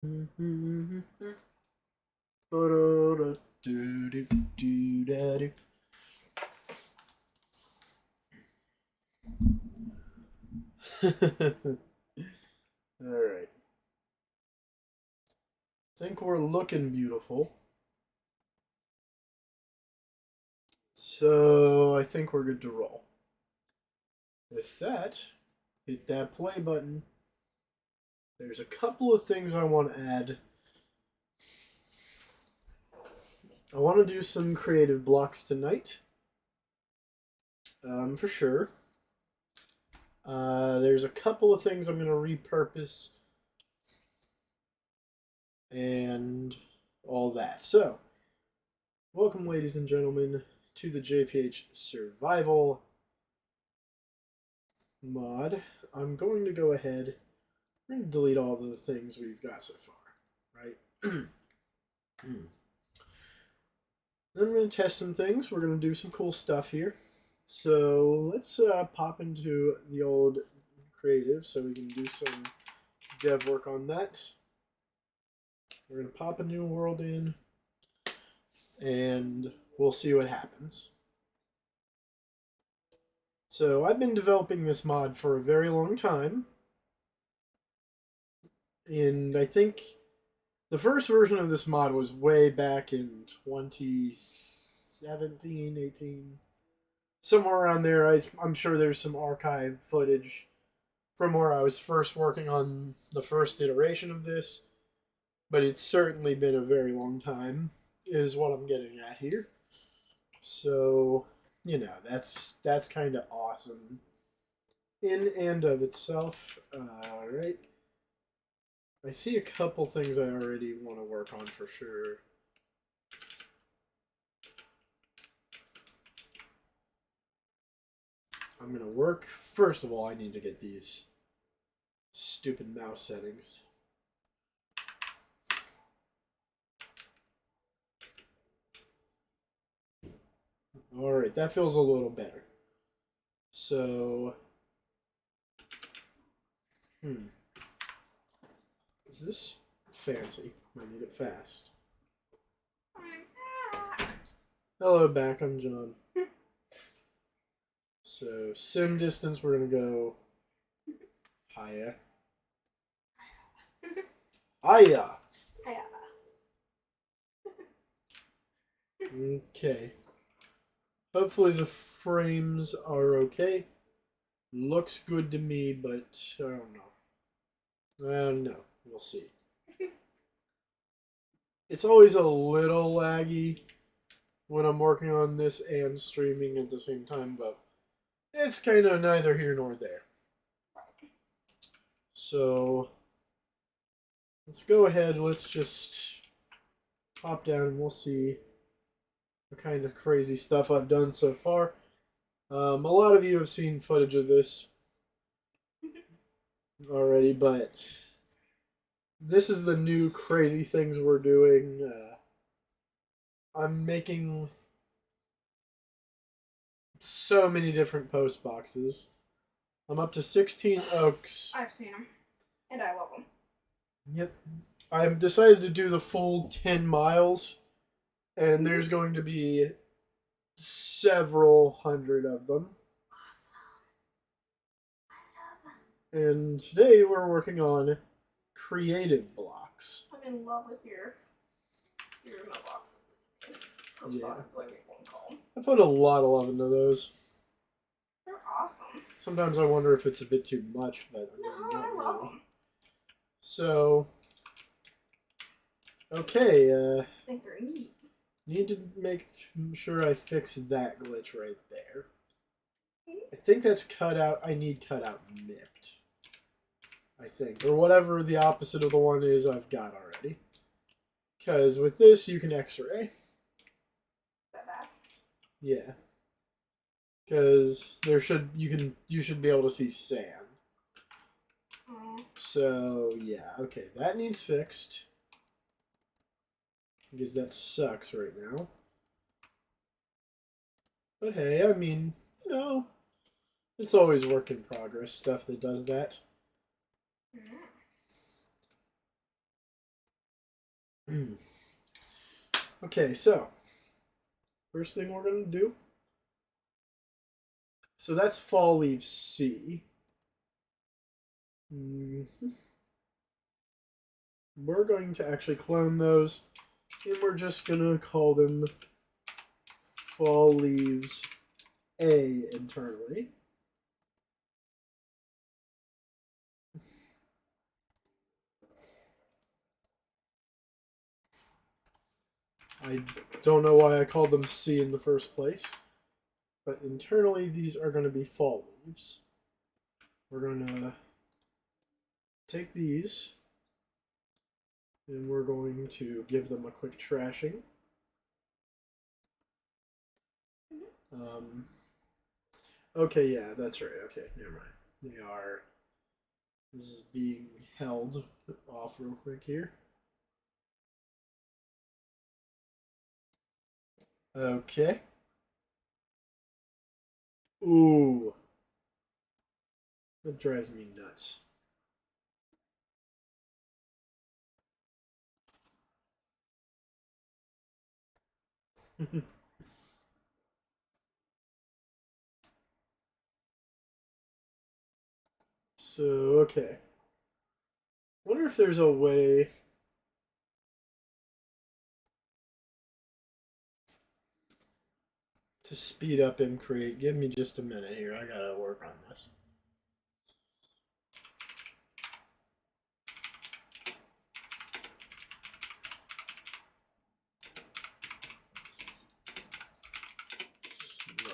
Alright. Think we're looking beautiful. So I think we're good to roll. With that, hit that play button. There's a couple of things I want to add. I want to do some creative blocks tonight. For sure. There's a couple of things I'm going to repurpose and all that. So, welcome, ladies and gentlemen, to the JPH Survival mod. I'm going to go ahead and delete all the things we've got so far, right? Then we're going to test some things. We're going to do some cool stuff here. So let's pop into the old creative so we can do some dev work on that. We're going to pop a new world in and we'll see what happens. So I've been developing this mod for a very long time. And I think the first version of this mod was way back in 2017, 18. Somewhere around there. I'm sure there's some archive footage from where I was first working on the first iteration of this. But it's certainly been a very long time, is what I'm getting at here. So, you know, that's kind of awesome in and of itself. Alright. I see a couple things I already want to work on for sure. I'm going to work. First of all, I need to get these stupid mouse settings. Alright, that feels a little better. So, is this fancy? I need it fast. Hello, back. I'm John. So, sim distance, we're going to go higher. Hiya! Okay. Hopefully the frames are okay. Looks good to me, but I don't know. I don't know. We'll see. It's always a little laggy when I'm working on this and streaming at the same time, but it's kind of neither here nor there. So let's go ahead. Let's just hop down and we'll see what kind of crazy stuff I've done so far. A lot of you have seen footage of this already, but this is the new crazy things we're doing. I'm making so many different post boxes. I'm up to 16 oaks. I've seen them, and I love them. Yep. I've decided to do the full 10 miles, and there's going to be several hundred of them. Awesome. And today we're working on creative blocks. I'm in love with your mailboxes. Yeah. What people call them. I put a lot of love into those. They're awesome. Sometimes I wonder if it's a bit too much, but No, I love them. So, okay, I think they're neat. need to make sure I fix that glitch right there. I think that's cut out. I need cut out nipped. I think. Or whatever the opposite of the one is I've got already. Because with this, you can x-ray. Is that bad? Yeah. Because you should be able to see sand. So, yeah. Okay, that needs fixed. Because that sucks right now. But hey, I mean, you know, it's always work in progress stuff that does that. Okay, so first thing we're gonna do. So that's fall leaf C. Mhm. We're going to actually clone those, and we're just gonna call them fall leaves A internally. I don't know why I called them C in the first place, but internally these are going to be fall leaves. We're going to take these and we're going to give them a quick trashing. Um, okay, yeah, that's right. Okay, never mind. They are. This is being held off real quick here. Okay. Ooh, that drives me nuts. So, okay. Wonder if there's a way to speed up and create. Give me just a minute here. I gotta work on this.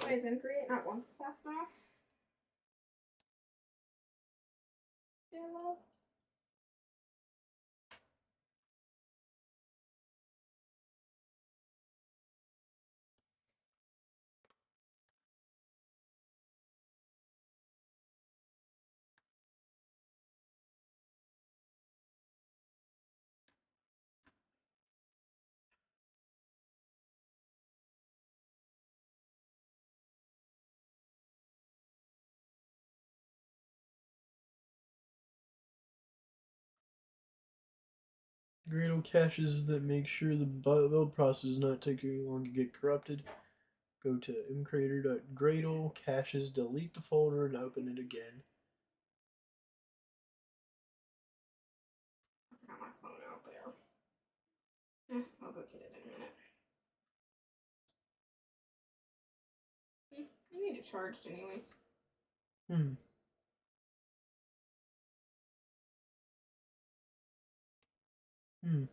Why is Create not once fast enough? Yeah, love. Gradle caches that make sure the build process is not taking long to get corrupted. Go to mcreator.gradle caches, delete the folder, and open it again. I forgot my phone out there. I'll go get it in a minute. I need it charged anyways. Hmm. Hmm.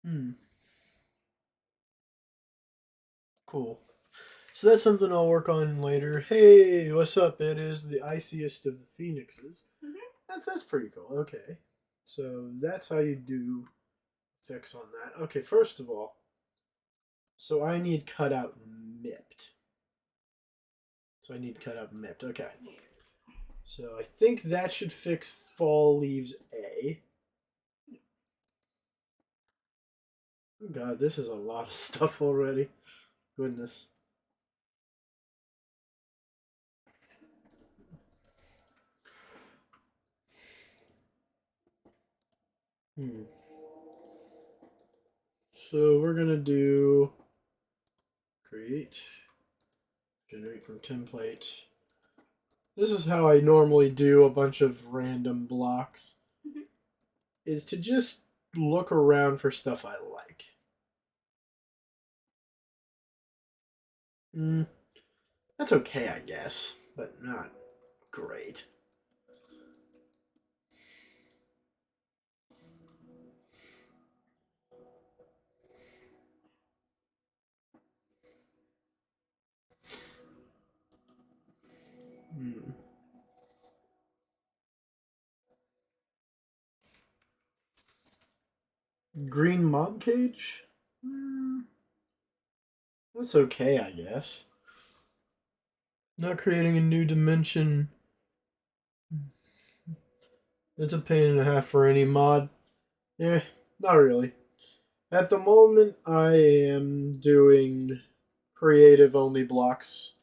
Hmm. Cool. So that's something I'll work on later. Hey, what's up? It is the iciest of the phoenixes. Mm-hmm. That's pretty cool. Okay. So that's how you do fix on that. Okay, first of all, so I need cutout mipped. So I need cutout mipped. Okay. So I think that should fix fall leaves A. God, this is a lot of stuff already. Goodness. Hmm. So we're gonna do create, generate from template. This is how I normally do a bunch of random blocks. Mm-hmm. Is to just look around for stuff I like. That's okay, I guess, but not great. Hmm. Green mob cage? That's okay, I guess. Not creating a new dimension. It's a pain and a half for any mod. Eh, not really. At the moment, I am doing creative only blocks.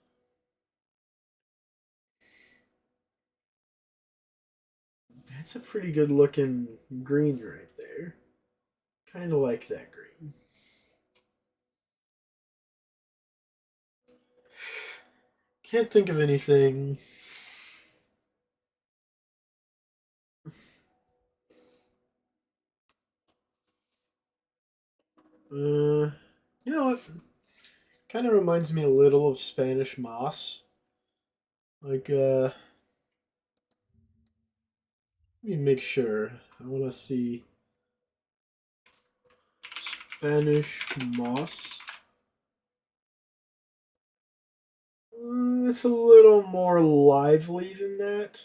That's a pretty good looking green right there. Kind of like that green. Can't think of anything. You know what? Kind of reminds me a little of Spanish moss. Like, let me make sure. I want to see Spanish moss. It's a little more lively than that.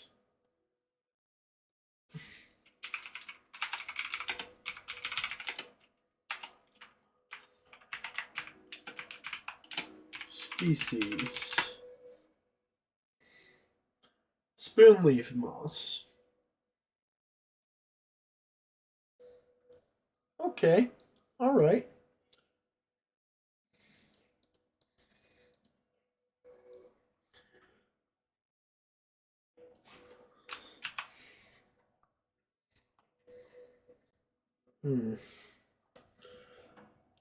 Species. Spoonleaf moss. Okay. All right. Hmm.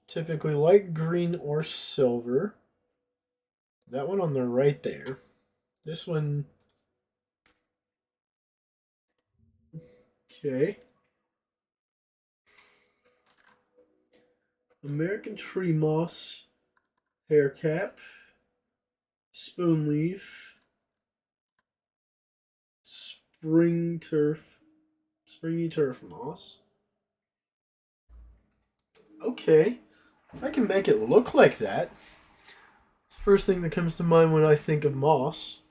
Typically light green or silver. That one on the right there. This one. Okay. American tree moss. Hair cap. Spoon leaf. Springy turf moss. Okay. I can make it look like that. First thing that comes to mind when I think of moss.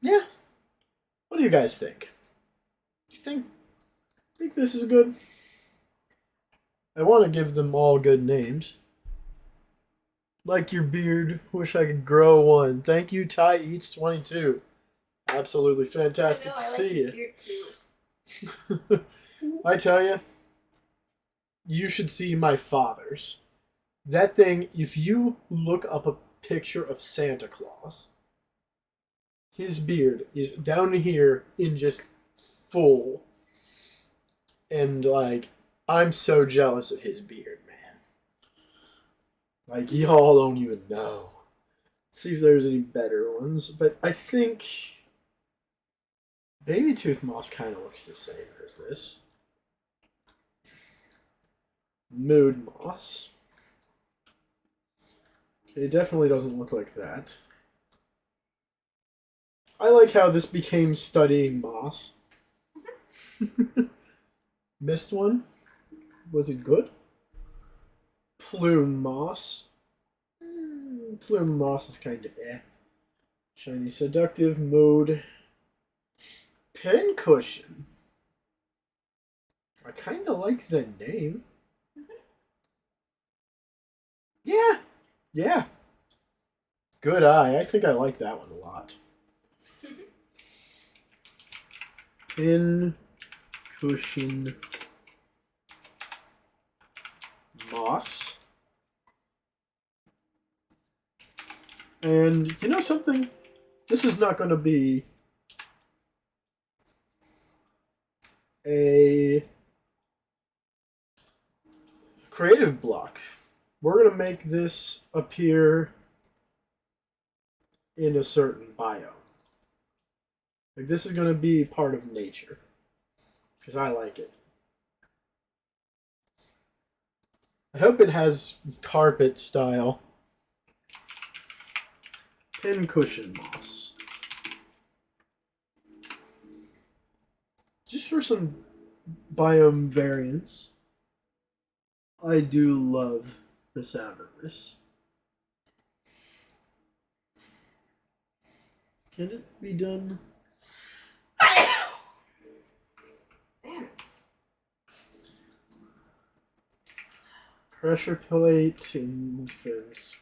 Yeah. What do you guys think? You think this is good? I want to give them all good names. Like your beard, wish I could grow one. Thank you, Ty Eats 22. Absolutely fantastic to see you. I tell you, you should see my father's. That thing, if you look up a picture of Santa Claus, his beard is down here in just full. And, like, I'm so jealous of his beard, man. Like, y'all don't even know. See if there's any better ones. But I think Baby Tooth Moss kind of looks the same as this. Mood Moss. Okay, it definitely doesn't look like that. I like how this became Studying Moss. Missed one? Was it good? Plume Moss. Plume Moss is kind of eh. Shiny Seductive Mode. Pincushion. I kind of like the name. Yeah. Yeah. Good eye. I think I like that one a lot. Pincushion Moss. And you know something? This is not going to be a creative block. We're going to make this appear in a certain bio. Like, this is going to be part of nature. Because I like it. I hope it has carpet style. Pincushion moss. Just for some biome variants. I do love the sound of this. Can it be done? Pressure plate, fence,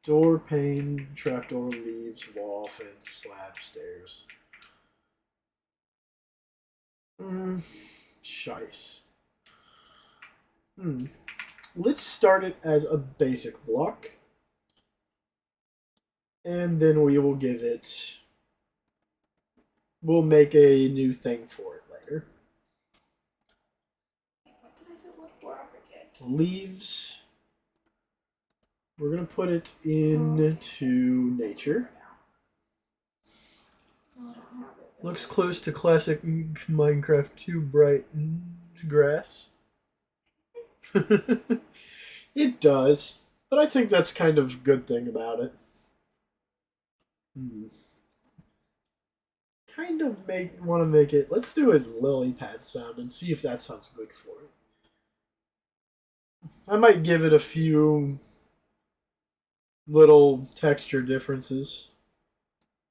door pane, trapdoor, leaves, wall, fence, slab, stairs. Shice. Let's start it as a basic block. And then we will give it We'll make a new thing for it later. What did I do it before? I forget. Leaves. We're going to put it into nature. No, I don't have it. Looks close to classic Minecraft 2 bright grass. It does, but I think that's kind of a good thing about it. Kind of want to make it. Let's do a lily pad sound and see if that sounds good for it. I might give it a few little texture differences.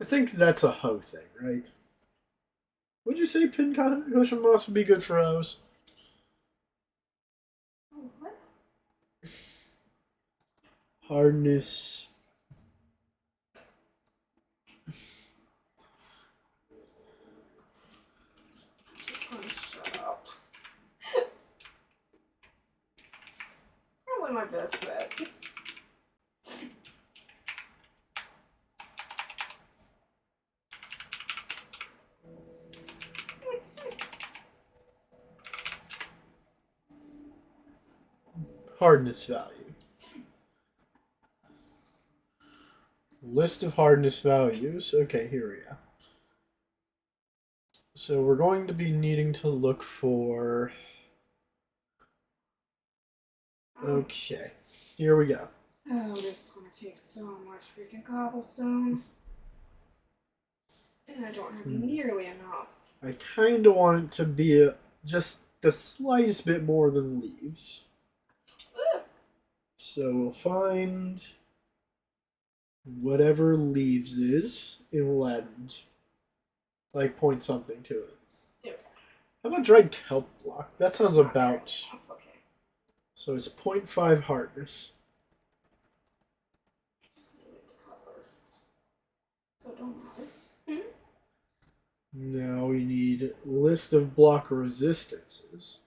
I think that's a hoe thing, right? Would you say pincushion moss would be good for hoes? Oh, what? Hardness. Just gonna shut up. Probably my best bet. Hardness value. List of hardness values. Okay, here we go. So we're going to be needing to look for... Okay, here we go. Oh, this is gonna take so much freaking cobblestone. And I don't have nearly enough. I kind of want it to be just the slightest bit more than leaves. Ugh. So we'll find whatever leaves is and we'll add like point something to it. Yep. How about dried kelp block? That sounds Not about... very enough. Okay. So it's 0.5 hardness. Just need it to cover. So it don't matter. Now we need list of block resistances.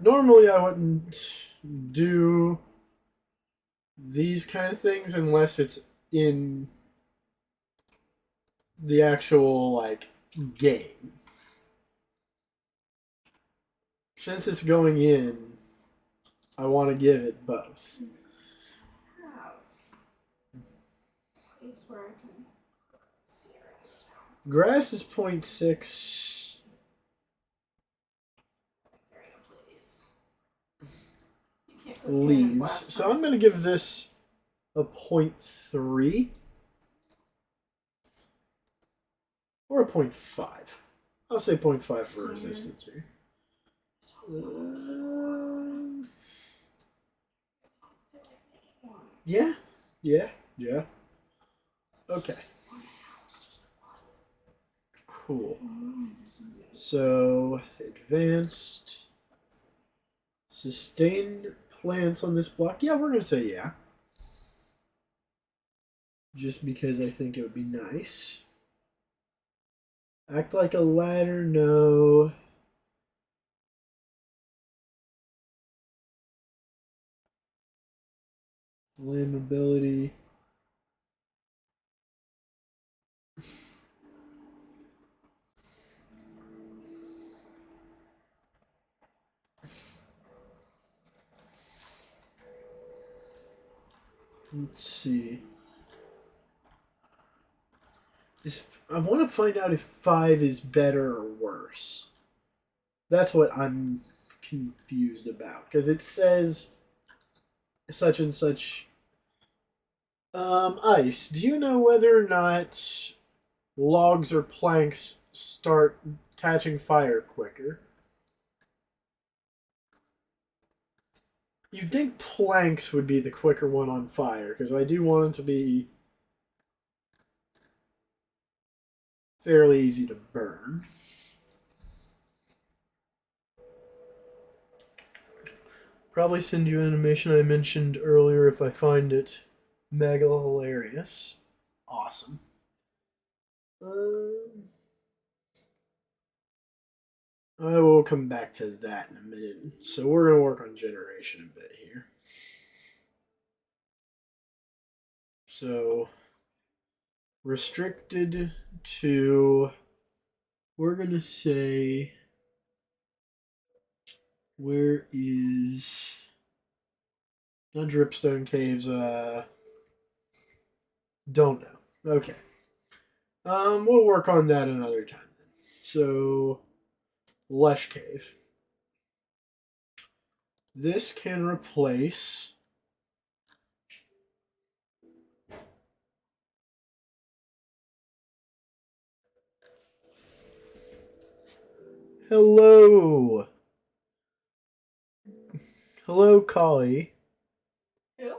Normally I wouldn't do these kind of things unless it's in the actual like game. Since it's going in, I want to give it both. Have a place where I can see the rest. Grass is 0.6. There you go, please. You can't put sand in Leaves. glass So I'm first. going to give this a 0.3 or a 0.5. I'll say 0.5 for resistance here. Yeah. Okay. Cool. So, advanced. Sustained plants on this block. Yeah, we're going to say yeah. Just because I think it would be nice. Act like a ladder, no. Flammability. Let's see. I want to find out if 5 is better or worse. That's what I'm confused about. Because it says such and such. Ice. Do you know whether or not logs or planks start catching fire quicker? You'd think planks would be the quicker one on fire, because I do want it to be fairly easy to burn. Probably send you animation I mentioned earlier if I find it mega hilarious. Awesome. I will come back to that in a minute. So we're going to work on generation a bit here. So restricted to, we're gonna say, where is, not Dripstone Caves, don't know. Okay. We'll work on that another time then. So, Lesh Cave. This can replace hello. Hello, Kali. Who?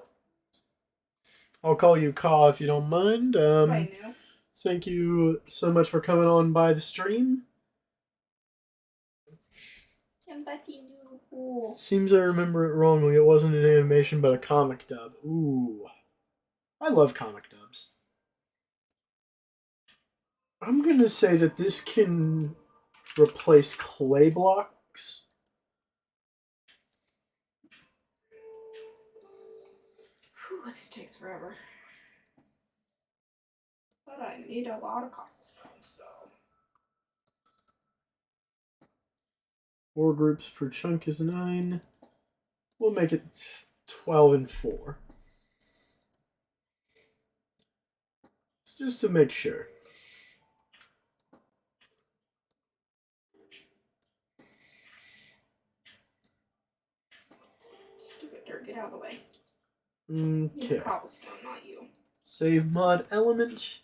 I'll call you Ka if you don't mind. I knew. Thank you so much for coming on by the stream. Somebody new cool. Seems I remember it wrongly. It wasn't an animation, but a comic dub. Ooh. I love comic dubs. I'm gonna say that this can replace clay blocks. Whew, this takes forever. But I need a lot of cobblestone, so. 4 groups per chunk is 9. We'll make it 12 and 4. Just to make sure. Stupid dirt, get out of the way. Okay. Cobblestone, not you. Save mod element.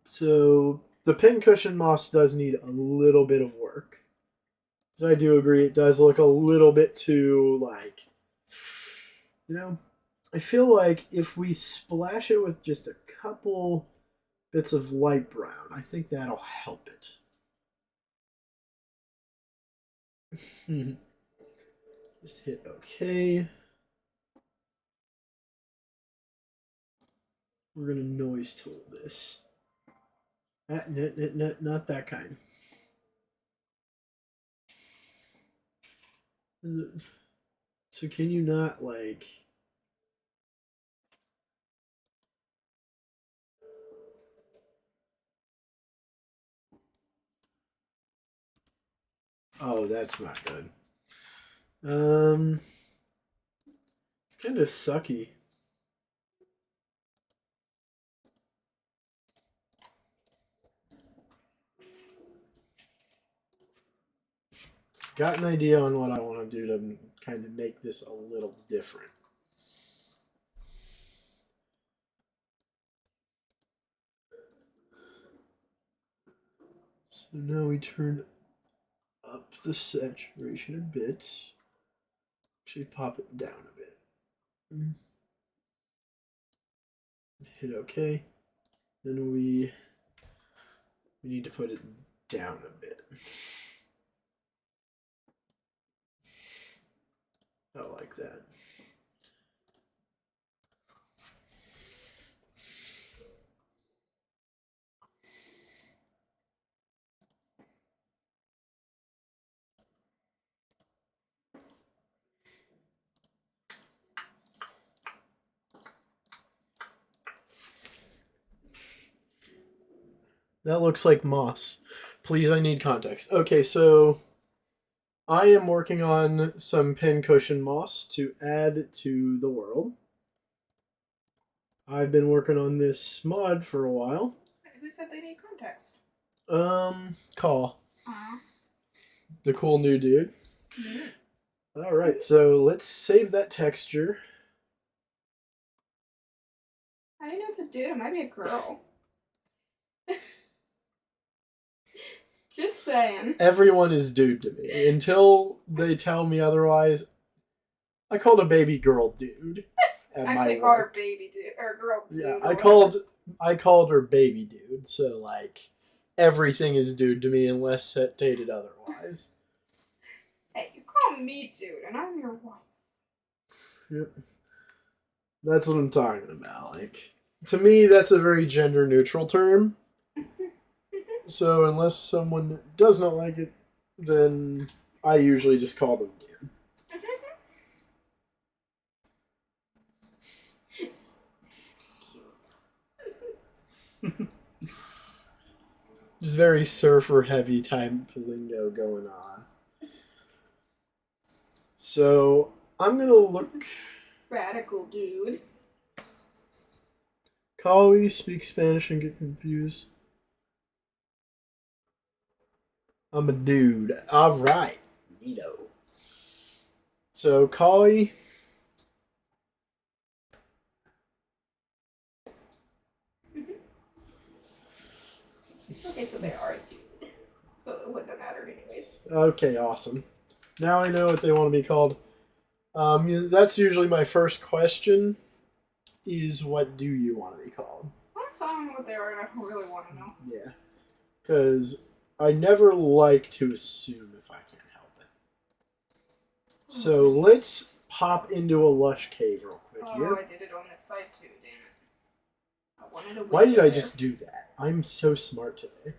So the pincushion moss does need a little bit of work. Because I do agree it does look a little bit too, like, you know, I feel like if we splash it with just a couple bits of light brown, I think that'll help it. Just hit OK. We're going to noise tool this. Not that kind. So can you not, like... Oh, that's not good. It's kind of sucky. Got an idea on what I want to do to kind of make this a little different. So now we turn up the saturation a bit. Actually, pop it down a bit. Hit OK. Then we need to put it down a bit. I like that. That looks like moss. Please, I need context. Okay, so I am working on some pincushion moss to add to the world. I've been working on this mod for a while. Who said they need context? Call. Uh-huh. The cool new dude. Mm-hmm. Alright, so let's save that texture. I didn't know it's a dude. It might be a girl. Just saying. Everyone is dude to me. Until they tell me otherwise, I called a baby girl dude. Actually called her baby dude or girl dude. Yeah, I called her baby dude, so like everything is dude to me unless stated otherwise. Hey, you call me dude and I'm your wife. Yep. That's what I'm talking about. Like, to me that's a very gender neutral term. So unless someone does not like it, then I usually just call them dude. There's very surfer heavy type lingo going on. So I'm gonna look. Radical dude. Kawi speak Spanish and get confused. I'm a dude. All right, neato. So Kawi. Okay, so they are a dude. So it wouldn't have mattered anyways. Okay, awesome. Now I know what they want to be called. That's usually my first question. Is what do you want to be called? I'm telling what they are, and I really want to know. Yeah, because I never like to assume if I can help it. So let's pop into a lush cave real quick Oh, here. I did it on this side too, damn it. I wanted a Why did window I there. just do that? I'm so smart today.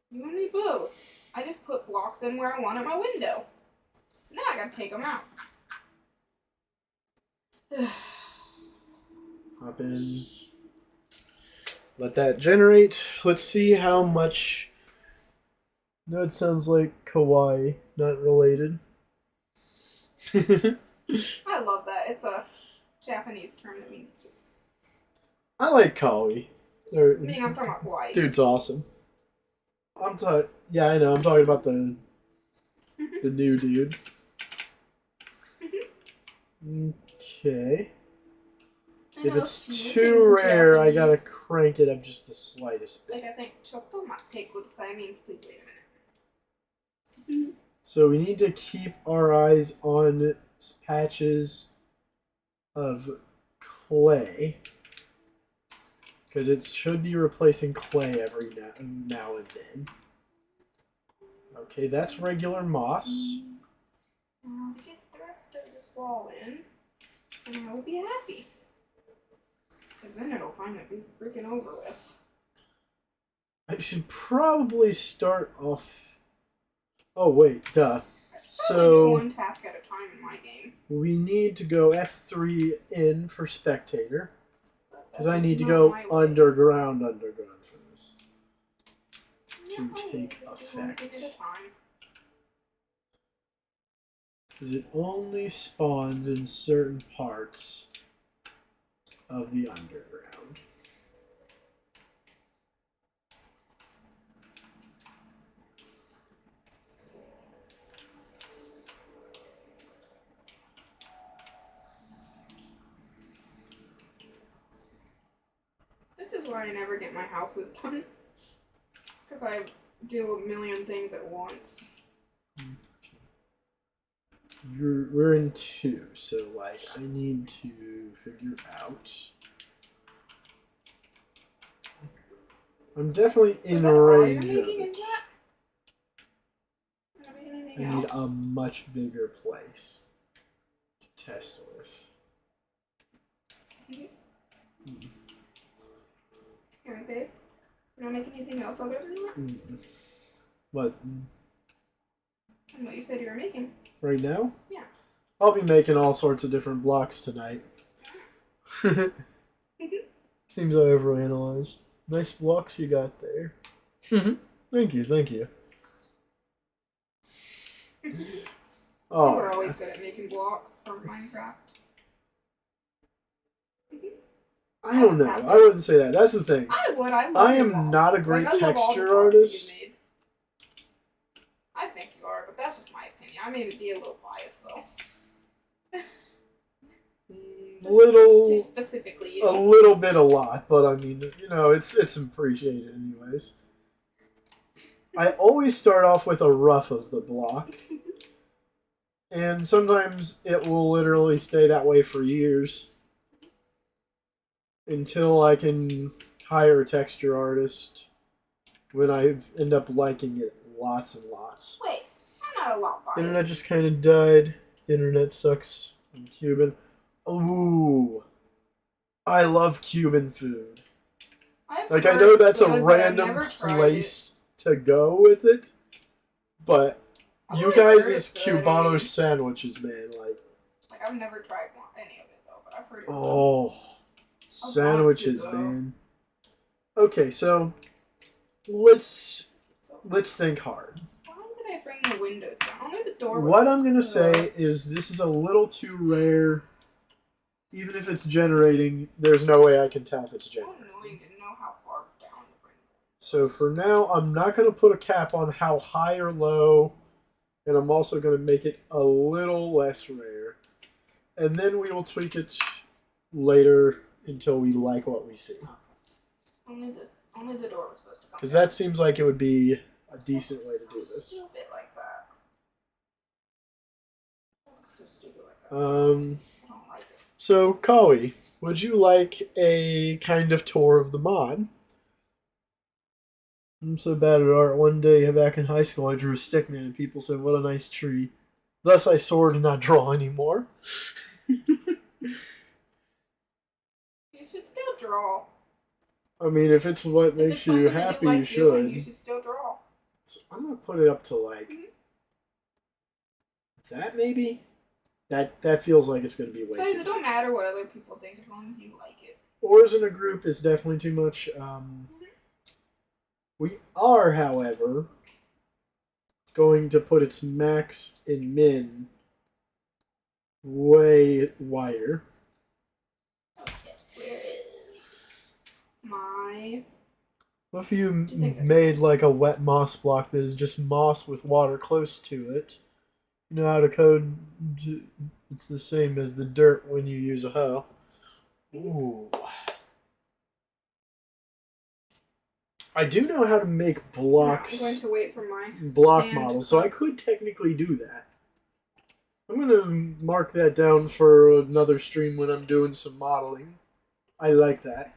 You and me both. I just put blocks in where I wanted my window. So now I gotta take them out. Hop in. Let that generate. Let's see how much. No, it sounds like kawaii, not related. I love that. It's a Japanese term that means cute. I like kawaii. I mean, I'm talking about kawaii. Dude's awesome. Yeah, I know. I'm talking about the new dude. Okay. If it's too rare, I gotta crank it up just the slightest bit. Like, I think chotto matte kudasai means please wait a minute. So we need to keep our eyes on patches of clay. Because it should be replacing clay every now and then. Okay, that's regular moss. Now to get the rest of this wall in, and I will be happy. Because then it'll finally be freaking over with. I should probably start off. Oh, wait, duh. I should So probably do one task at a time in my game. we need to go F3 in for spectator. Because I That's need to not go my way. underground for this. to No, take we'll do one effect. thing at a time. Because it only spawns in certain parts of the underground. This is why I never get my houses done. Because I do a million things at once. We're in 2, so like I need to figure out. I'm definitely in range of it. I need a much bigger place to test with. Here, babe. You don't make anything else other than that? What? And what you said you were making. Right now? Yeah. I'll be making all sorts of different blocks tonight. Seems I overanalyzed. Nice blocks you got there. Thank you, thank you. Oh, You were always good at making blocks for Minecraft. I don't know. I wouldn't say that. That's the thing. I would. I love I your am blocks. not a great I love all the texture blocks that artist. you made. I think you are, but that's just my opinion. I may be a little biased though. Just specifically you. A little bit, a lot, but I mean, you know, it's appreciated anyways. I always start off with a rough of the block, and sometimes it will literally stay that way for years until I can hire a texture artist when I end up liking it lots and lots. Wait, I'm not a lot biased. Internet just kind of died. Internet sucks. I'm Cuban. Ooh. I love Cuban food. Like, I know that's a random place to go with it, but you guys' Cubano sandwiches, man, like I've never tried any of it though, but I've heard it. Oh, sandwiches, man. Okay, so let's So, think hard. why did I bring the windows down? Only the door was. What I'm gonna say is this is a little too rare. Even if it's generating, there's no way I can tell if it's So generating. annoying to know how far down to bring it. So for now, I'm not gonna put a cap on how high or low, and I'm also gonna make it a little less rare. And then we will tweak it later until we like what we see. Only the door was supposed to come Because down. that seems like it would be a decent way to do So this. stupid like that. So stupid like that. I don't like it. So, Kawi, would you like a kind of tour of the mod? I'm so bad at art. One day back in high school, I drew a stick man, and people said, "What a nice tree." Thus, I swore to not draw anymore. You should still draw. I mean, if it's what If makes it's you something that happy, like you doing, should. you should still draw. So I'm gonna put it up to like that, maybe. That feels like it's gonna be way Besides, too it don't much. matter what other people think as long as you like it. Ors in a group is definitely too much. We are, however, going to put its max and min way wider. Okay, where is my... What if you Do you think made like a wet moss block that is just moss with water close to it? You know how to code? It's the same as the dirt when you use a hoe. Ooh. I do know how to make blocks. I'm going to wait for my Block sand model, to so I come. could technically do that. I'm gonna mark that down for another stream when I'm doing some modeling. I like that.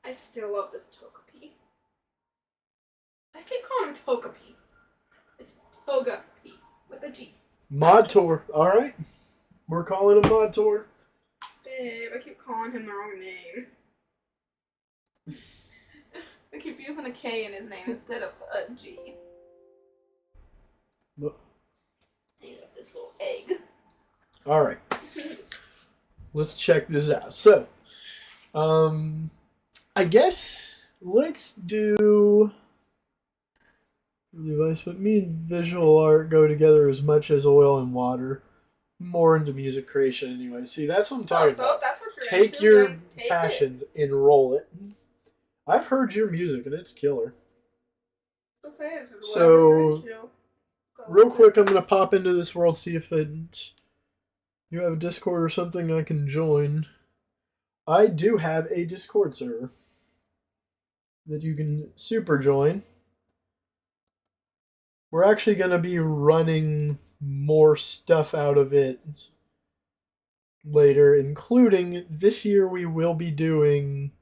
I still love this Togepi. I keep calling him Togepi. It's Togepi with a G. Mod Tour, alright. We're calling him Mod Tour. Babe, I keep calling him the wrong name. I keep using a K in his name instead of a G. But- I love this little egg. Alright. Let's check this out. So, I guess let's do device, but me and visual art go together as much as oil and water. More into music creation anyway. See, that's what I'm talking So about. if that's what you're Take into, your then take passions and roll it. I've heard your music and it's killer. It. So, whatever So, you're into, go real with it. quick, I'm gonna pop into this world, see if you have a Discord or something I can join. I do have a Discord server that you can super join. We're actually gonna be running more stuff out of it later, including this year we will be doing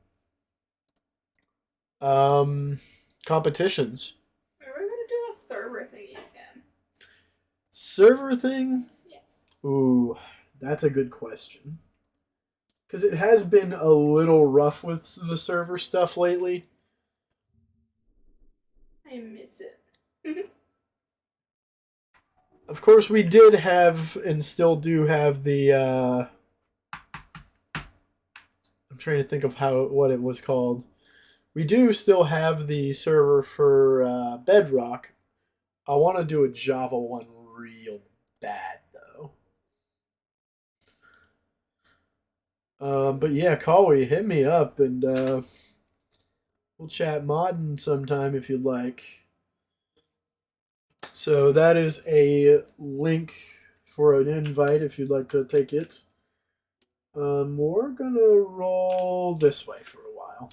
competitions. Are we gonna do a server thingy again? Server thing? Yes. Ooh, that's a good question. Because it has been a little rough with the server stuff lately. I miss it. Of course, we did have and still do have the. I'm trying to think of what it was called. We do still have the server for Bedrock. I want to do a Java one real bad though. But yeah, Kawi, hit me up and we'll chat modding sometime if you'd like. So that is a link for an invite if you'd like to take it. We're gonna roll this way for a while.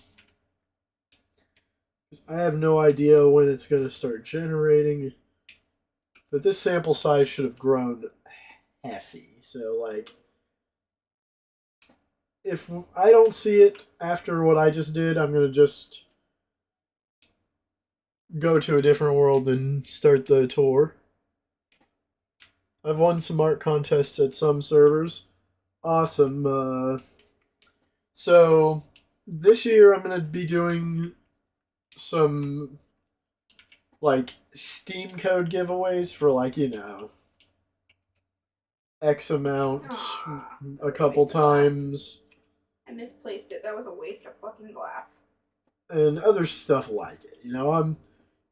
I have no idea when it's gonna start generating. But this sample size should have grown heavy. So like, if I don't see it after what I just did, I'm gonna just go to a different world and start the tour. I've won some art contests at some servers. Awesome. So this year I'm gonna be doing some like Steam code giveaways for like, X amount a couple times. I misplaced it. That was a waste of fucking glass. and other stuff like it.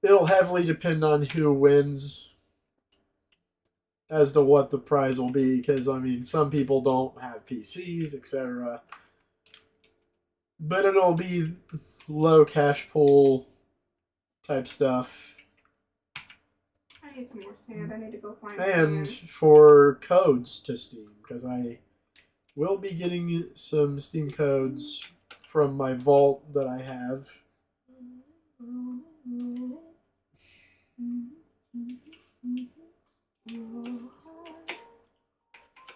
It'll heavily depend on who wins as to what the prize will be, because some people don't have PCs, etc. But it'll be low cash pool type stuff. I need some more sand. I need to go find And sand. for codes to Steam, because I will be getting some Steam codes from my vault that I have.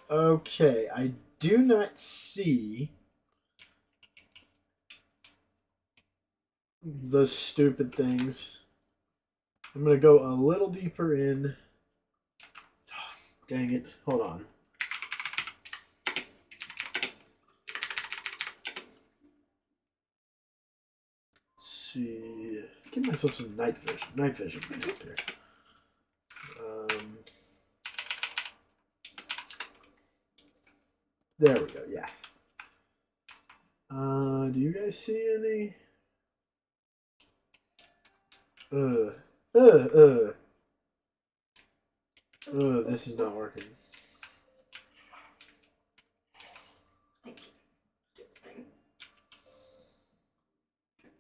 Okay, I do not see the stupid things. I'm going to go a little deeper in. Dang it. Hold on. Let's see. Give myself some night vision. Night vision right up here. There we go, yeah. Do you guys see any? This is not working. Thank you. Stupid thing.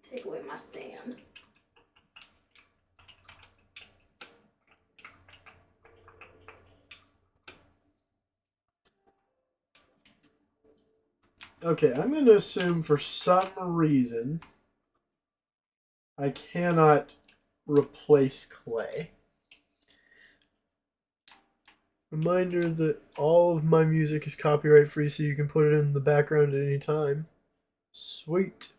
Take away my sand. Okay, I'm going to assume for some reason I cannot replace clay. Reminder that all of my music is copyright free, so you can put it in the background at any time. Sweet.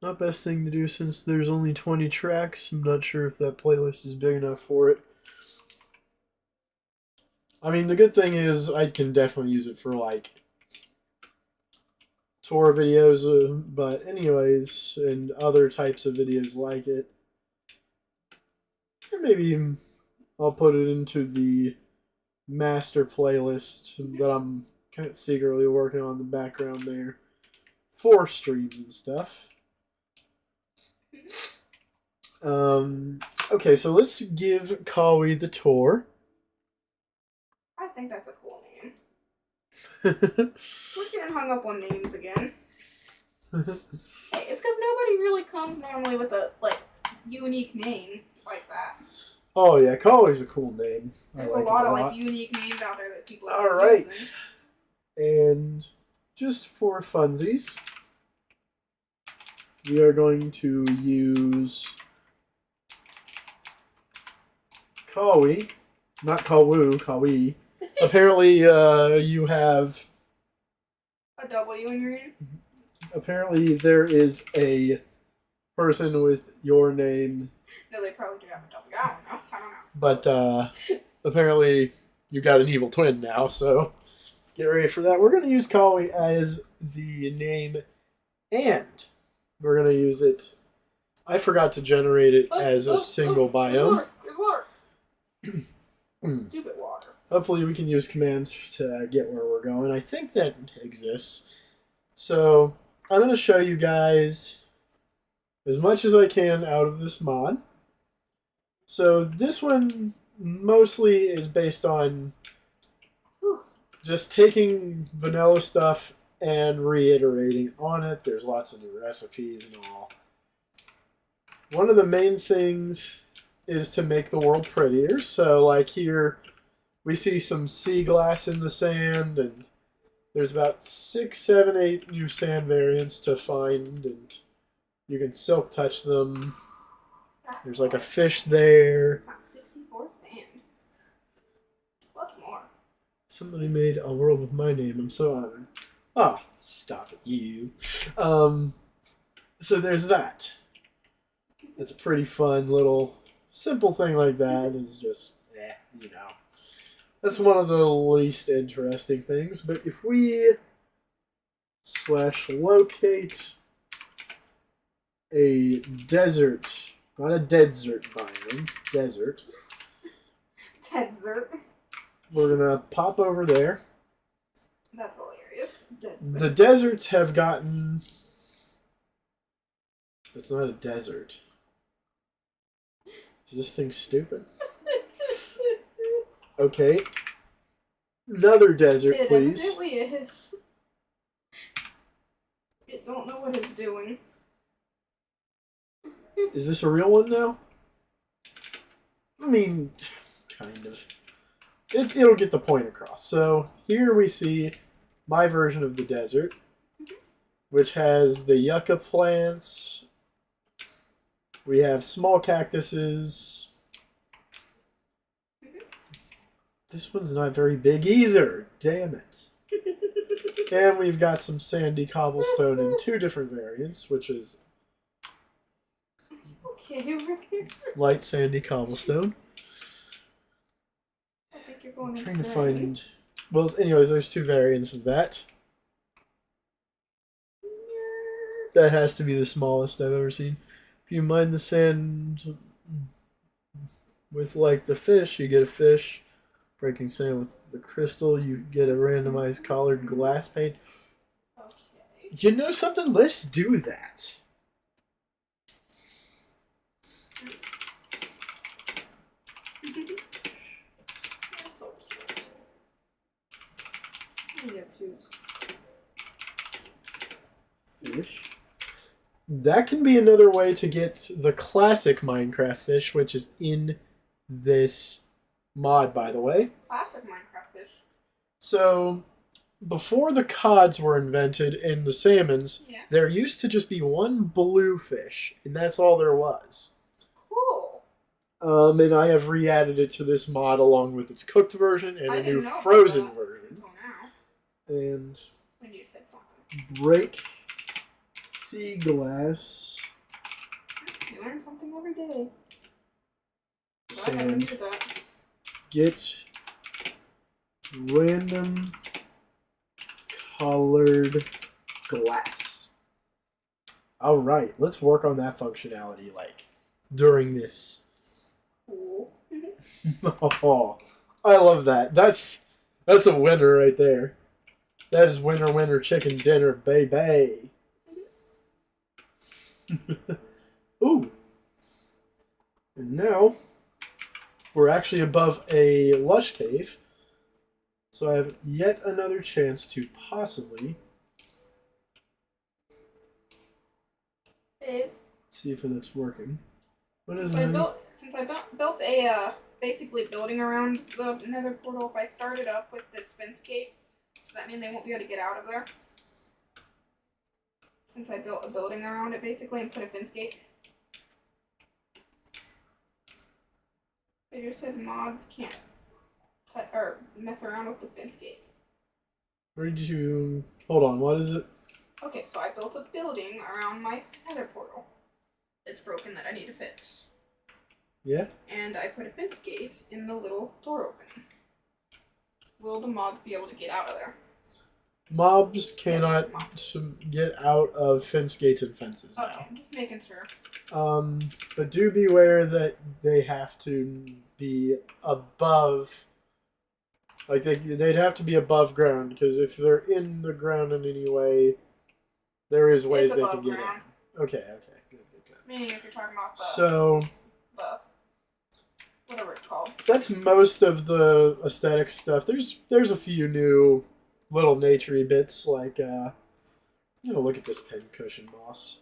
Not best thing to do since there's only 20 tracks. I'm not sure if that playlist is big enough for it. The good thing is I can definitely use it for tour videos, but anyways, and other types of videos like it. Or maybe I'll put it into the master playlist that I'm kind of secretly working on in the background there for streams and stuff. Okay, so let's give Kawi the tour. I think that's a cool name. We're getting hung up on names again. Hey, it's because nobody really comes normally with a unique name like that. Oh yeah, Kawi's a cool name. There's a lot of unique names out there that people are All right, using. and just for funsies, we are going to use Kawi, not Kawu, Kawi. Apparently, you have. A W in your name? Apparently, there is a person with your name. No, they probably do have a W. I don't know. But apparently, you got an evil twin now, so get ready for that. We're going to use Kawi as the name, and we're going to use it. I forgot to generate it as a single biome. Stupid water. Hopefully we can use commands to get where we're going. I think that exists. So I'm going to show you guys as much as I can out of this mod. So this one mostly is based on just taking vanilla stuff and reiterating on it. There's lots of new recipes and all. One of the main things is to make the world prettier. So like here, we see some sea glass in the sand, and there's about 6, 7, 8 new sand variants to find, and you can silk touch them. There's like a fish there. 64 sand. Plus more. Somebody made a world with my name. I'm so honored. Oh, stop it, you. So there's that. It's a pretty fun little simple thing like that. Is just, That's one of the least interesting things. But if we /locate a desert, not a desert biome, desert. Desert. We're going to pop over there. That's hilarious. Desert. The deserts have gotten It's not a desert. Is this thing stupid? Okay. Another desert, It please. evidently is. It don't know what it's doing. Is this a real one now? I mean, kind of. It'll get the point across. So here we see my version of the desert, which has the yucca plants. We have small cactuses. This one's not very big either. Damn it. And we've got some sandy cobblestone in 2 different variants, which is Okay, over there. light sandy cobblestone. I think you're going I'm trying to insane. find... Well, anyways, there's 2 variants of that. That has to be the smallest I've ever seen. If you mine the sand with, like, the fish, you get a fish. Breaking sand with the crystal, you get a randomized colored glass pane. Okay. You know something? Let's do that. You're so cute. You have shoes. Fish. That can be another way to get the classic Minecraft fish, which is in this mod, by the way. Classic Minecraft fish. So, before the cods were invented and the salmons, Yeah. there used to just be one blue fish, and that's all there was. Cool. And I have re-added it to this mod along with its cooked version and I a new didn't know about frozen that. version. So now, And when you said something, break sea glass, you learn something every day. But I sand, never knew that. get random colored glass. All right, let's work on that functionality like during this. Cool. Oh, I love that. That's a winner right there. That is winner winner chicken dinner, baby. Ooh. And now we're actually above a lush cave. So I have yet another chance to possibly Babe, see if it's working. What is since I built a basically building around the nether portal, if I started up with this fence gate, does that mean they won't be able to get out of there? Since I built a building around it basically and put a fence gate. They just said mods can't or mess around with the fence gate. Where did you... Hold on, what is it? Okay, so I built a building around my nether portal. It's broken that I need to fix. Yeah? And I put a fence gate in the little door opening. Will the mods be able to get out of there? Mobs cannot get out of fence gates and fences now. Okay, I'm just making sure. But do beware that they have to be above... Like, they'd have to be above ground, because if they're in the ground in any way, there is ways It's they can above get ground. in. Okay, good. Meaning if you're talking about the, So, the whatever it's called. that's most of the aesthetic stuff. There's a few new little naturey bits, like, I'm gonna look at this pincushion moss.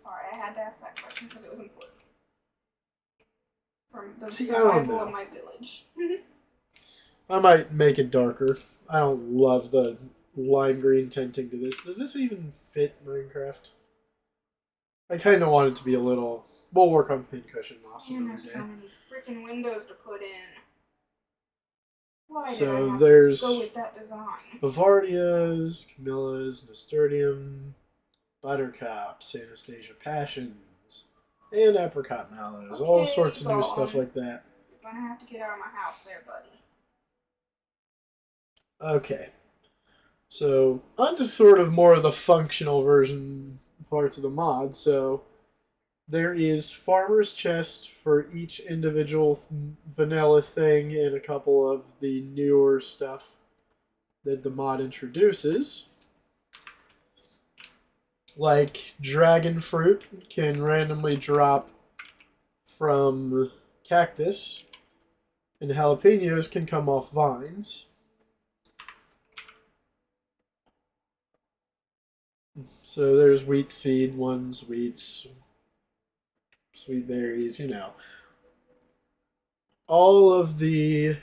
Sorry, I had to ask that question because it was important. From the See, I don't survival know. of my village. I might make it darker. I don't love the lime green tinting to this. Does this even fit Minecraft? I kind of want it to be a little... We'll work on pincushion moss And another there's day. so many freaking windows to put in. Why So did I have there's to go with that design? Bavardias, Camillas, Nasturtium, Buttercups, Anastasia Passions, and Apricot Mallows. All Okay, sorts of new go stuff on. like that. You're gonna have to get out of my house there, buddy. Okay. So, on to sort of more of the functional version parts of the mod. So, there is Farmer's Chest for each individual vanilla thing and a couple of the newer stuff that the mod introduces. like dragon fruit can randomly drop from cactus, and jalapenos can come off vines. So there's wheat seed ones, wheats, sweet berries, All of the.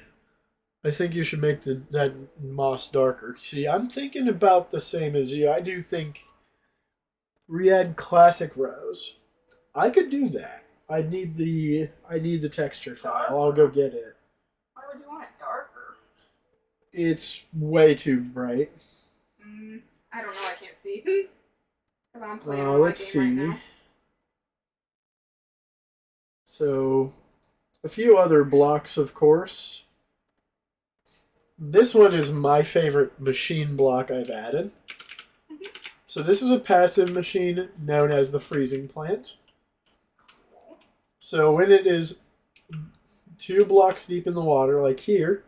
I think you should make that moss darker. See, I'm thinking about the same as you. I do think re-add classic rose. I could do that. I need the texture file. I'll go get it. Why would you want it darker? It's way too bright. I don't know. I can't see. Because I'm playing on my Let's game right see. now. So, a few other blocks, of course. This one is my favorite machine block I've added. So this is a passive machine known as the freezing plant. So when it is 2 blocks deep in the water, like here,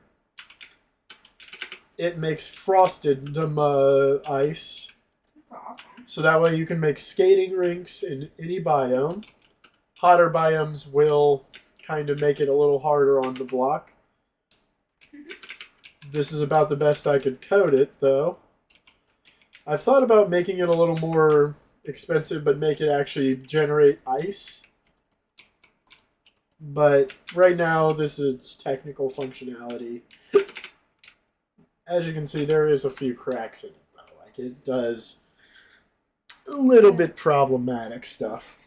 it makes frosted ice. That's awesome. So that way you can make skating rinks in any biome. Hotter biomes will kind of make it a little harder on the block. This is about the best I could code it, though. I've thought about making it a little more expensive, but make it actually generate ice. But right now, this is its technical functionality. As you can see, there is a few cracks in it, though. Like, it does a little bit problematic stuff.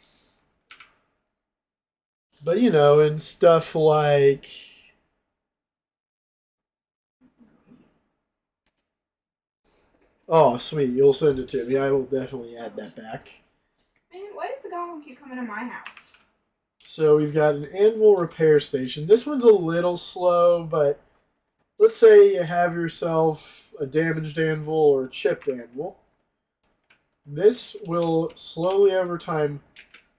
But, and stuff like... Oh, sweet. You'll send it to me. I will definitely add that back. Man, why does the goblin keep coming to my house? So we've got an anvil repair station. This one's a little slow, but let's say you have yourself a damaged anvil or a chipped anvil. This will slowly over time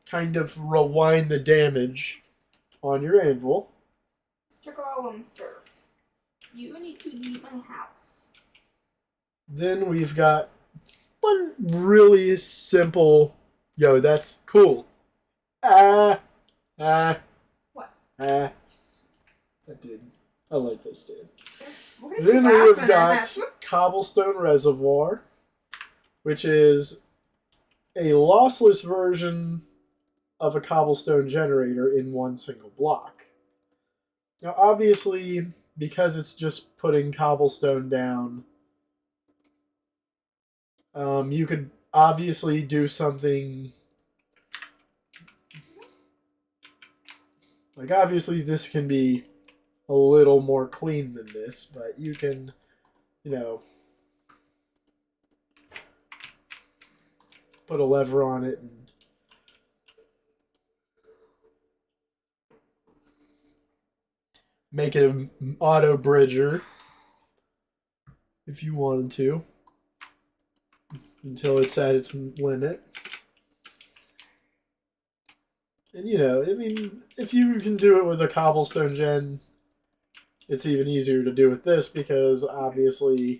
kind of rewind the damage on your anvil. Mr. Gollum, sir, you need to leave my house. Then we've got one really simple... Yo, that's cool. What? That dude. I like this dude. What are you Then we laughing have got at? Cobblestone Reservoir, which is a lossless version of a cobblestone generator in one single block. Now, obviously, because it's just putting cobblestone down, you could obviously do something... Like, obviously, this can be a little more clean than this, but you can, put a lever on it and make it an auto bridger if you wanted to until it's at its limit. And, if you can do it with a cobblestone gen, it's even easier to do with this because, obviously,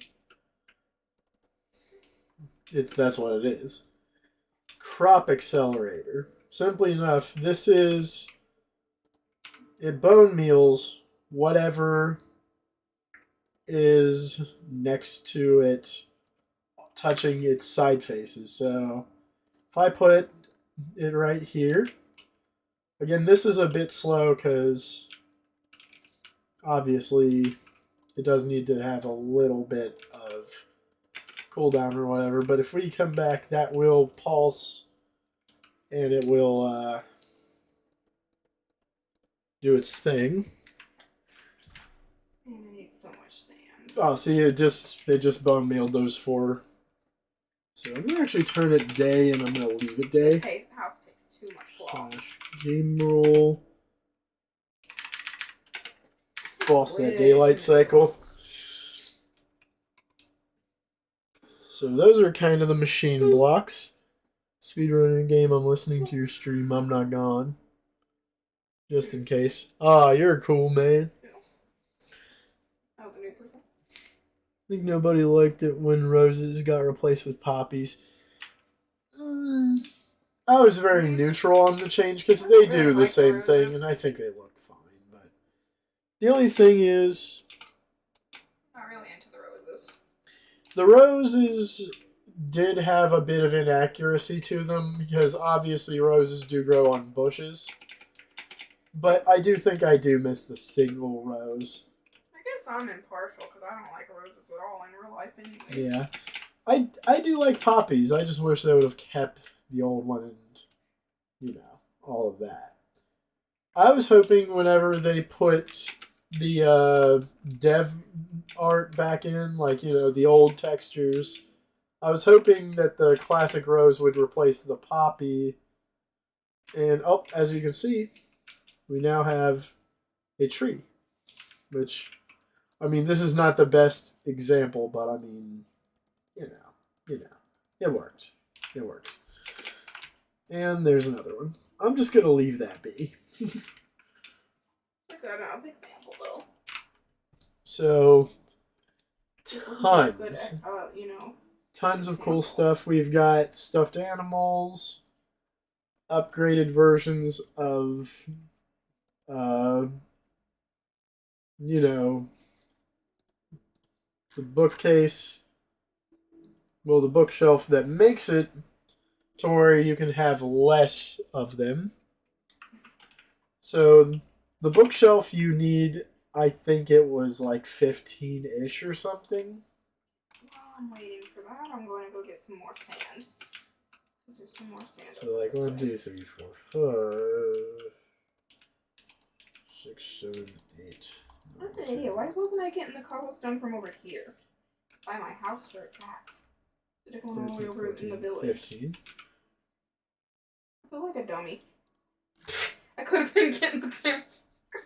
that's what it is. Crop Accelerator. Simply enough, it bone meals whatever is next to it, touching its side faces. So, if I put it right here... Again, this is a bit slow because obviously it does need to have a little bit of cooldown or whatever. But if we come back, that will pulse and it will do its thing. Man, I need so much sand. Oh, see, they just bone mealed those 4. So I'm gonna actually turn it day, and I'm gonna leave it day. Okay, the house takes too much block. Game roll. Boss that daylight cycle. So those are kind of the machine blocks. Speedrunning game, I'm listening to your stream. I'm not gone. Just in case. Ah, you're cool, man. Oh, the new person? I think nobody liked it when roses got replaced with poppies. I was very neutral on the change because they do the same thing, and I think they look fine. But the only thing is, Not really into the roses. the roses did have a bit of inaccuracy to them because obviously roses do grow on bushes. But I do think I do miss the single rose. I guess I'm impartial because I don't like roses at all in real life anyways. Yeah. I do like poppies. I just wish they would have kept the old one and, all of that. I was hoping whenever they put the dev art back in, like, the old textures, I was hoping that the classic rose would replace the poppy. And, as you can see, we now have a tree. Which, this is not the best example, but it worked. It works. And there's another one. I'm just going to leave that be. Look at that big example, though. So, tons. Good, Tons of cool stuff. We've got stuffed animals, upgraded versions of, the bookcase. Well, the bookshelf that makes it to where you can have less of them. So the bookshelf you need, I think it was like 15-ish or something. While I'm waiting for that, I'm going to go get some more sand. Because there's some more sand. So like 1, 2, 3, 4, 5, 6, 7, 8. I'm an idiot. Why wasn't I getting the cobblestone from over here? By my house where it's at. Instead of going all the way over in the village. 15. I feel like a dummy. I could have been getting the same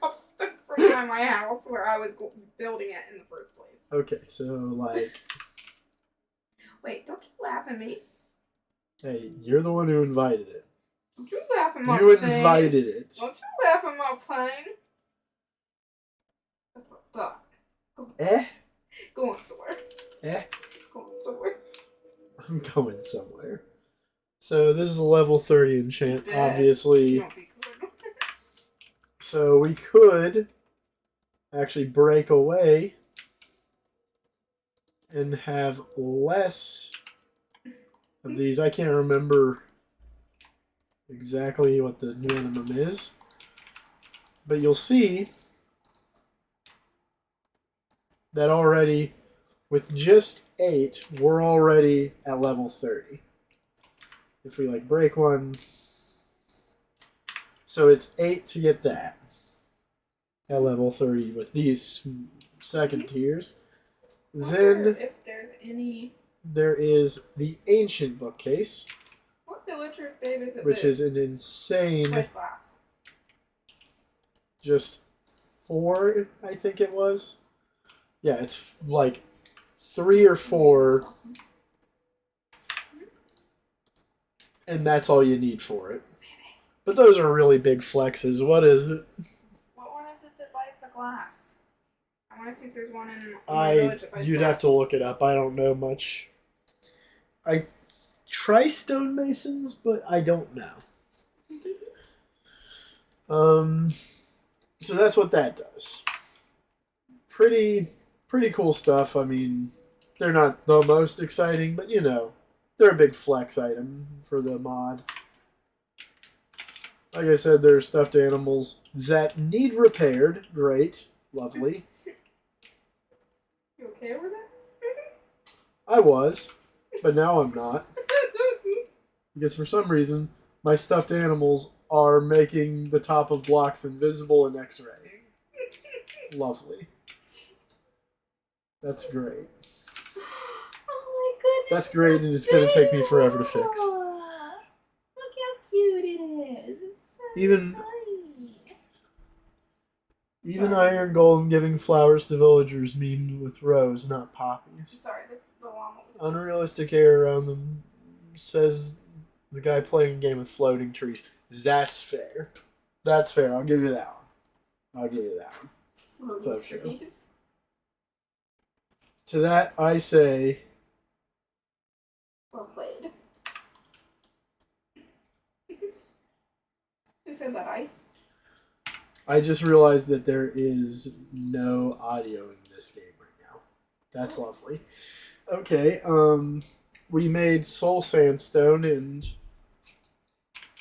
cobblestone from by my house where I was building it in the first place. Okay, so like... Wait, don't you laugh at me. Hey, you're the one who invited it. Don't you laugh at my You plane. invited it. Don't you laugh at my plane. That's what I thought. Go on somewhere. Go on somewhere. I'm going somewhere. So this is a level 30 enchant, obviously. Don't be good. So we could actually break away and have less of these. I can't remember exactly what the new minimum is, but you'll see that already with just 8, we're already at level 30. If we break one, so it's 8 to get that at level 30 with these second tiers. Then if there's any, there is the ancient bookcase. What villager's babe is it? Which is an insane. With glass. Just 4, I think it was. Yeah, it's like 3 or 4. And that's all you need for it. But those are really big flexes. What is it? What one is it that buys the glass? I want to see if there's one in my village that buys You'd glass. have to look it up. I don't know much. I try stonemasons, but I don't know. So that's what that does. Pretty cool stuff. They're not the most exciting, but they're a big flex item for the mod. Like I said, there are stuffed animals that need repaired. Great. Lovely. You okay with it? I was, but now I'm not. Because for some reason, my stuffed animals are making the top of blocks invisible and x-raying. Lovely. That's great. Oh my goodness. That's great, and it's going to take me forever to fix. Look how cute it is. It's so Even- tiny. Even iron golem giving flowers to villagers mean with rose, not poppies. Sorry, the llama was... Unrealistic air around them, says the guy playing a game with floating trees. That's fair. That's fair. I'll give you that one. I'll give you that one. Floating Sure. trees. To that, I say, Well played. said that ice. I just realized that there is no audio in this game right now. That's lovely. Okay, we made soul sandstone and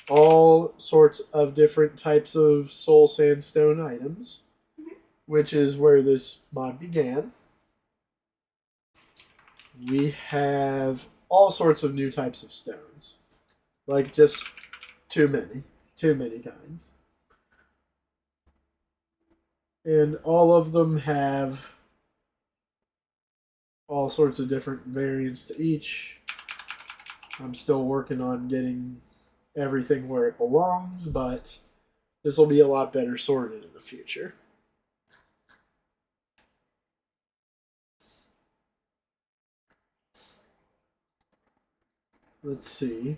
all sorts of different types of soul sandstone items, which is where this mod began. We have all sorts of new types of stones. Like, just too many. Too many kinds. And all of them have all sorts of different variants to each. I'm still working on getting everything where it belongs, but this will be a lot better sorted in the future. Let's see.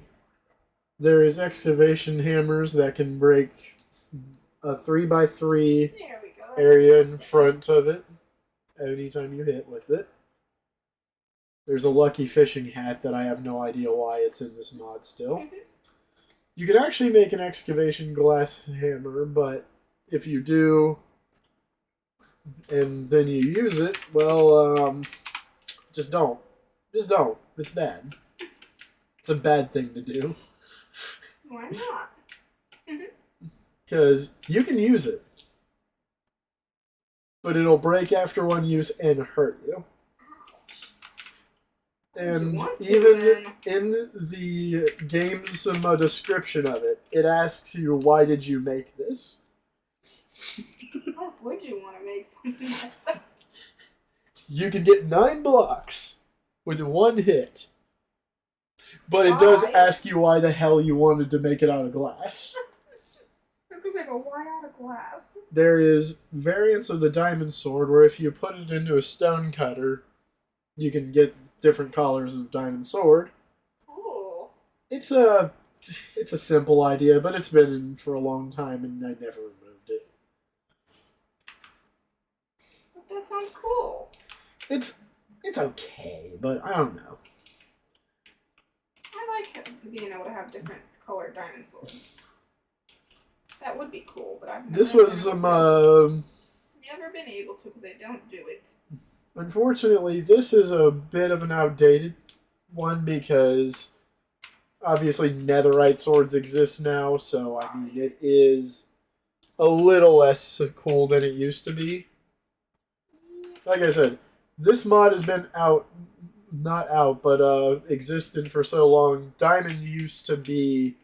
There is excavation hammers that can break a 3x3 area in front of it anytime you hit with it. There's a lucky fishing hat that I have no idea why it's in this mod still. You can actually make an excavation glass hammer, but if you do and then you use it, well, just don't. Just don't. It's bad. It's a bad thing to do. Why not? Because you can use it, but it'll break after one use and hurt you. And even in the game's description of it, it asks you, why did you make this? Why would you want to make something like that? You can get 9 blocks with one hit. But it does ask you why the hell you wanted to make it out of glass. I was going to say, but why out of glass? There is variants of the diamond sword where if you put it into a stone cutter, you can get different colors of diamond sword. Cool. It's a simple idea, but it's been in for a long time and I never removed it. But that sounds cool. It's okay, but I don't know. I like being able to have different colored diamond swords. That would be cool, but I've never never been able to because they don't do it. Unfortunately, this is a bit of an outdated one because obviously netherite swords exist now, so I mean it is a little less cool than it used to be. Like I said, this mod has been existed for so long. Diamond used to be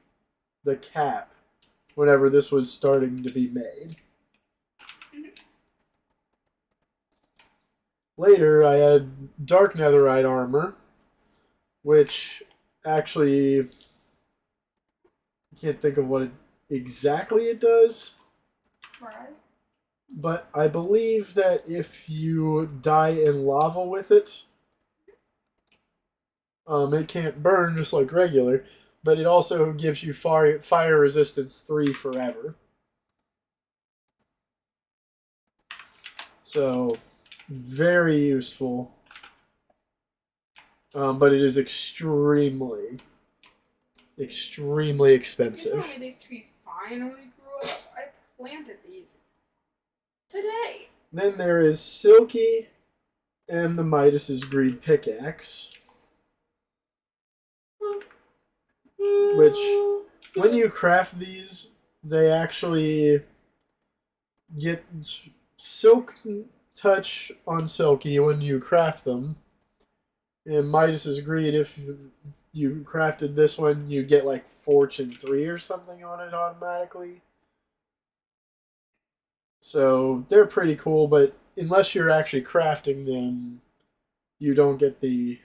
the cap whenever this was starting to be made. Later, I had dark netherite armor, which actually, I can't think of what exactly it does. Right. But I believe that if you die in lava with it, it can't burn just like regular, but it also gives you fire resistance 3 forever. So, very useful. But it is extremely expensive. You told me these trees finally grew up. I planted these today. Then there is Silky and the Midas's Greed Pickaxe. Which, when you craft these, they actually get silk touch on Silky when you craft them. And Midas's Greed, if you crafted this one, you get like Fortune 3 or something on it automatically. So they're pretty cool, but unless you're actually crafting them, you don't get the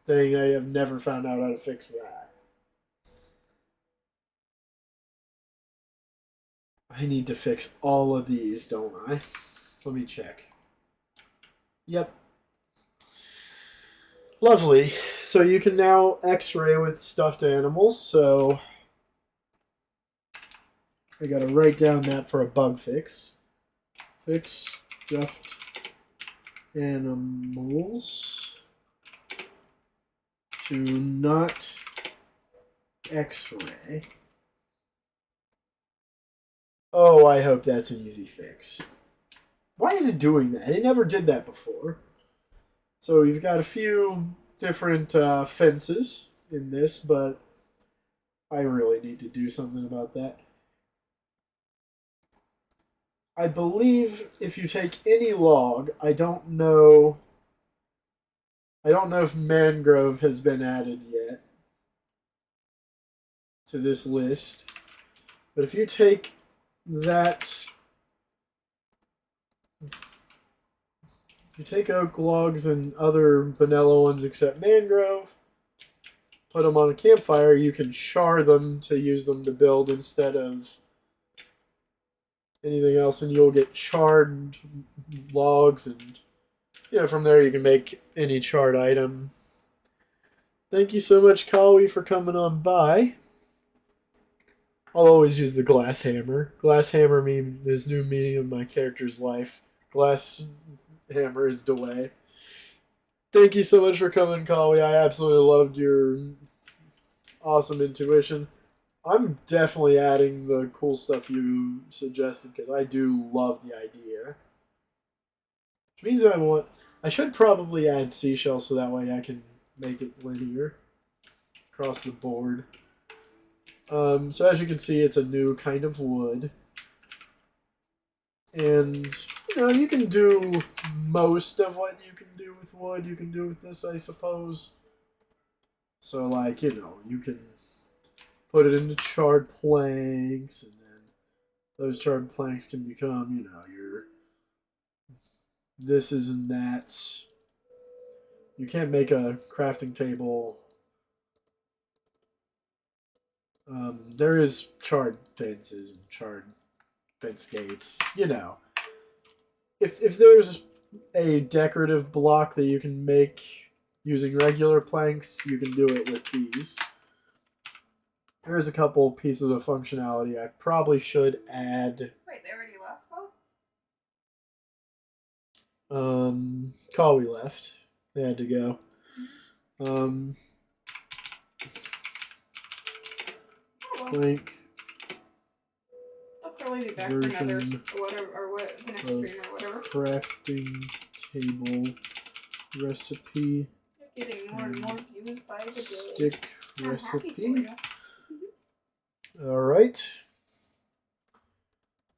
thing. I have never found out how to fix that. I need to fix all of these, don't I? Let me check. Yep. Lovely. So you can now x-ray with stuffed animals, so I gotta write down that for a bug fix. Fix stuffed animals to not x-ray. Oh, I hope that's an easy fix. Why is it doing that? It never did that before. So you've got a few different fences in this, but I really need to do something about that. I believe if you take any log, I don't know if mangrove has been added yet to this list. But if you take that, you take oak logs and other vanilla ones except mangrove, put them on a campfire, you can char them to use them to build instead of anything else, and you'll get charred logs, and from there you can make any charred item. Thank you so much, Kawi, for coming on by. I'll always use the glass hammer. Glass hammer means this new meaning of my character's life. Glass hammer is delay. Thank you so much for coming, Kawi. I absolutely loved your awesome intuition. I'm definitely adding the cool stuff you suggested because I do love the idea. Which means I should probably add seashells so that way I can make it linear across the board. So as you can see, it's a new kind of wood. And, you can do most of what you can do with wood, you can do with this, I suppose. So, like, you can put it into charred planks, and then those charred planks can become, your this is and that's. You can't make a crafting table. There is charred fences and charred fence gates. If there's a decorative block that you can make using regular planks, you can do it with these. There's a couple pieces of functionality I probably should add. Wait, they already left Kawi left. They had to go. Plank. I'll probably be back for another whatever, or what the next stream or whatever. Crafting table recipe. You're getting more and more views by the day. Stick recipe. I'm happy for you. All right.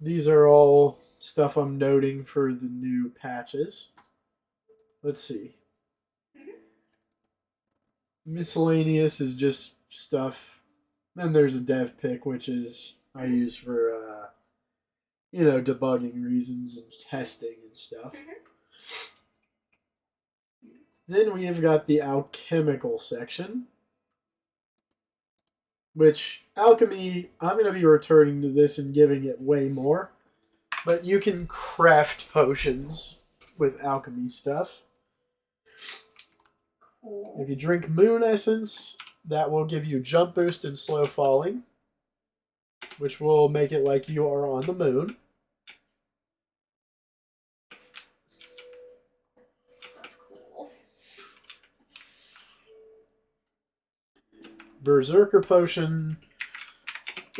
These are all stuff I'm noting for the new patches. Let's see. Miscellaneous is just stuff. Then there's a dev pick, which is I use for debugging reasons and testing and stuff. Then we have got the alchemical section, which alchemy, I'm going to be returning to this and giving it way more, but you can craft potions with alchemy stuff. Cool. If you drink moon essence, that will give you jump boost and slow falling, which will make it like you are on the moon. That's cool. Berserker potion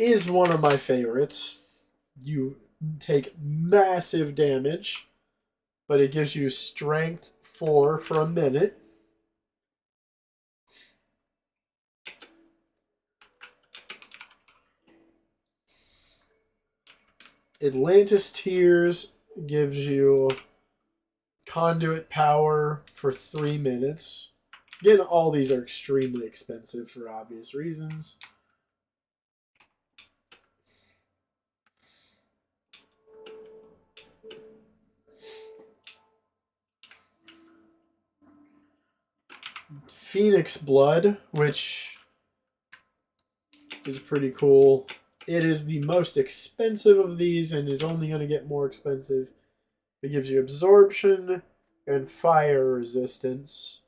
is one of my favorites. You take massive damage, but it gives you strength 4 for a minute. Atlantis Tears gives you conduit power for 3 minutes. Again, all these are extremely expensive for obvious reasons. Phoenix Blood, which is pretty cool. It is the most expensive of these and is only going to get more expensive. It gives you absorption and fire resistance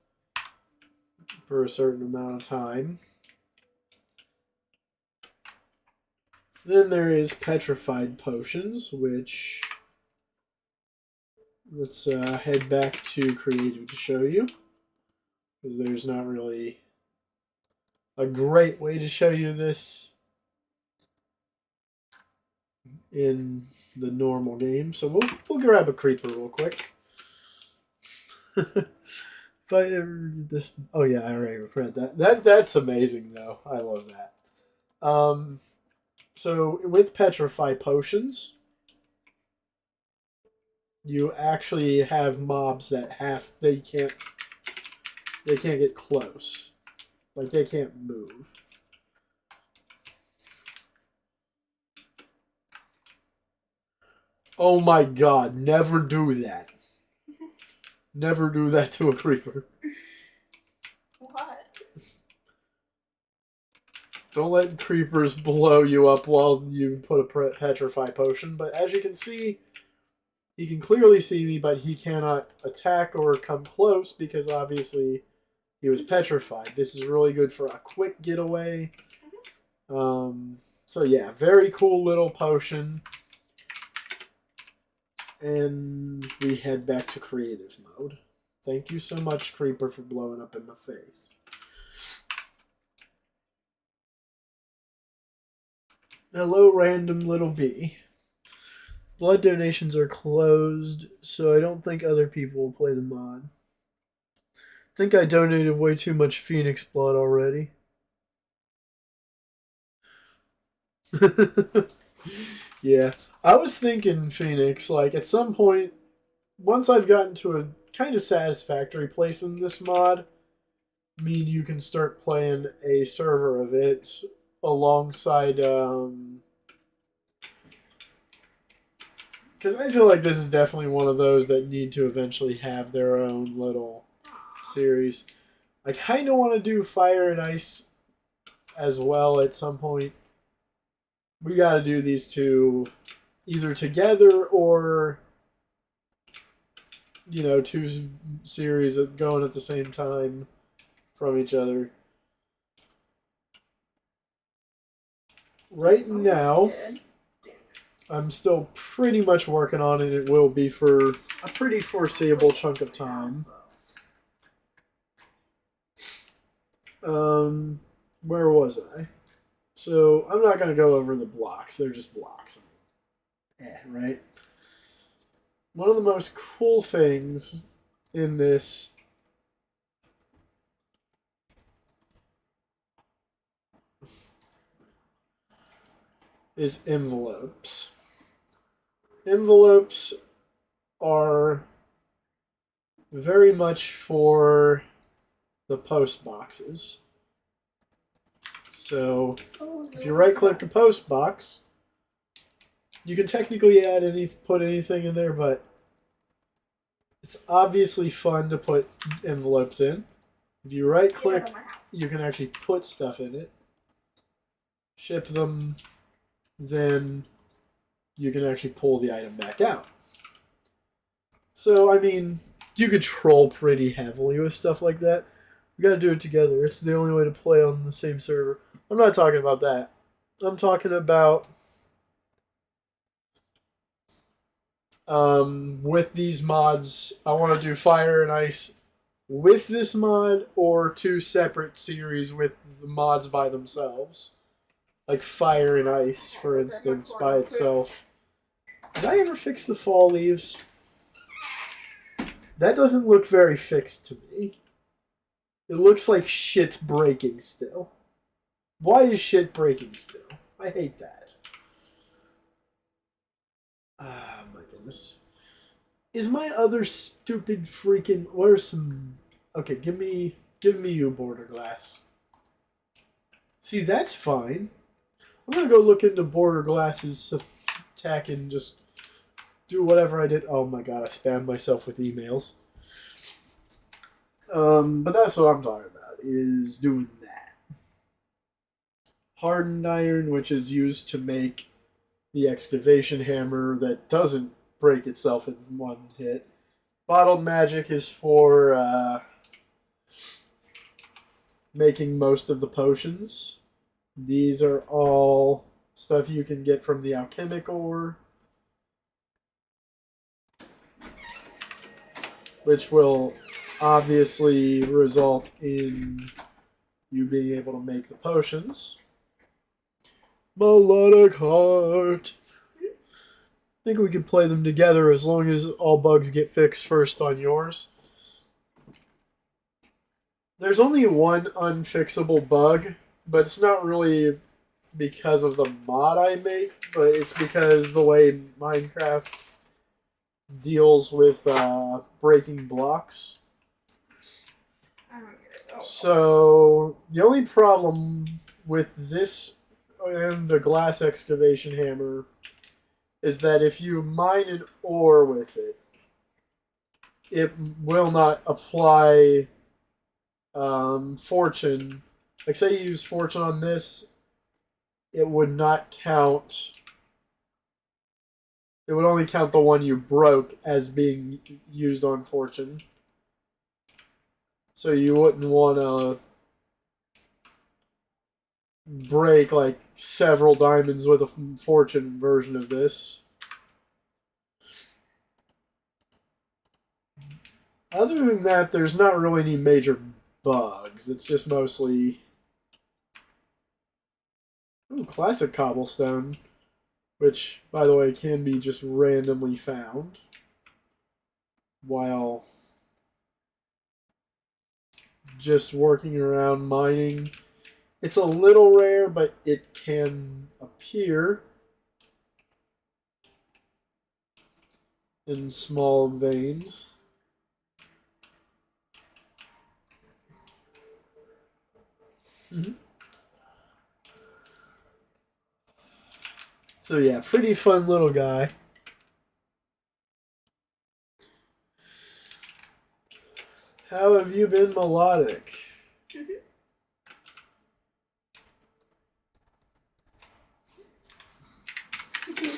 for a certain amount of time. Then there is petrified potions, which let's head back to creative to show you, because there's not really a great way to show you this in the normal game. So we'll grab a creeper real quick. If I ever get this, oh yeah, I already read that. That's amazing though. I love that. So with petrify potions, you actually have mobs that they can't get close, like they can't move. Oh my god! Never do that. Never do that to a creeper. What? Don't let creepers blow you up while you put a petrify potion. But as you can see, he can clearly see me, but he cannot attack or come close because obviously he was petrified. This is really good for a quick getaway. So yeah, very cool little potion. And we head back to creative mode. Thank you so much, Creeper, for blowing up in my face. Hello, random little bee. Blood donations are closed, so I don't think other people will play the mod. I think I donated way too much Phoenix blood already. Yeah. I was thinking, Phoenix, like, at some point, once I've gotten to a kind of satisfactory place in this mod, me and you can start playing a server of it alongside, because I feel like this is definitely one of those that need to eventually have their own little series. I kind of want to do Fire and Ice as well at some point. We got to do these two either together or, you know, two series going at the same time from each other. Right now, I'm still pretty much working on it. It will be for a pretty foreseeable chunk of time. Where was I? So, I'm not going to go over the blocks. They're just blocks. Right? One of the most cool things in this is envelopes. Envelopes are very much for the post boxes. So, if you right-click a post box, you can technically put anything in there, but it's obviously fun to put envelopes in. If you right-click, you can actually put stuff in it, ship them, then you can actually pull the item back out. So, I mean, you could troll pretty heavily with stuff like that. We gotta do it together. It's the only way to play on the same server. I'm not talking about that. I'm talking about with these mods, I want to do Fire and Ice with this mod or two separate series with the mods by themselves. Like Fire and Ice, for instance, by itself. Did I ever fix the fall leaves? That doesn't look very fixed to me. It looks like shit's breaking still. Why is shit breaking still? I hate that. Ah, my goodness. Is my other stupid freaking... Where's some... Okay, give me you, Border Glass. See, that's fine. I'm gonna go look into Border Glass's attack and just do whatever I did. Oh my god, I spammed myself with emails. But that's what I'm talking about, is doing that. Hardened iron, which is used to make the excavation hammer that doesn't break itself in one hit. Bottled magic is for making most of the potions. These are all stuff you can get from the alchemic ore, which will obviously result in you being able to make the potions. Melodic Heart. think we could play them together as long as all bugs get fixed first on yours. There's only one unfixable bug, but it's not really because of the mod I make, but it's because the way Minecraft deals with breaking blocks. I don't get it. Oh. So the only problem with this and the glass excavation hammer is that if you mine an ore with it, it will not apply fortune. Like, say you use fortune on this, it would not count. It would only count the one you broke as being used on fortune. So you wouldn't want to break like several diamonds with a fortune version of this. Other than that, there's not really any major bugs. It's just mostly... Ooh, classic cobblestone. Which, by the way, can be just randomly found. While just working around mining. It's a little rare, but it can appear in small veins. So yeah, pretty fun little guy. How have you been, Melodic?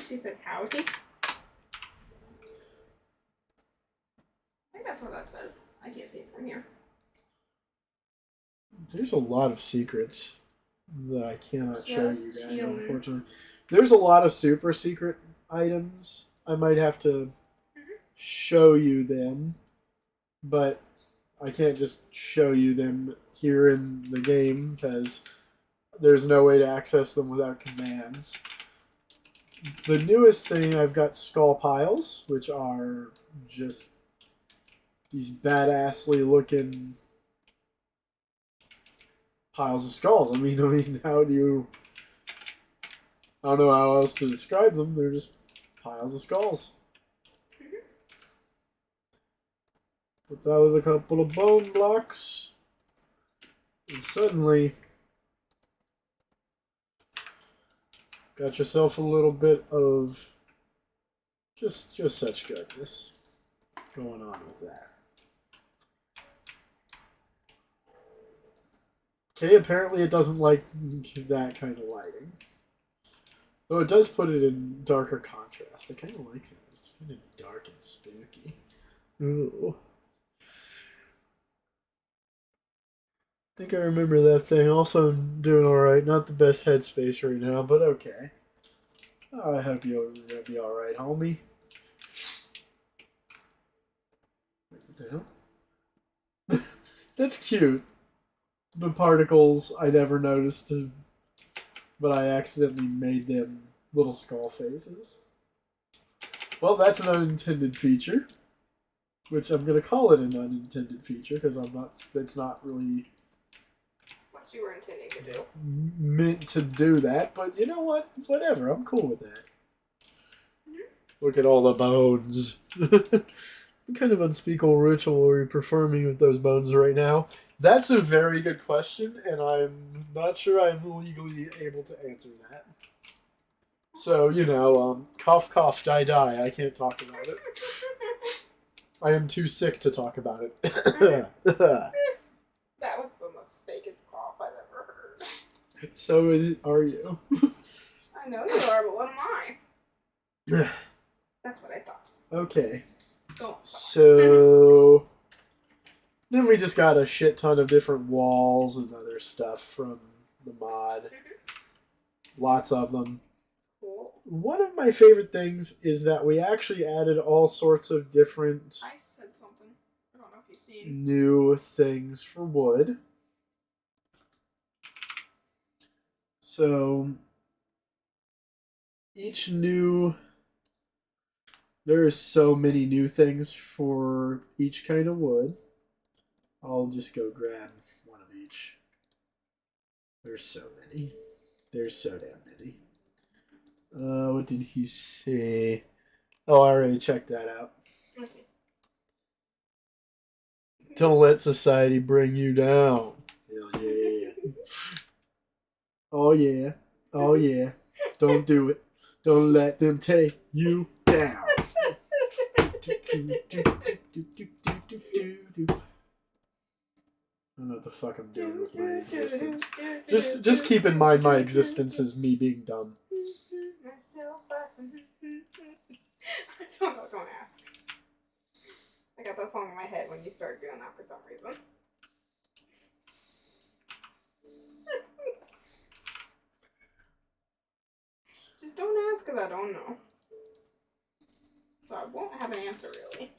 She said howdy. I think that's what that says. I can't see it from here. There's a lot of secrets that I cannot show you guys, chilling. unfortunately. There's a lot of super secret items. I might have to show you them, but I can't just show you them here in the game because there's no way to access them without commands. The newest thing, I've got skull piles, which are just these badassly looking piles of skulls. I mean, how do you... I don't know how else to describe them. They're just piles of skulls. Put that with a couple of bone blocks. And suddenly... got yourself a little bit of just such goodness going on with that. Okay, apparently it doesn't like that kind of lighting. Though it does put it in darker contrast. I kind of like that. It's kind of dark and spooky. Ooh. I think I remember that thing. Also, I'm doing alright. Not the best headspace right now, but okay. I hope you'll be alright, homie. What the hell? That's cute. The particles I never noticed, but I accidentally made them little skull faces. Well, that's an unintended feature. Which I'm going to call it an unintended feature, because it's not really... you were intending to do. Meant to do that, but you know what? Whatever, I'm cool with that. Look at all the bones. What kind of unspeakable ritual are we performing with those bones right now? That's a very good question, and I'm not sure I'm legally able to answer that. So, you know, cough, cough, die, die. I can't talk about it. I am too sick to talk about it. That was the most fakest cough I've ever heard. So are you. I know you are, but what am I? That's what I thought. Okay. Don't. So then we just got a shit ton of different walls and other stuff from the mod. Lots of them. Cool. One of my favorite things is that we actually added all sorts of different I said something. I don't know if you've seen. new things for wood. So each new There is so many new things for each kind of wood. I'll just go grab one of each. There's so many. There's so damn many. What did he say? Oh, I already checked that out. Okay. Don't let society bring you down. Hell yeah. Oh yeah. Oh yeah. Don't do it. Don't let them take you down. I don't know what the fuck I'm doing with my existence. Just keep in mind my existence is me being dumb. Don't ask. I got that song in my head when you started doing that for some reason. Just don't ask because I don't know. So I won't have an answer really.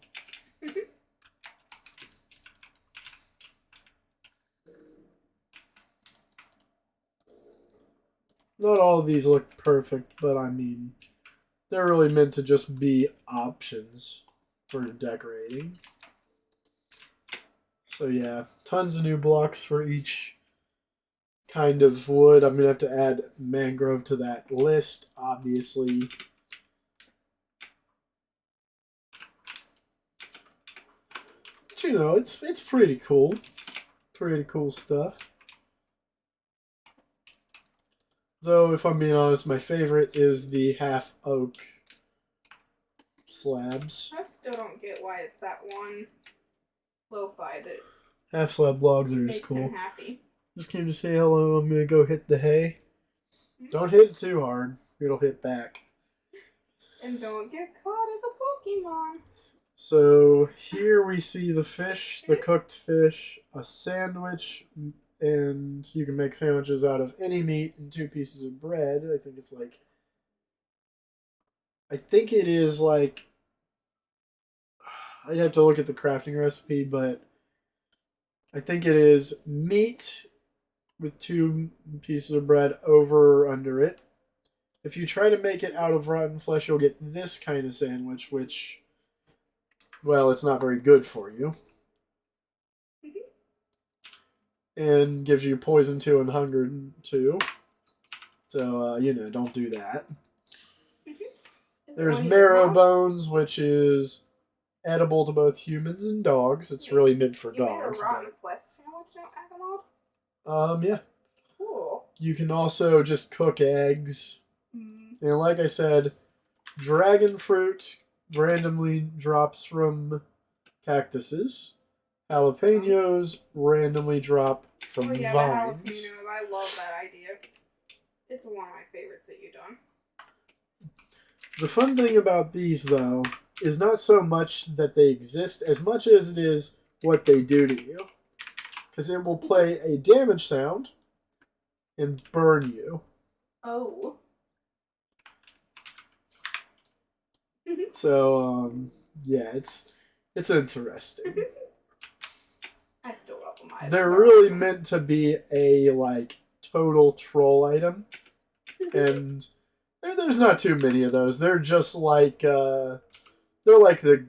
Not all of these look perfect, but I mean, they're really meant to just be options for decorating. So yeah, tons of new blocks for each kind of wood. I'm going to have to add mangrove to that list, obviously. But you know, it's pretty cool. Pretty cool stuff. Though, if I'm being honest, my favorite is the half oak slabs. I still don't get why it's that one lo-fi that Half slab logs are just makes cool. him happy. Just came to say hello. I'm gonna go hit the hay. Don't hit it too hard. It'll hit back. And don't get caught as a Pokemon. So here we see the fish, the cooked fish, a sandwich, and you can make sandwiches out of any meat and 2 pieces of bread. I think it's like... I think it is like... I'd have to look at the crafting recipe, but I think it is meat with 2 pieces of bread over or under it. If you try to make it out of rotten flesh, you'll get this kind of sandwich, which, well, it's not very good for you. And gives you poison 2 and hunger 2. So, you know, don't do that. There's marrow bones, which is edible to both humans and dogs. It's really meant for dogs. You made a rotten flesh sandwich as a mod? Yeah. Cool. You can also just cook eggs. And like I said, dragon fruit randomly drops from cactuses. Jalapenos randomly drop from vines. The jalapenos. I love that idea. It's one of my favorites that you've done. The fun thing about these, though, is not so much that they exist as much as it is what they do to you. Because it will play a damage sound and burn you. Oh. So, yeah, it's interesting. I still love them. They're really meant to be a, like, total troll item. And there's not too many of those. They're just like, they're like the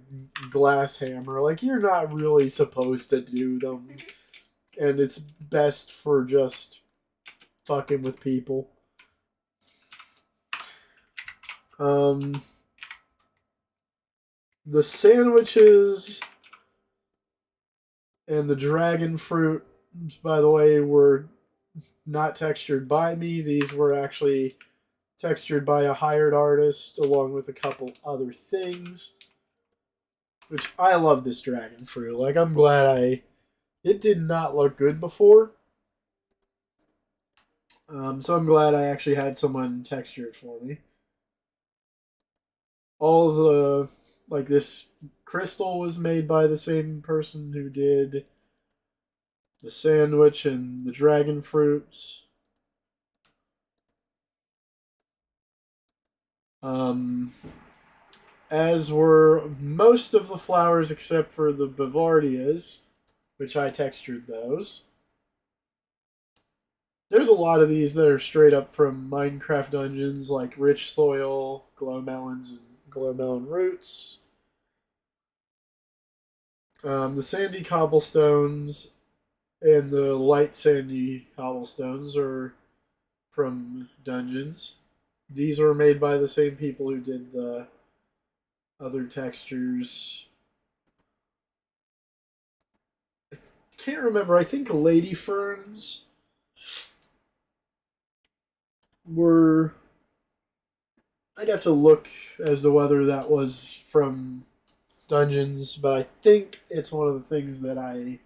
glass hammer. Like, you're not really supposed to do them. And it's best for just fucking with people. The sandwiches and the dragon fruit, by the way, were not textured by me. These were actually textured by a hired artist along with a couple other things. Which, I love this dragon fruit. Like, I'm glad it did not look good before. So I'm glad I actually had someone texture it for me. All of the, like, this crystal was made by the same person who did the sandwich and the dragon fruits. As were most of the flowers except for the Bavardias, which I textured those. There's a lot of these that are straight up from Minecraft dungeons, like Rich Soil, Glow Melons, and Glowmelon roots. The sandy cobblestones and the light sandy cobblestones are from dungeons. These are made by the same people who did the other textures. I can't remember. I think lady ferns were. I'd have to look as to whether that was from dungeons, but I think it's one of the things that I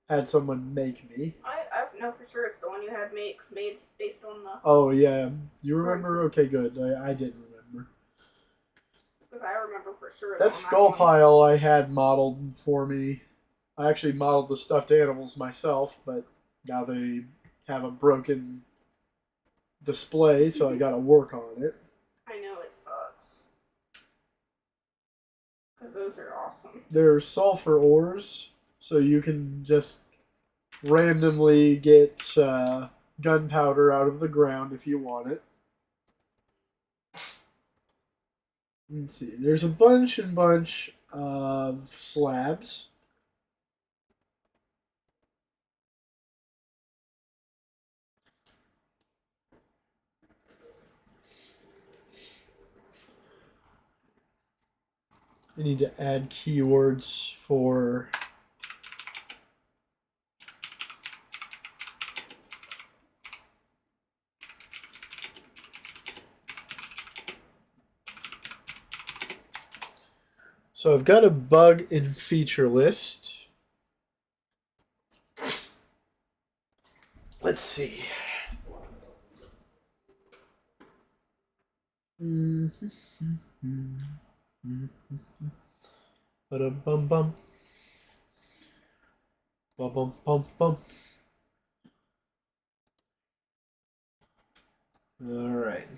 had someone make me. I know for sure it's the one you had made based on the. Oh yeah, you remember? Okay, good. I didn't remember. Because I remember for sure That skull pile I had modeled for me. I actually modeled the stuffed animals myself, but now they have a broken display, so I got to work on it. I know it sucks. Because those are awesome. They're sulfur ores, so you can just randomly get gunpowder out of the ground if you want it. Let's see. There's a bunch of slabs. I need to add keywords for so I've got a bug in feature list. Let's see. Bum bum. Bum bum bum bum. All right.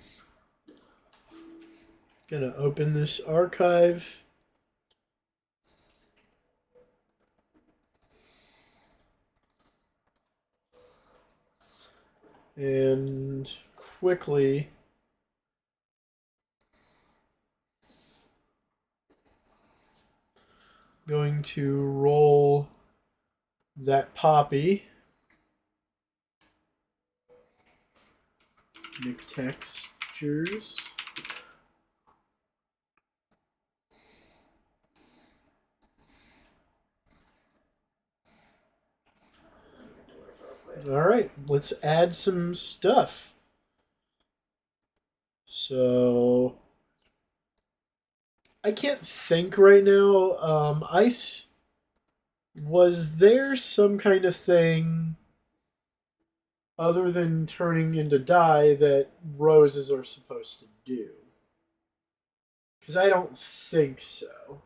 Gonna open this archive. And quickly going to roll that poppy. Make textures. All right, let's add some stuff. So I can't think right now. Ice, was there some kind of thing other than turning into dye that roses are supposed to do? Because I don't think so.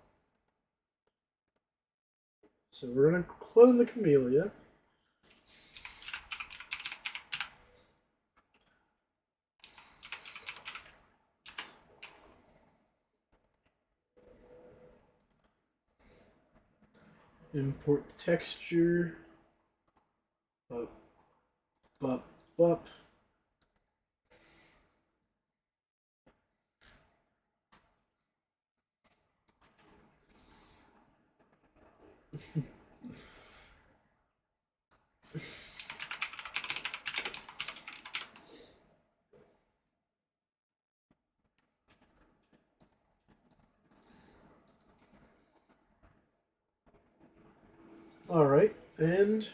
So we're going to clone the camellia. Import texture. Bup, bup, bup. All right, and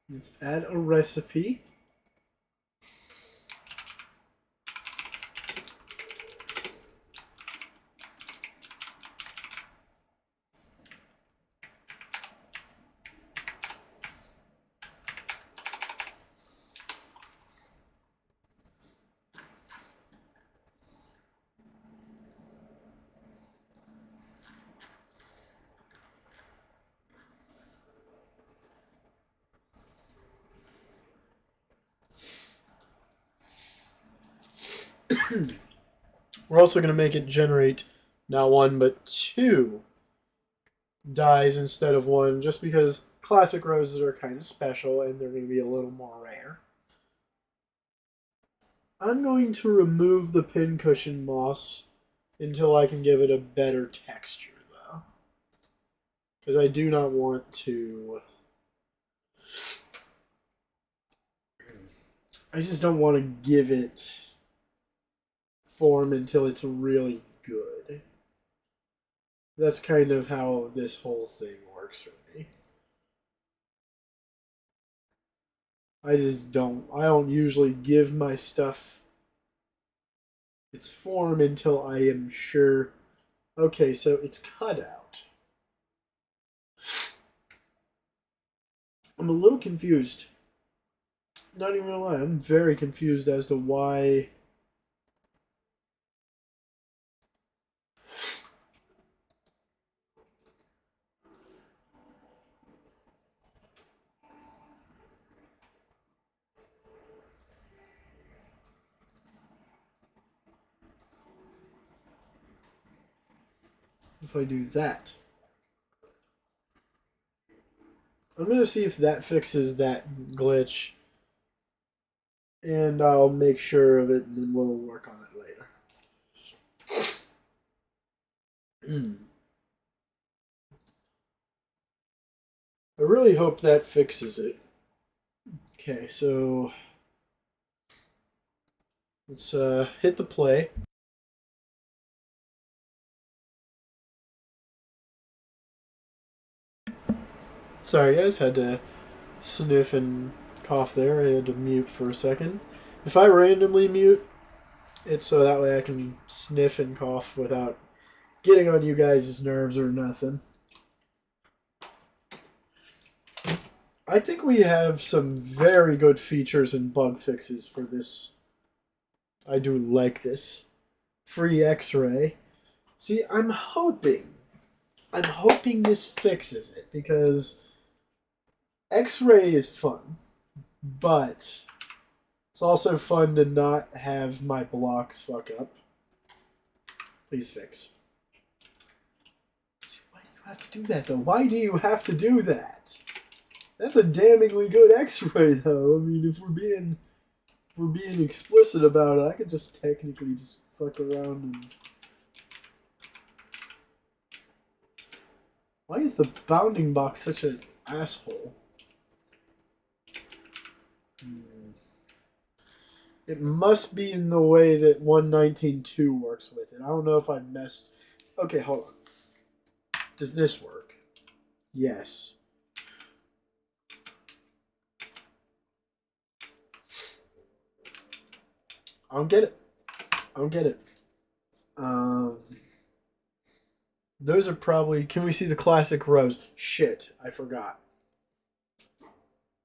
let's add a recipe. We're also going to make it generate not one but two dyes instead of one, just because classic roses are kind of special and they're going to be a little more rare. I'm going to remove the pincushion moss until I can give it a better texture, though. Because I do not want to... I just don't want to give it form until it's really good. That's kind of how this whole thing works for me. I don't usually give my stuff its form until I am sure. Okay, so it's cut out. I'm a little confused. Not even gonna lie, I'm very confused as to why. If I do that, I'm gonna see if that fixes that glitch, and I'll make sure of it, and then we'll work on it later. I really hope that fixes it. Okay, so let's hit the play. Sorry, guys, had to sniff and cough there. I had to mute for a second. If I randomly mute, it's so that way I can sniff and cough without getting on you guys' nerves or nothing. I think we have some very good features and bug fixes for this. I do like this. Free X-ray. See, I'm hoping this fixes it, because X-ray is fun, but it's also fun to not have my blocks fuck up. Please fix. See, why do you have to do that, though? Why do you have to do that? That's a damningly good X-ray, though. I mean, if we're being explicit about it, I could just technically just fuck around and... Why is the bounding box such an asshole? It must be in the way that 119.2 works with it. I don't know if I messed... Okay, hold on. Does this work? Yes. I don't get it. I don't get it. Those are probably... Can we see the classic rows? Shit, I forgot.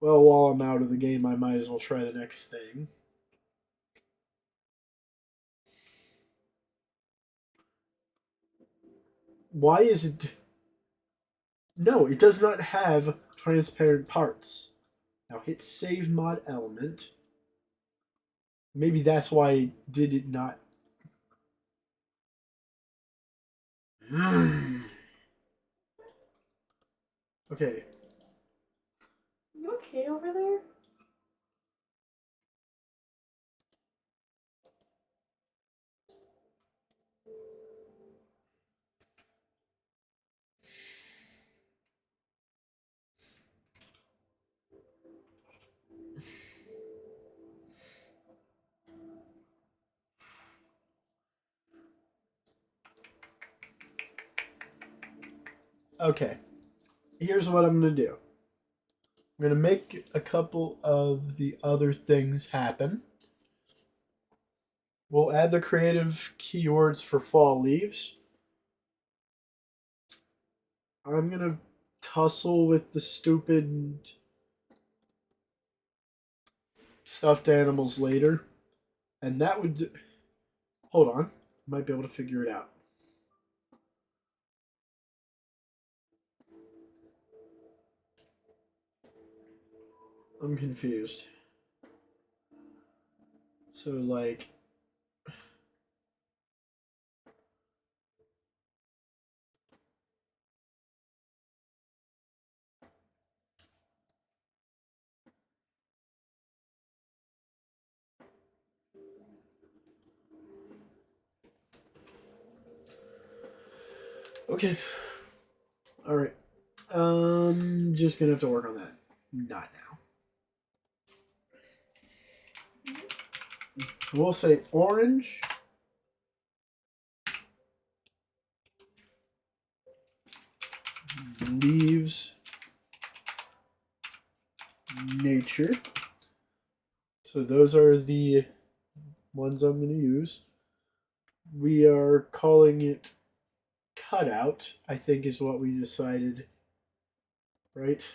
Well, while I'm out of the game, I might as well try the next thing. Why is it... No, it does not have transparent parts. Now hit save mod element. Maybe that's why it did it not... Okay. You okay over there? Okay. Here's what I'm going to do. I'm going to make a couple of the other things happen. We'll add the creative keywords for fall leaves. I'm going to tussle with the stupid stuffed animals later. And that would... Hold on. Might be able to figure it out. I'm confused. So, like... Okay. All right. Just gonna have to work on that. Not now. We'll say orange. Leaves nature. So those are the ones I'm going to use. We are calling it cutout, I think is what we decided. Right?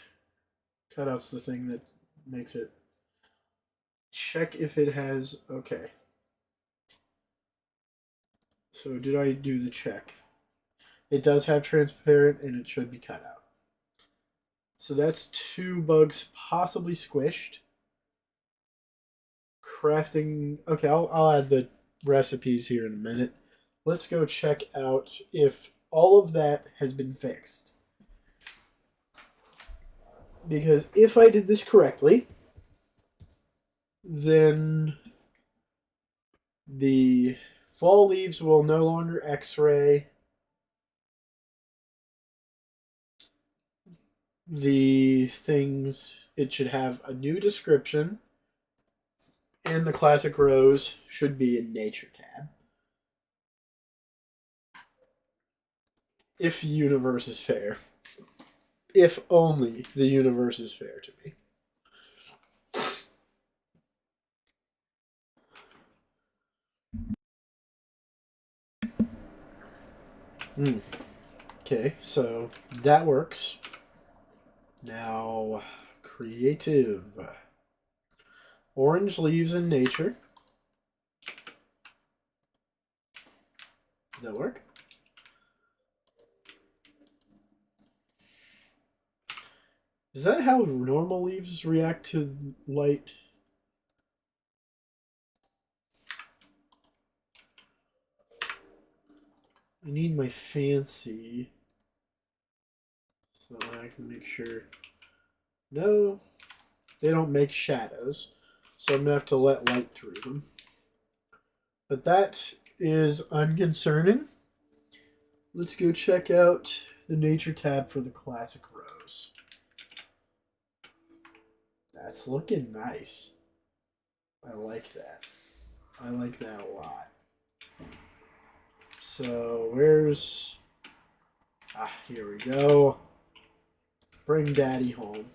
Cutout's the thing that makes it. Check if it has. Okay. So did I do the check? It does have transparent and it should be cut out. So that's 2 bugs possibly squished. Crafting. Okay, I'll add the recipes here in a minute. Let's go check out if all of that has been fixed. Because if I did this correctly, then the fall leaves will no longer X-ray. The things, it should have a new description, and the classic rose should be in nature tab. If universe is fair. If only the universe is fair to me. Okay, so that works. Now, creative. Orange leaves in nature. Does that work? Is that how normal leaves react to light? I need my fancy so I can make sure. No, they don't make shadows, so I'm gonna have to let light through them. But that is unconcerning. Let's go check out the nature tab for the classic rose. That's looking nice. I like that. I like that a lot. So where's... Ah, here we go. Bring daddy home.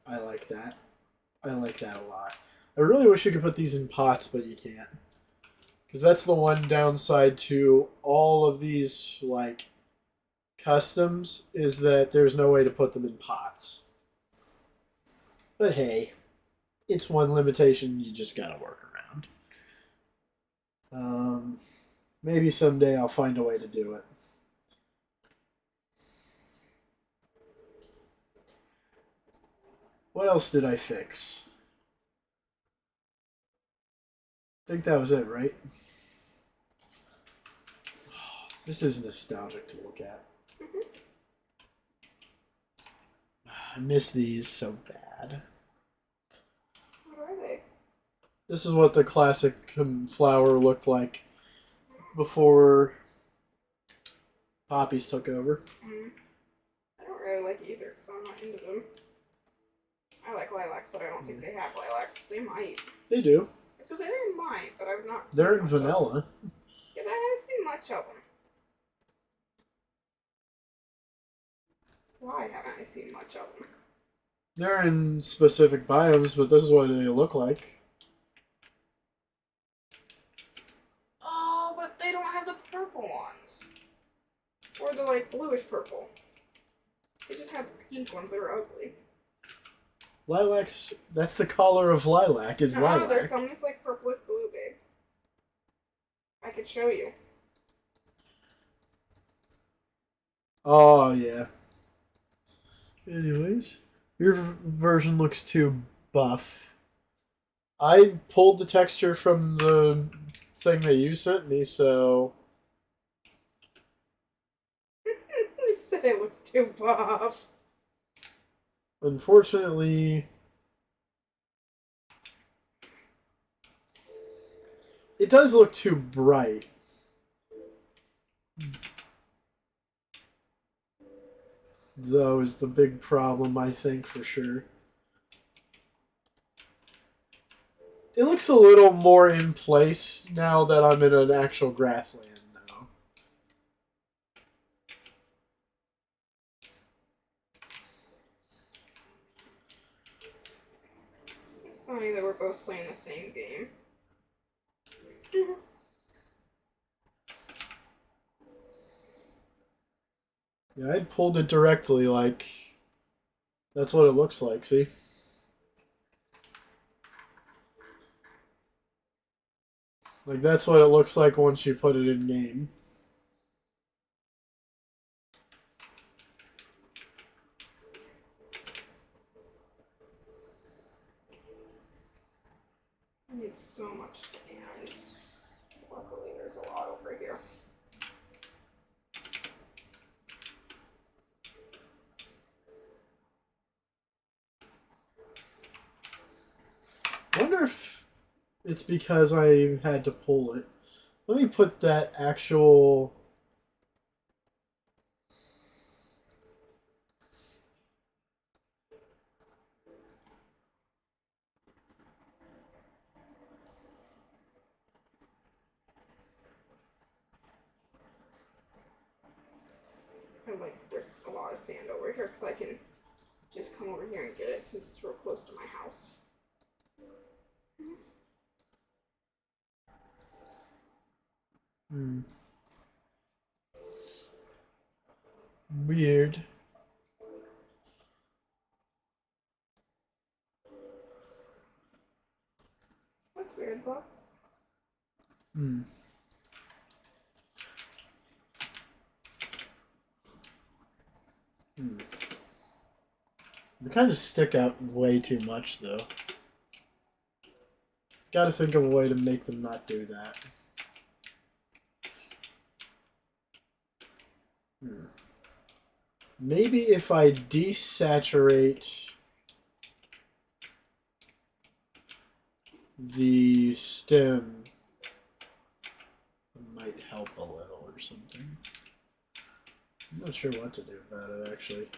I like that. I like that a lot. I really wish you could put these in pots, but you can't. Because that's the one downside to all of these, like, customs, is that there's no way to put them in pots. But hey, it's one limitation you just gotta work around. Maybe someday I'll find a way to do it. What else did I fix? I think that was it, right? This is nostalgic to look at. I miss these so bad. What are they? This is what the classic flower looked like before poppies took over. I don't really like either because I'm not into them. I like lilacs, but I don't think they have lilacs. They might. They do. It's because they might, but I've not seen They're in much vanilla. of them. Yeah, but I haven't seen much of them. Why haven't I seen much of them? They're in specific biomes, but this is what they look like. Oh, but they don't have the purple ones. Or the, like, bluish purple. They just have the pink ones that are ugly. Lilacs, that's the color of lilac, is No, lilac. there's some that's like purplish blue, babe. I could show you. Oh, yeah. Anyways, your version looks too buff. I pulled the texture from the thing that you sent me, so... You said it looks too buff. Unfortunately, it does look too bright. Though is the big problem, I think, for sure. It looks a little more in place now that I'm in an actual grassland, though. It's funny that we're both playing the same game. Yeah, I pulled it directly, like, that's what it looks like, see? Like, that's what it looks like once you put it in game. I need so much sand. Luckily, there's a lot over here. I wonder if it's because I had to pull it. Let me put that actual... I like that there's a lot of sand over here because I can just come over here and get it since it's real close to my house. Weird. What's weird, love? They kind of stick out way too much, though. Gotta think of a way to make them not do that. Maybe if I desaturate the stem, it might help a little or something. I'm not sure what to do about it, actually.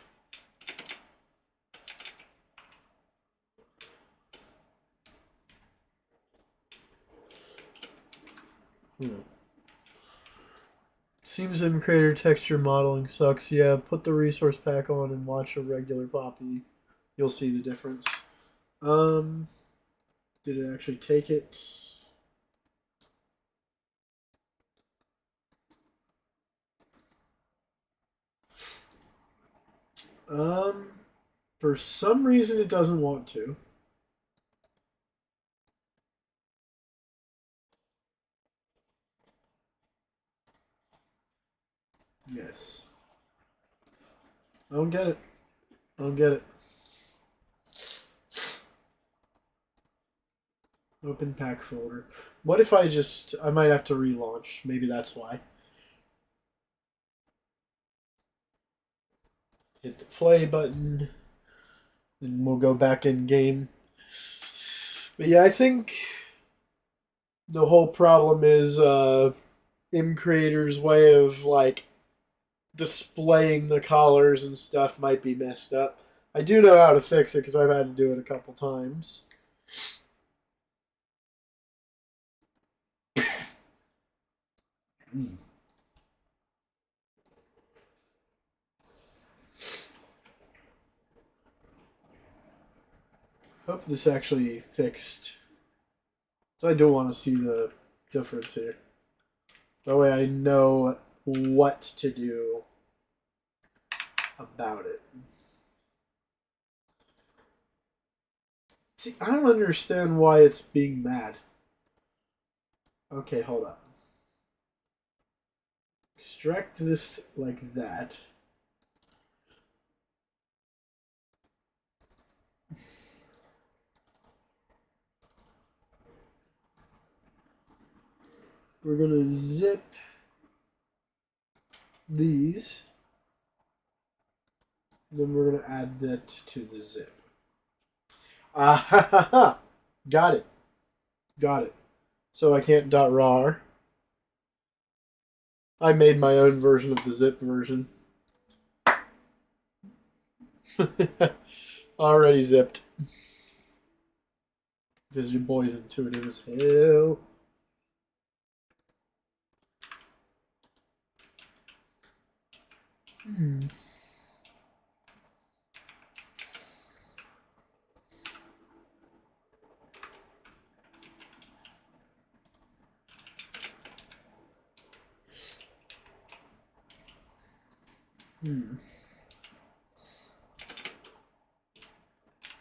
Seems in creator texture modeling sucks. Yeah, put the resource pack on and watch a regular Poppy. You'll see the difference. Did it actually take it? For some reason it doesn't want to. Yes. I don't get it. I don't get it. Open pack folder. What if I just... I might have to relaunch. Maybe that's why. Hit the play button. And we'll go back in game. But yeah, I think the whole problem is MCreator's way of like displaying the collars and stuff might be messed up. I do know how to fix it because I've had to do it a couple times. Hope this actually fixed. So I do want to see the difference here. That way I know what to do about it. See, I don't understand why it's being mad. Okay, hold up. Extract this like that. We're gonna zip these. Then we're gonna add that to the zip. Ah ha ha ha! Got it. Got it. So I can't dot rar. I made my own version of the zip version. Already zipped. Because your boy's intuitive as hell. Hmm. Hmm.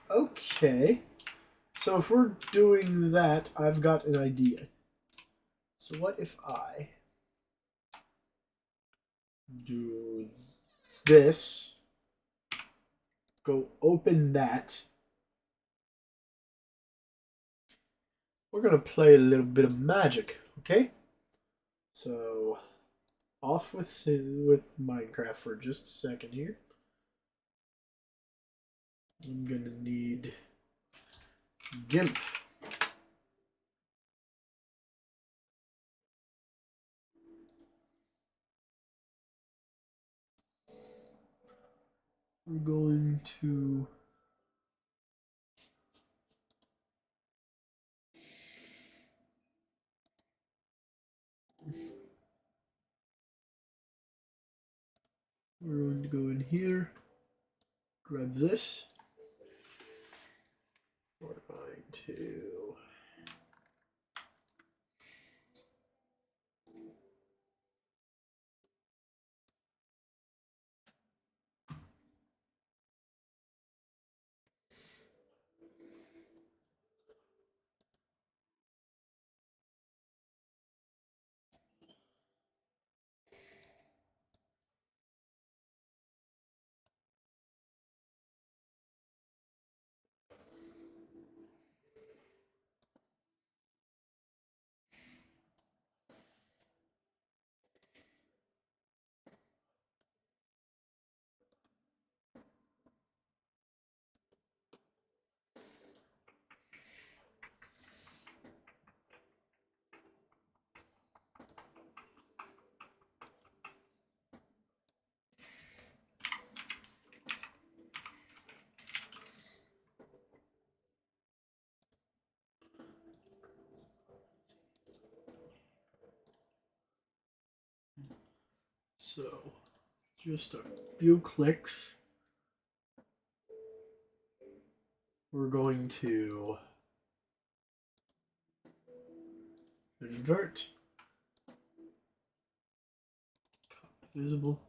Okay. So if we're doing that, I've got an idea. So what if I do this, go open that. We're going to play a little bit of magic, okay? So off with Minecraft for just a second here. I'm going to need GIMP. We're going to go in here, grab this. We're going to so just a few clicks. We're going to invert, visible.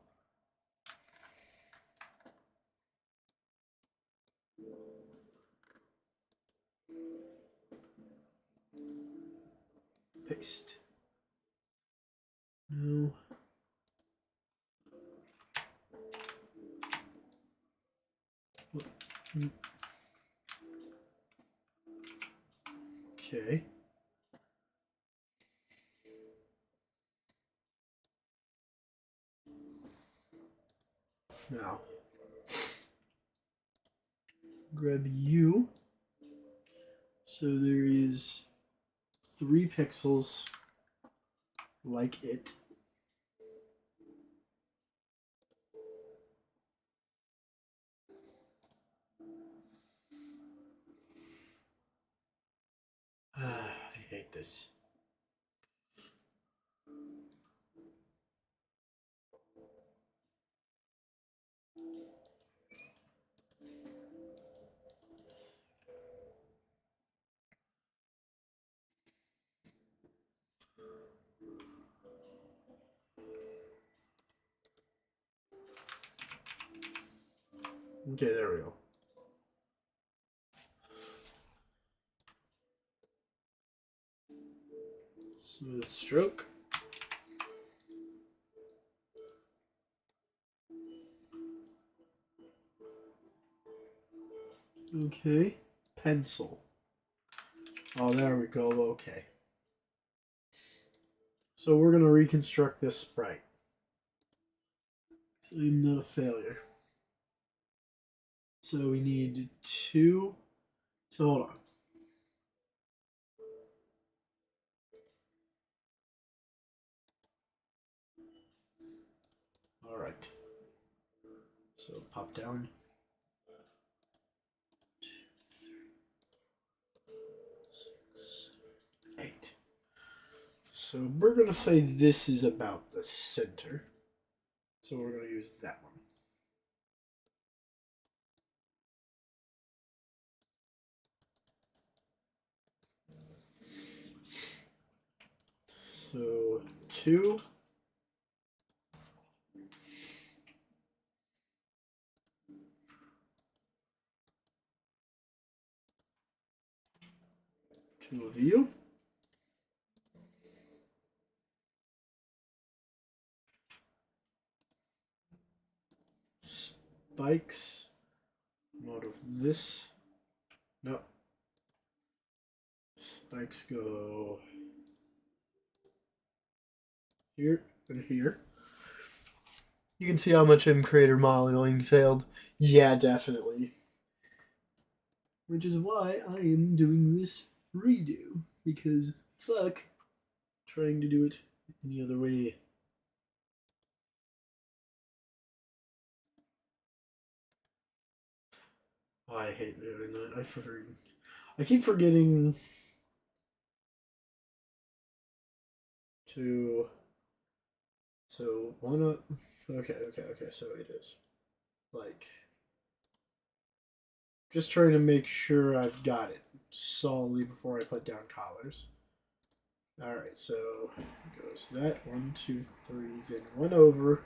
Paste. No. Okay. Now, grab you. So there is 3 pixels like it. I hate this. Okay, there we go. Smooth stroke. Okay. Pencil. Oh, there we go. Okay. So we're going to reconstruct this sprite. So I'm not a failure. So we need 2. So hold on. All right. So pop down. 2, 3, 6, 8. So we're going to say this is about the center. So we're going to use that one. So 2. Two of you. Spikes. Out of this. No. Spikes go here and here. You can see how much creator modeling failed. Yeah, definitely. Which is why I am doing this redo. Because fuck trying to do it any other way. Oh, I hate doing that. I keep forgetting to. So one up. Okay. So it is like just trying to make sure I've got it solidly before I put down collars. All right. So it goes that 1, 2, 3. Then 1 over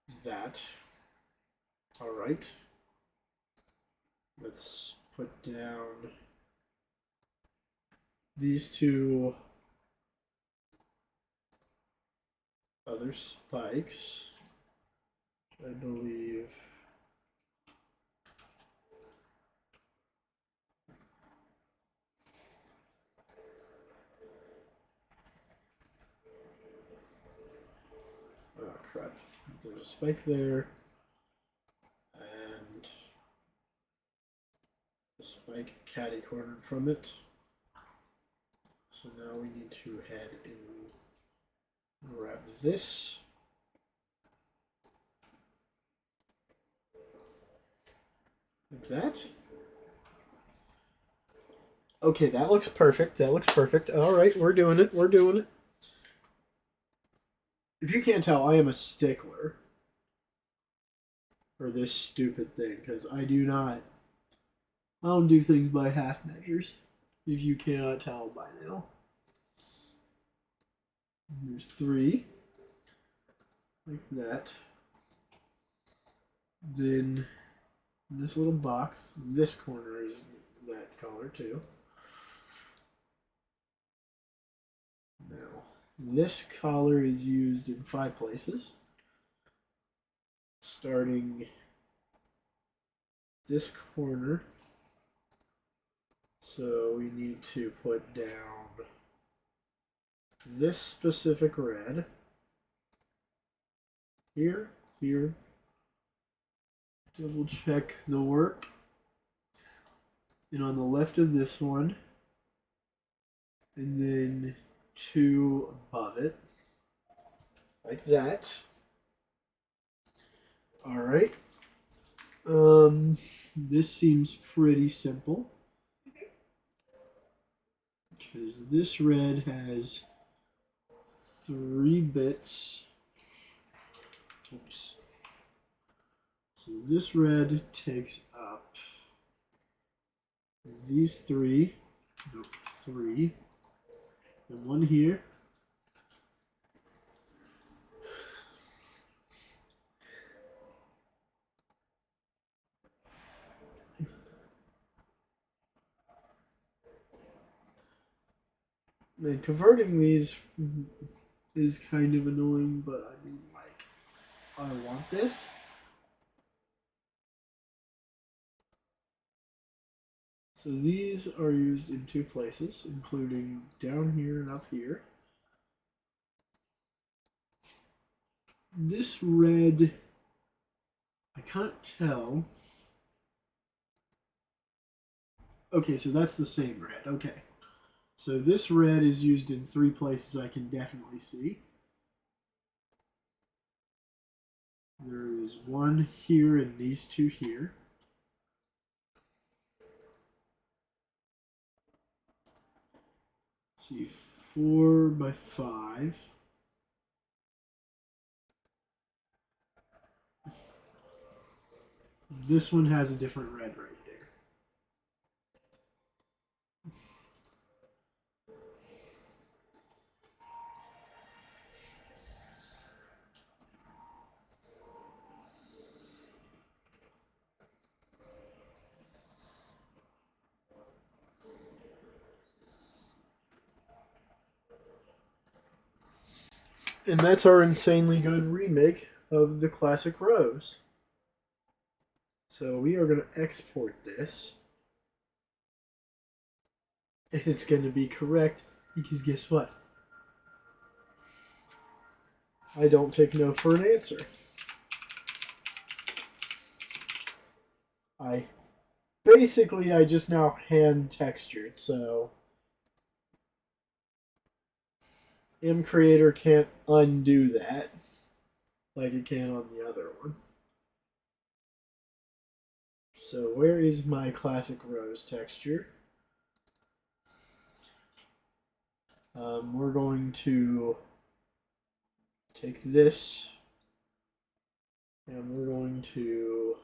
is that. All right. Let's put down these 2 other spikes, I believe. Oh crap, there's a spike there, and a spike catty cornered from it. So now we need to head and grab this. Like that. Okay, that looks perfect. That looks perfect. All right, we're doing it. We're doing it. If you can't tell, I am a stickler for this stupid thing because I don't do things by half measures. If you cannot tell by now. There's 3. Like that. Then this little box, this corner is that color too. Now, this collar is used in 5 places. Starting this corner. So we need to put down this specific red. Here. Double check the work. And on the left of this one. And then 2 above it. Like that. Alright. This seems pretty simple. Because this red has 3 bits. Oops. So this red takes up these 3. Nope, 3. And 1 here. And converting these is kind of annoying, but I mean, like, I want this. So these are used in 2 places, including down here and up here. This red, I can't tell. Okay, so that's the same red. Okay. So this red is used in 3 places I can definitely see. There is one here and these two here. Let's see, 4 by 5. This one has a different red right there. And that's our insanely good remake of the classic Rose. So we are going to export this. And it's going to be correct because guess what? I don't take no for an answer. I just now hand textured, so mCreator can't undo that like it can on the other one. So where is my classic Rose texture? We're going to take this and we're going to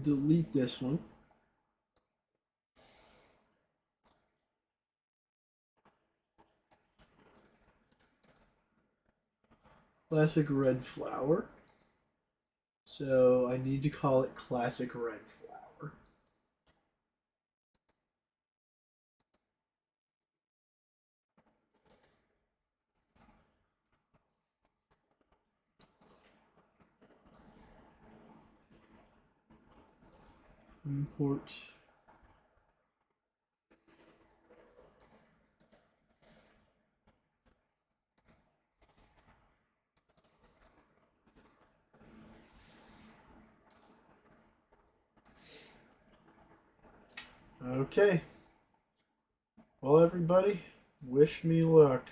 delete this one. Classic red flower. So I need to call it classic red flower. Import. Okay. Well, everybody, wish me luck.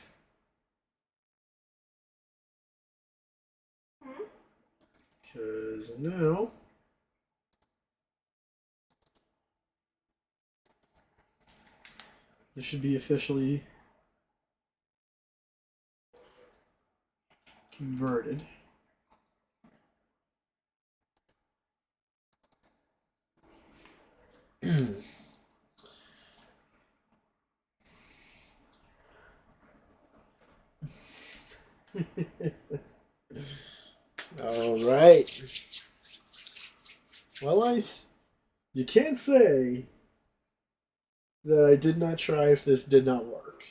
Because now this should be officially converted. All right. Well, you can't say that I did not try if this did not work.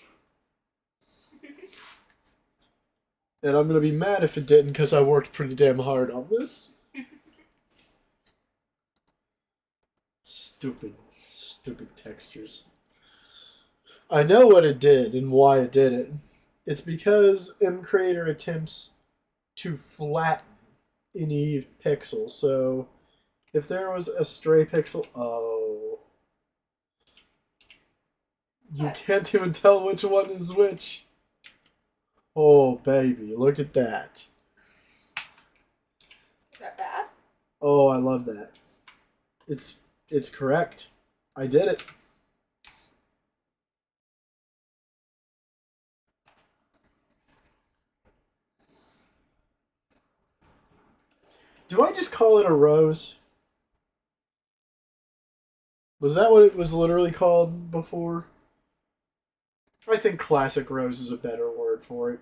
And I'm going to be mad if it didn't because I worked pretty damn hard on this. Stupid textures. I know what it did and why it did it. It's because mCreator attempts to flatten any pixel. So if there was a stray pixel, you can't even tell which one is which. Oh baby, look at that. Is that bad? Oh, I love that. It's correct. I did it. Do I just call it a rose? Was that what it was literally called before? I think classic rose is a better word for it.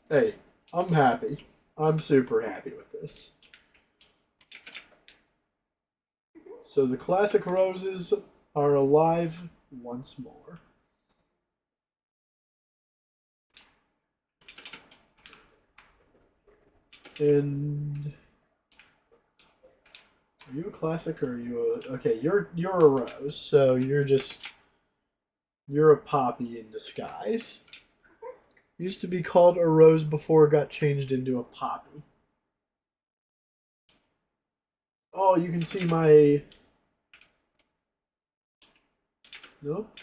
Hey, I'm happy. I'm super happy with this. So the classic roses are alive once more. And are you a classic or are you a okay, you're a rose, so you're a poppy in disguise. Used to be called a rose before it got changed into a poppy. Oh, you can see my... Nope.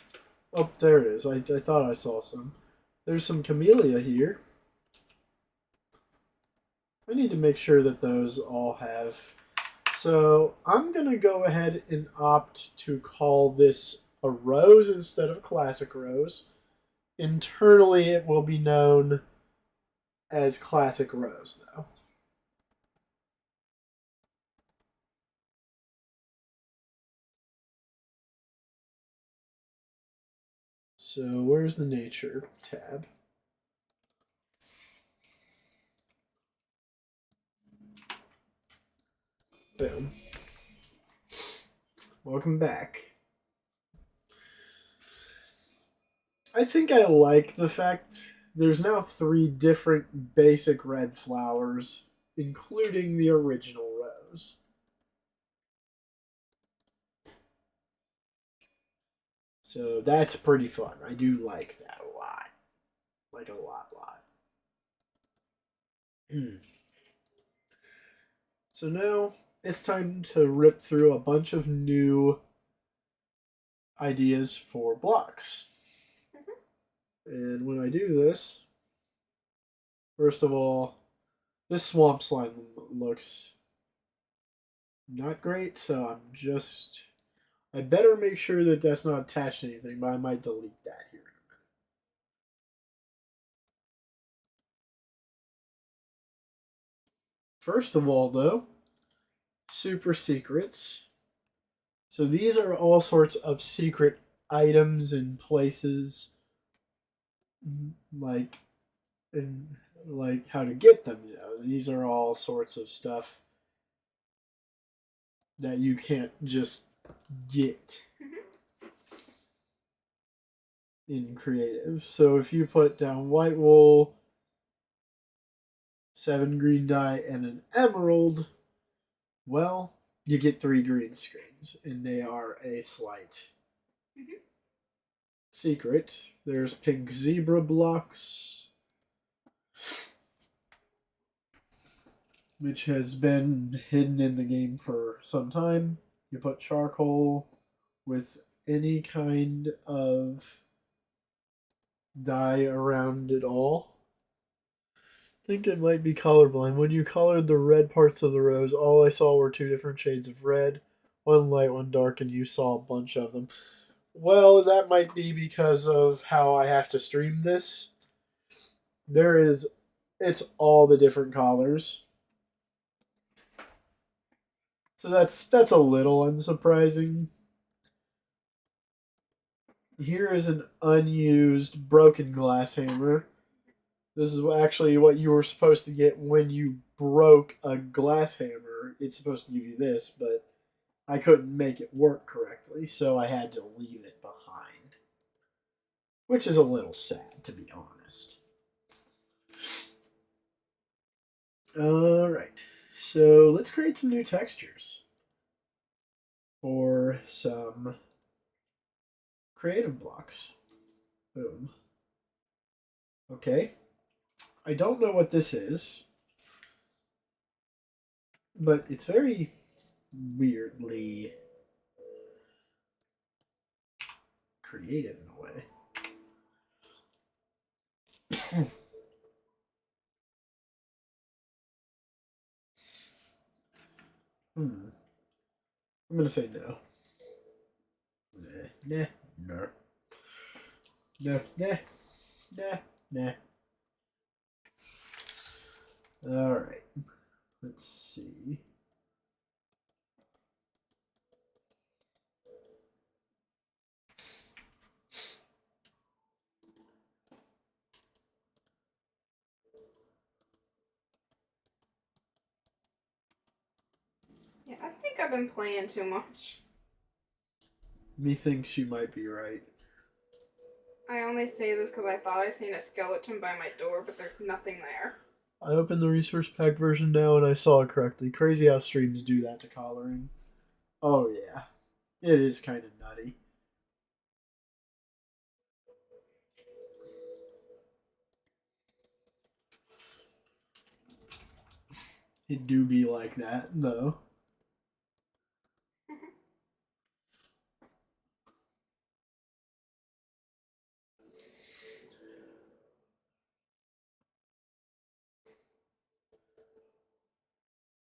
Oh, there it is. I thought I saw some. There's some camellia here. I need to make sure that those all have... So I'm going to go ahead and opt to call this a rose instead of classic rose. Internally, it will be known as classic rose, though. So where's the nature tab? Boom. Welcome back. I think I like the fact there's now 3 different basic red flowers, including the original rose. So that's pretty fun. I do like that a lot. Like a lot. So now it's time to rip through a bunch of new ideas for blocks. And when I do this, first of all, this swamp slime looks not great, so I better make sure that that's not attached to anything, but I might delete that here in a minute. First of all, though, super secrets. So these are all sorts of secret items and places, like and like how to get them. These are all sorts of stuff that you can't just get in creative. So if you put down white wool, 7 green dye, and an emerald, well, you get 3 green screens, and they are a slight secret. There's pink zebra blocks, which has been hidden in the game for some time. You put charcoal with any kind of dye around it all. I think it might be colorblind. When you colored the red parts of the rose, all I saw were 2 different shades of red, one light, one dark, and you saw a bunch of them. Well, that might be because of how I have to stream this. It's all the different colors. So that's a little unsurprising. Here is an unused broken glass hammer. This is actually what you were supposed to get when you broke a glass hammer. It's supposed to give you this, but I couldn't make it work correctly, so I had to leave it behind. Which is a little sad, to be honest. Alright, so let's create some new textures for some creative blocks. Boom. Okay. I don't know what this is, but it's very weirdly creative in a way. I'm gonna say no. Nah. Alright. Let's see. Yeah, I think I've been playing too much. Methinks you might be right. I only say this because I thought I seen a skeleton by my door, but there's nothing there. I opened the resource pack version now and I saw it correctly. Crazy how streams do that to coloring. Oh yeah. It is kind of nutty. It do be like that, though.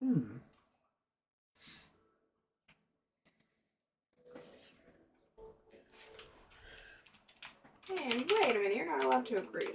Hmm. Hey, wait a minute, you're not allowed to agree.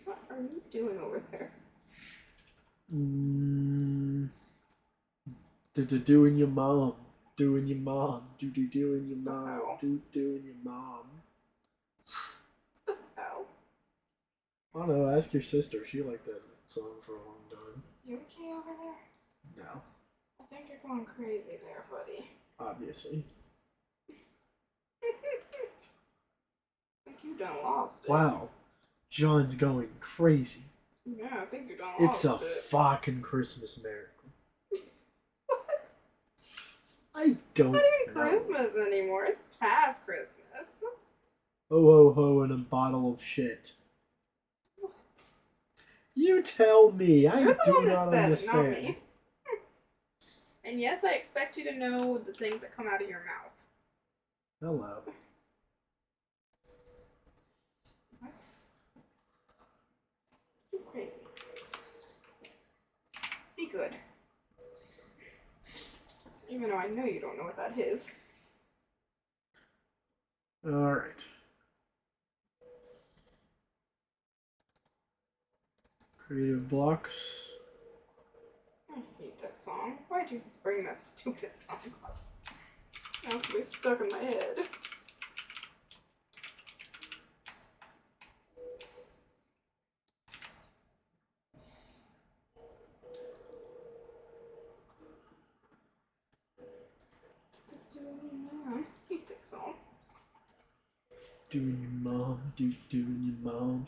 What are you doing over there? Doing your mom. Doing your mom. Doing your mom. hell? Doing your mom. What the hell? I don't know, ask your sister. She liked that song for a long time. You okay over there? No, I think you're going crazy there, buddy. obviously. I think you done lost it. Wow. John's going crazy. Yeah, I think you done It's a lost it. fucking Christmas miracle. What? I don't It's not even know. Christmas anymore. It's past Christmas. Ho ho ho and a bottle of shit. What? You tell me. I You're the do one not that said understand. it, not me. And yes, I expect you to know the things that come out of your mouth. Hello. What? You're crazy. Be good. Even though I know you don't know what that is. Alright. Creative blocks. I hate that song. Why'd you bring that stupid song up? Now it's gonna be stuck in my head. I hate this song. Doing your mom. Doing your mom.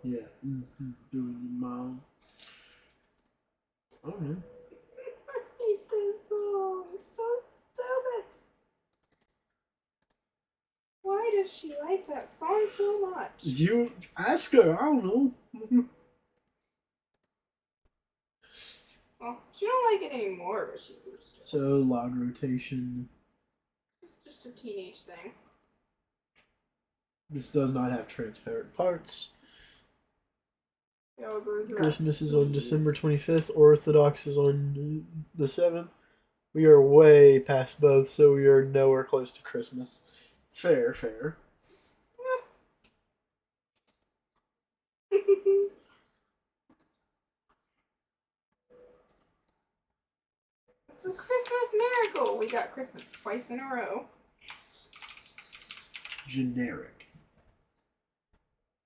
Yeah. Doing your mom. Alright. I hate this song. It's so stupid. Why does she like that song so much? You ask her. I don't know. Well, she don't like it anymore, but she used to. So log rotation. It's just a teenage thing. This does not have transparent parts. We all go through Christmas that is on phase. December 25th. Orthodox is on the 7th. We are way past both, so we are nowhere close to Christmas. Fair. It's a Christmas miracle. We got Christmas twice in a row. Generic.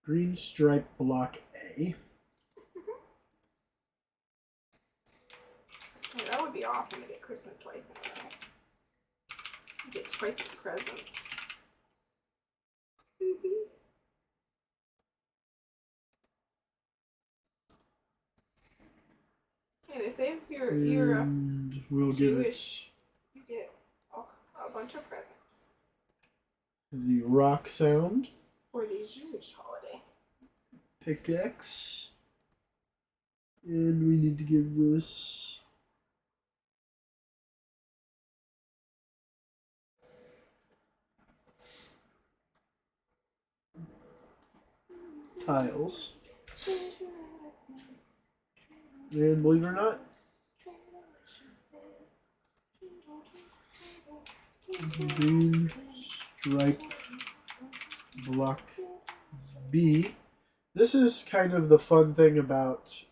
Green stripe block A. Yeah, that would be awesome to get Christmas twice in a row. You get twice the presents. Hey, they say if you're And we'll Jewish, you get a bunch of presents give it the rock sound. for the Jewish holiday. Pickaxe. And we need to give this tiles. And believe it or not, green stripe block B. This is kind of the fun thing about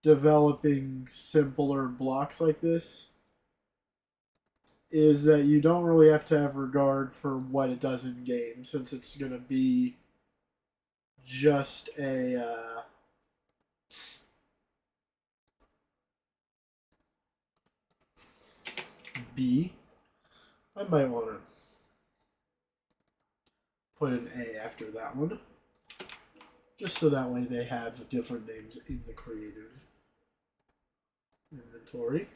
developing simpler blocks like this, is that you don't really have to have regard for what it does in game, since it's going to be just a B. I might want to put an A after that one. Just so that way they have different names in the creative inventory.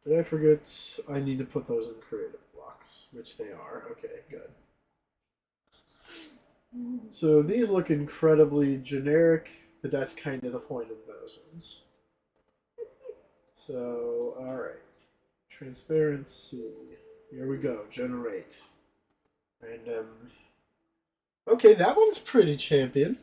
Did I forget? I need to put those in creative blocks, which they are. Okay, good. So these look incredibly generic, but that's kind of the point of those ones. So, alright. Transparency. Here we go. Generate. Random. Okay, that one's pretty champion.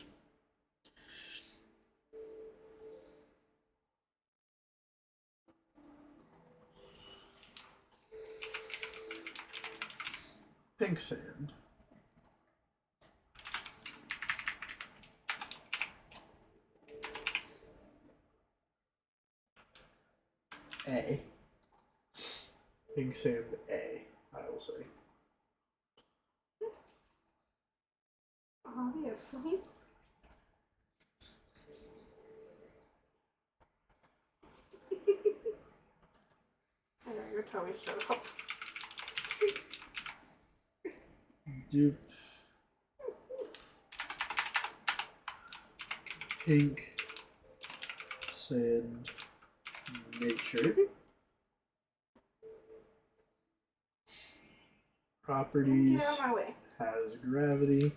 Pink sand. A. Pink sand A, I will say. Obviously. I know your tummy shut up. Dupe. Pink sand nature. Properties. Get out of my way. Has gravity.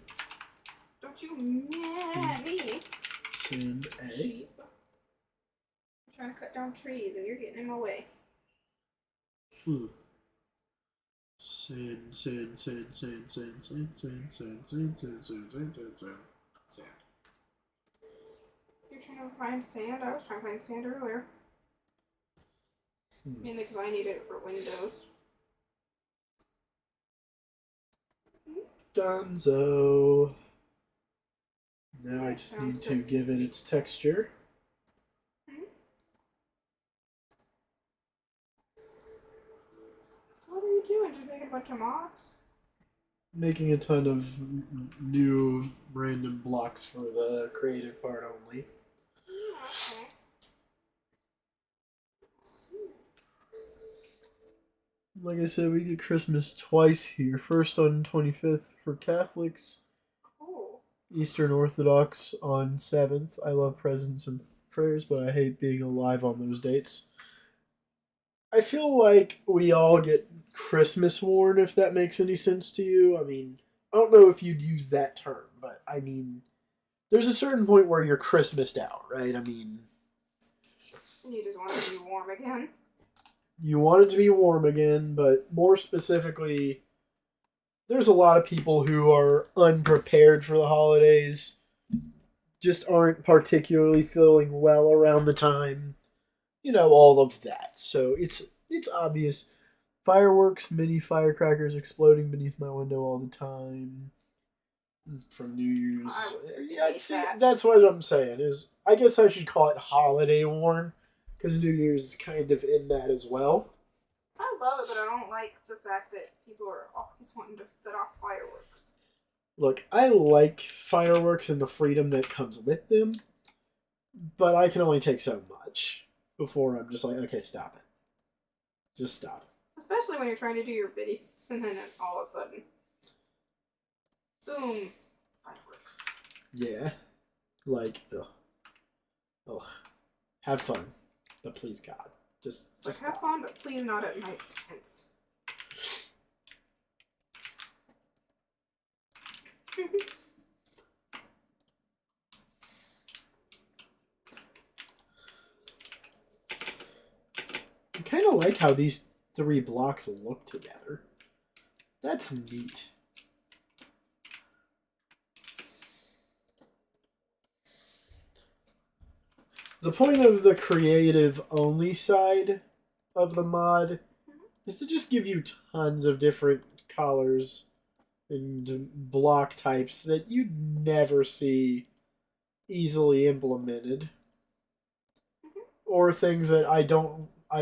Don't you mad me. Sand A. Sheep. I'm trying to cut down trees and you're getting in my way. Sand. You're trying to find sand? I was trying to find sand earlier. Mainly because I needed it for windows. Dunzo. Now I just need to give it its texture. What are you doing? Just making a bunch of mocks? Making a ton of new random blocks for the creative part only. Okay. Like I said, we get Christmas twice here. First on 25th for Catholics. Cool. Eastern Orthodox on 7th. I love presents and prayers, but I hate being alive on those dates. I feel like we all get Christmas worn, if that makes any sense to you. I mean, I don't know if you'd use that term, but I mean, there's a certain point where you're Christmased out, right? I mean, You just want it to be warm again. you want it to be warm again, but more specifically, there's a lot of people who are unprepared for the holidays, just aren't particularly feeling well around the time. You know, all of that. So it's obvious. Fireworks, mini firecrackers exploding beneath my window all the time. From New Year's. Yeah, see, that's what I'm saying. Is I guess I should call it holiday worn, because New Year's is kind of in that as well. I love it, but I don't like the fact that people are always wanting to set off fireworks. Look, I like fireworks and the freedom that comes with them, but I can only take so much before I'm just like, okay, stop it. Just stop it. Especially when you're trying to do your videos and then all of a sudden, boom, fireworks. Yeah. Like, ugh. Ugh. Have fun. But please, God. Just Like, stop. have fun, but please not at my expense. I kind of like how these three blocks look together. That's neat. The point of the creative only side of the mod is to just give you tons of different colors and block types that you'd never see easily implemented. Or things that I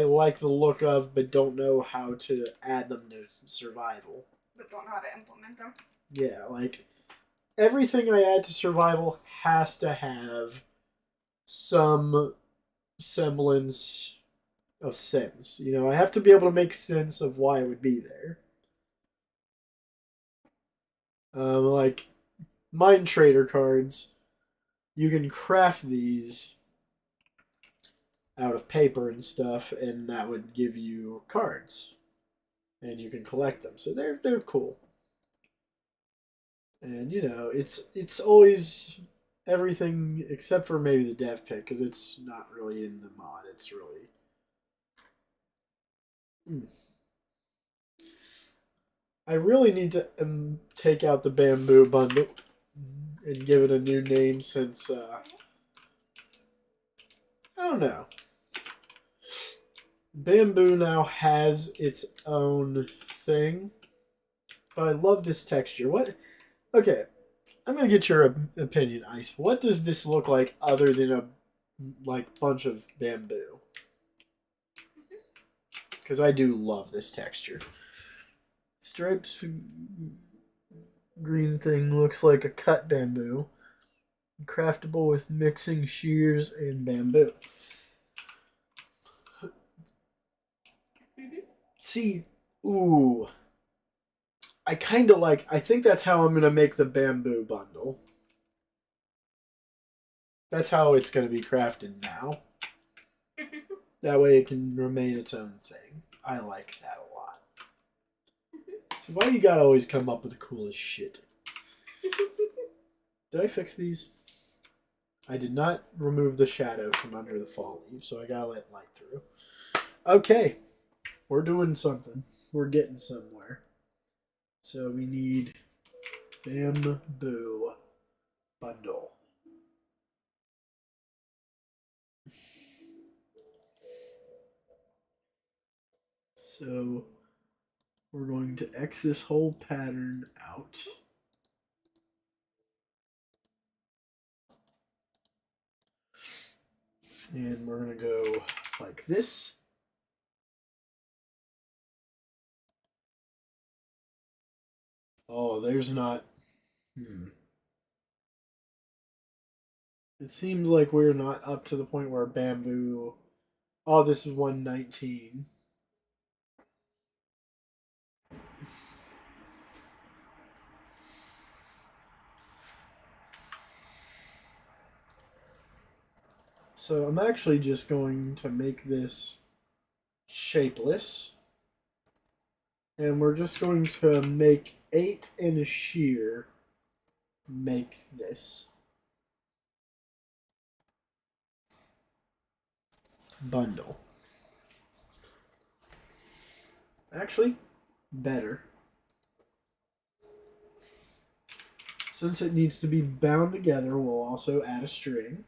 like the look of but don't know how to add them to survival. But don't know how to implement them. Yeah, like everything I add to survival has to have some semblance of sense. You know, I have to be able to make sense of why it would be there. Like Mind Trader cards, you can craft these out of paper and stuff, and that would give you cards, and you can collect them. So they're cool. And you know, it's always everything except for maybe the dev pick because it's not really in the mod. It's really. Hmm. I really need to take out the bamboo bundle and give it a new name since I don't know. Bamboo now has its own thing, but I love this texture. What? Okay, I'm gonna get your opinion, Ice. What does this look like other than a like bunch of bamboo? Because I do love this texture. Stripes green thing looks like a cut bamboo, craftable with mixing shears and bamboo. See, ooh, I kind of like. I think that's how I'm gonna make the bamboo bundle. That's how it's gonna be crafted now. That way it can remain its own thing. I like that a lot. So why you gotta always come up with the coolest shit? Did I fix these? I did not remove the shadow from under the fall leaf, so I gotta let light through. Okay, we're doing something. We're getting somewhere. So we need bamboo bundle. So we're going to X this whole pattern out. And we're going to go like this. Oh, there's not. It seems like we're not up to the point where bamboo. Oh, this is 119. So I'm actually just going to make this shapeless. And we're just going to make 8 and a shear make this bundle. Actually, better. Since it needs to be bound together, we'll also add a string.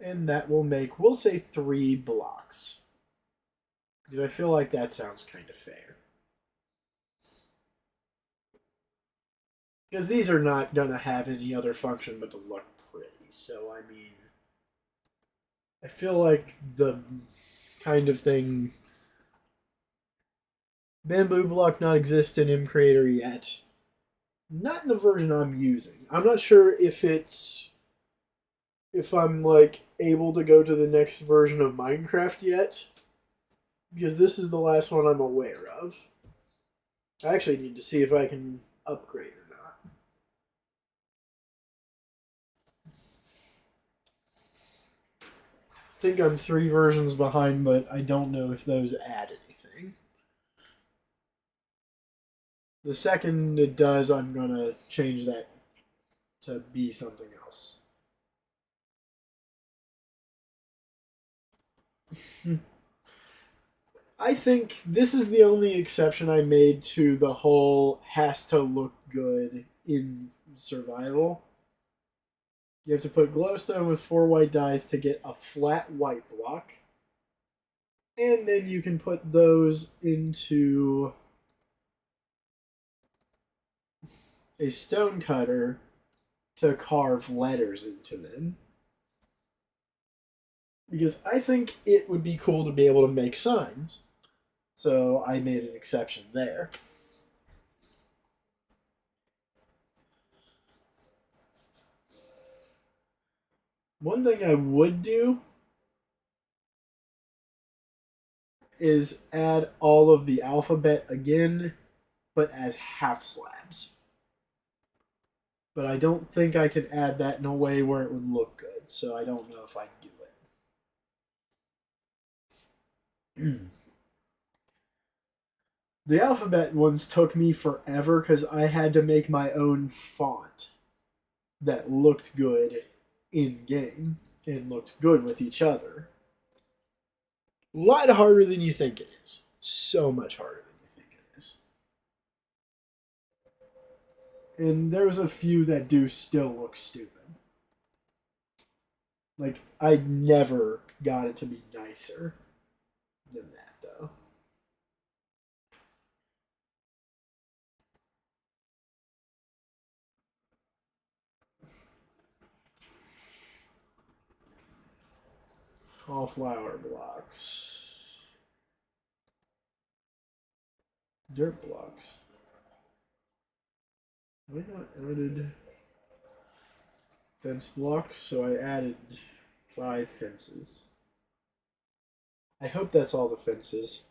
And that will make, we'll say 3 blocks. Because I feel like that sounds kind of fair. Because these are not going to have any other function but to look pretty. So, I mean, I feel like the kind of thing. Bamboo block not exist in mCreator yet. Not in the version I'm using. I'm not sure if it's. If I'm like able to go to the next version of Minecraft yet. Because this is the last one I'm aware of. I actually need to see if I can upgrade or not. I think I'm 3 versions behind, but I don't know if those add anything. The second it does, I'm going to change that to be something else. I think this is the only exception I made to the whole has to look good in survival. You have to put glowstone with 4 white dyes to get a flat white block. And then you can put those into a stone cutter to carve letters into them. Because I think it would be cool to be able to make signs. So I made an exception there. One thing I would do is add all of the alphabet again, but as half slabs. But I don't think I could add that in a way where it would look good, so I don't know if I'd do it. The alphabet ones took me forever because I had to make my own font that looked good in game and looked good with each other. A lot harder than you think it is. So much harder than you think it is. And there's a few that do still look stupid. Like, I never got it to be nicer than that, though. All flower blocks. Dirt blocks. Why not added fence blocks? So I added 5 fences. I hope that's all the fences.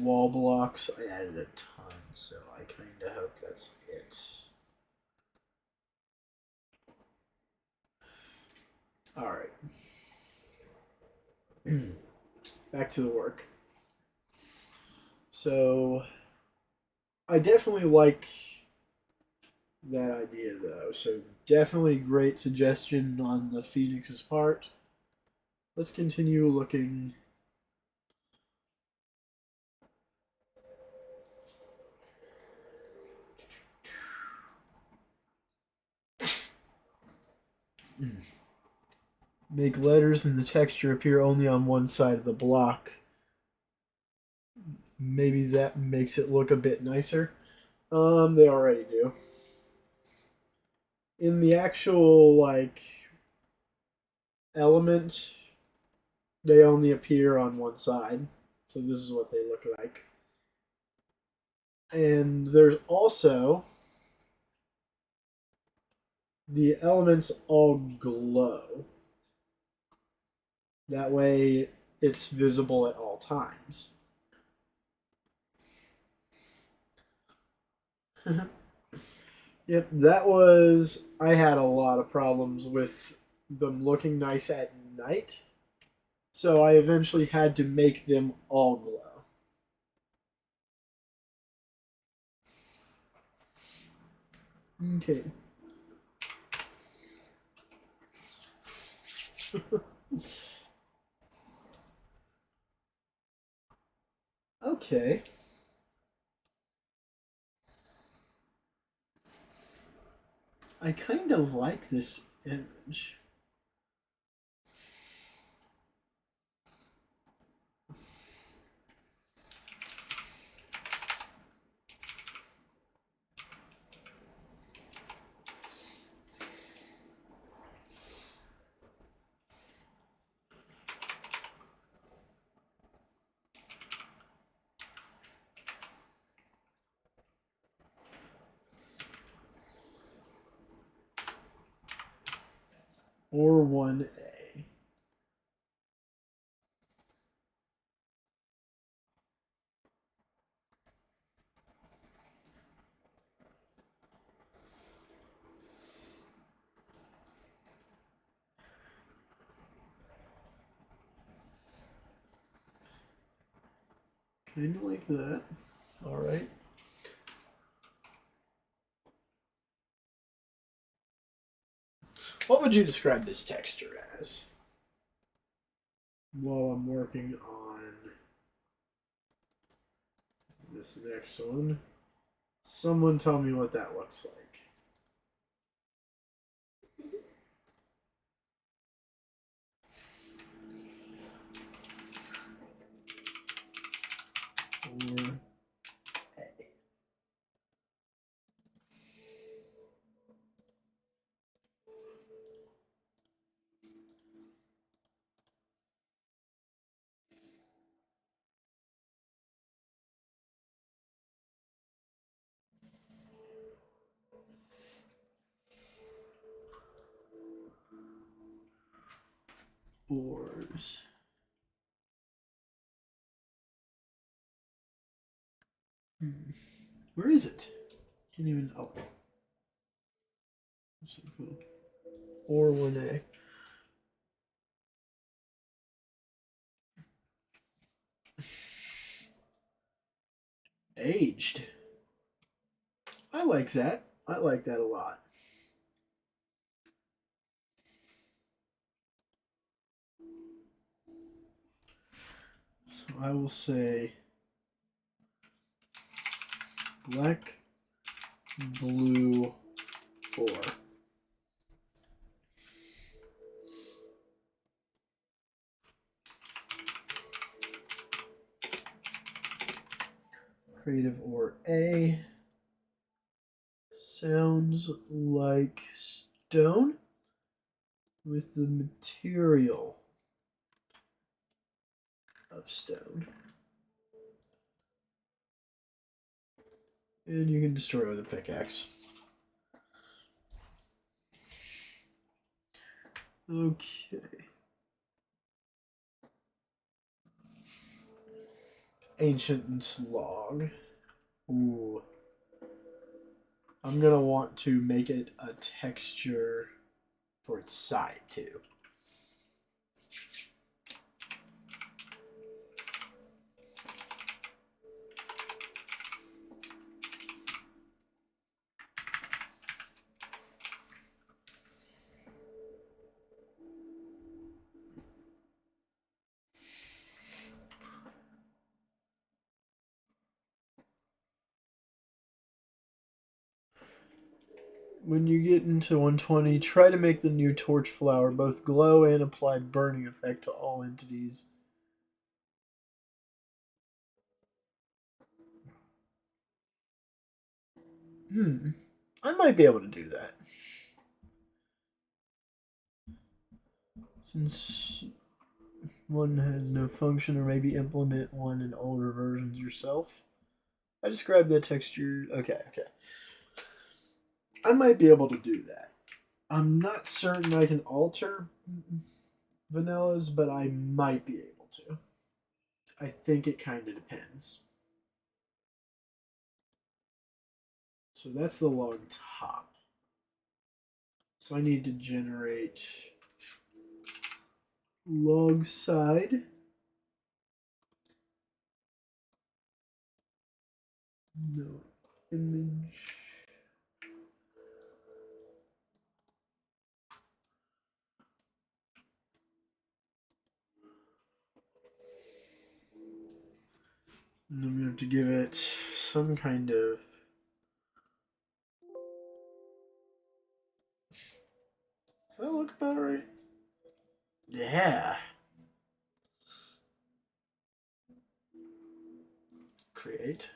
Wall blocks, I added a ton, so I kind of hope that's it. Alright. Back to the work. So, I definitely like that idea, though. So, definitely great suggestion on the Phoenix's part. Let's continue looking. Make letters and the texture appear only on one side of the block. Maybe that makes it look a bit nicer. They already do. In the actual, like, element, they only appear on one side. So this is what they look like. And there's also the elements all glow. That way it's visible at all times. Yep, that was. I had a lot of problems with them looking nice at night. So I eventually had to make them all glow. Okay. Okay. I kind of like this image. Or 1A. Kind of like that. All right. What would you describe this texture as? While I'm working on this next one, someone tell me what that looks like. Or A. Ores. Where is it? Can't even. Oh. Ore 1A. Aged. I like that. I like that a lot. So I will say black, blue, ore. Creative ore A. Sounds like stone with the material of stone. And you can destroy with a pickaxe. Okay. Ancient log. Ooh. I'm gonna want to make it a texture for its side too. When you get into 120, try to make the new torch flower both glow and apply burning effect to all entities. I might be able to do that. Since one has no function, or maybe implement one in older versions yourself. I described that texture. Okay. I might be able to do that. I'm not certain I can alter vanillas, but I might be able to. I think it kind of depends. So that's the log top. So I need to generate log side. No image. And I'm going to have to give it some kind of. Does that look about right? Yeah. Create.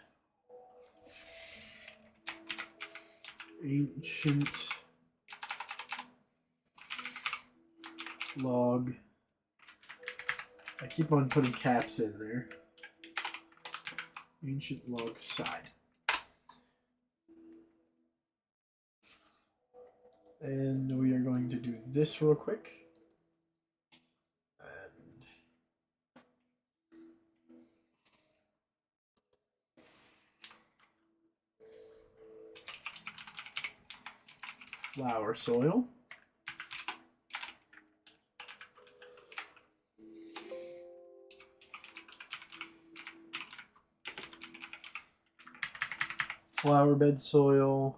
Ancient log. I keep on putting caps in there. Ancient log side. And we are going to do this real quick. And flower soil. Flower bed soil.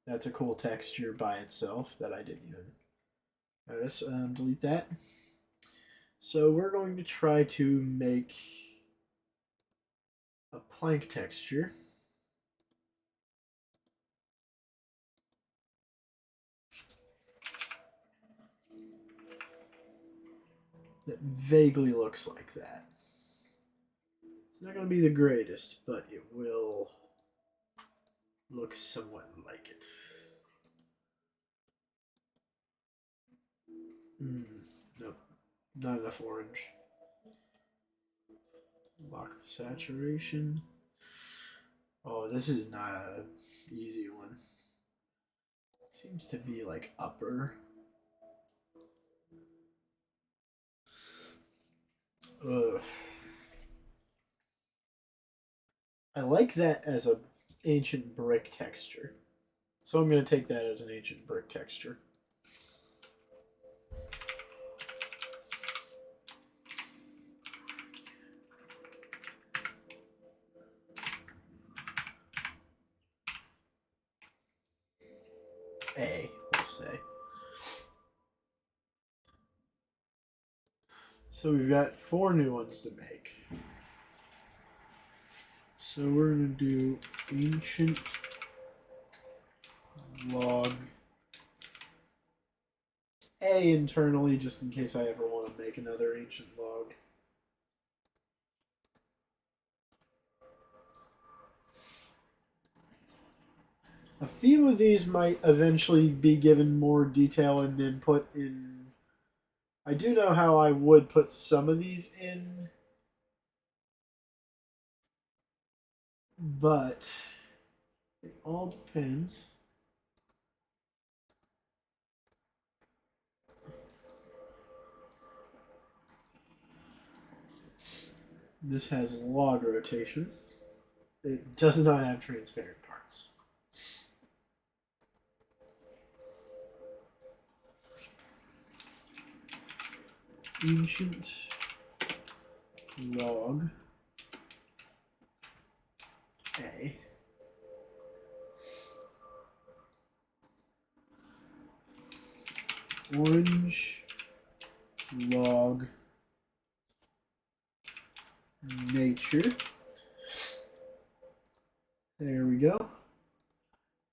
That's a cool texture by itself that I didn't even notice. Delete that. So we're going to try to make a plank texture. That vaguely looks like that. It's not going to be the greatest, but it will look somewhat like it. Nope, not enough orange. Lock the saturation. Oh, this is not a easy one. Seems to be like upper. Ugh. I like that as a ancient brick texture. So I'm going to take that as an ancient brick texture. A, we'll say. So we've got 4 new ones to make. So we're going to do ancient log A internally, just in case I ever want to make another ancient log. A few of these might eventually be given more detail and then put in. I do know how I would put some of these in, but it all depends. This has log rotation. It does not have transparent parts. Ancient log A. Orange log nature. There we go.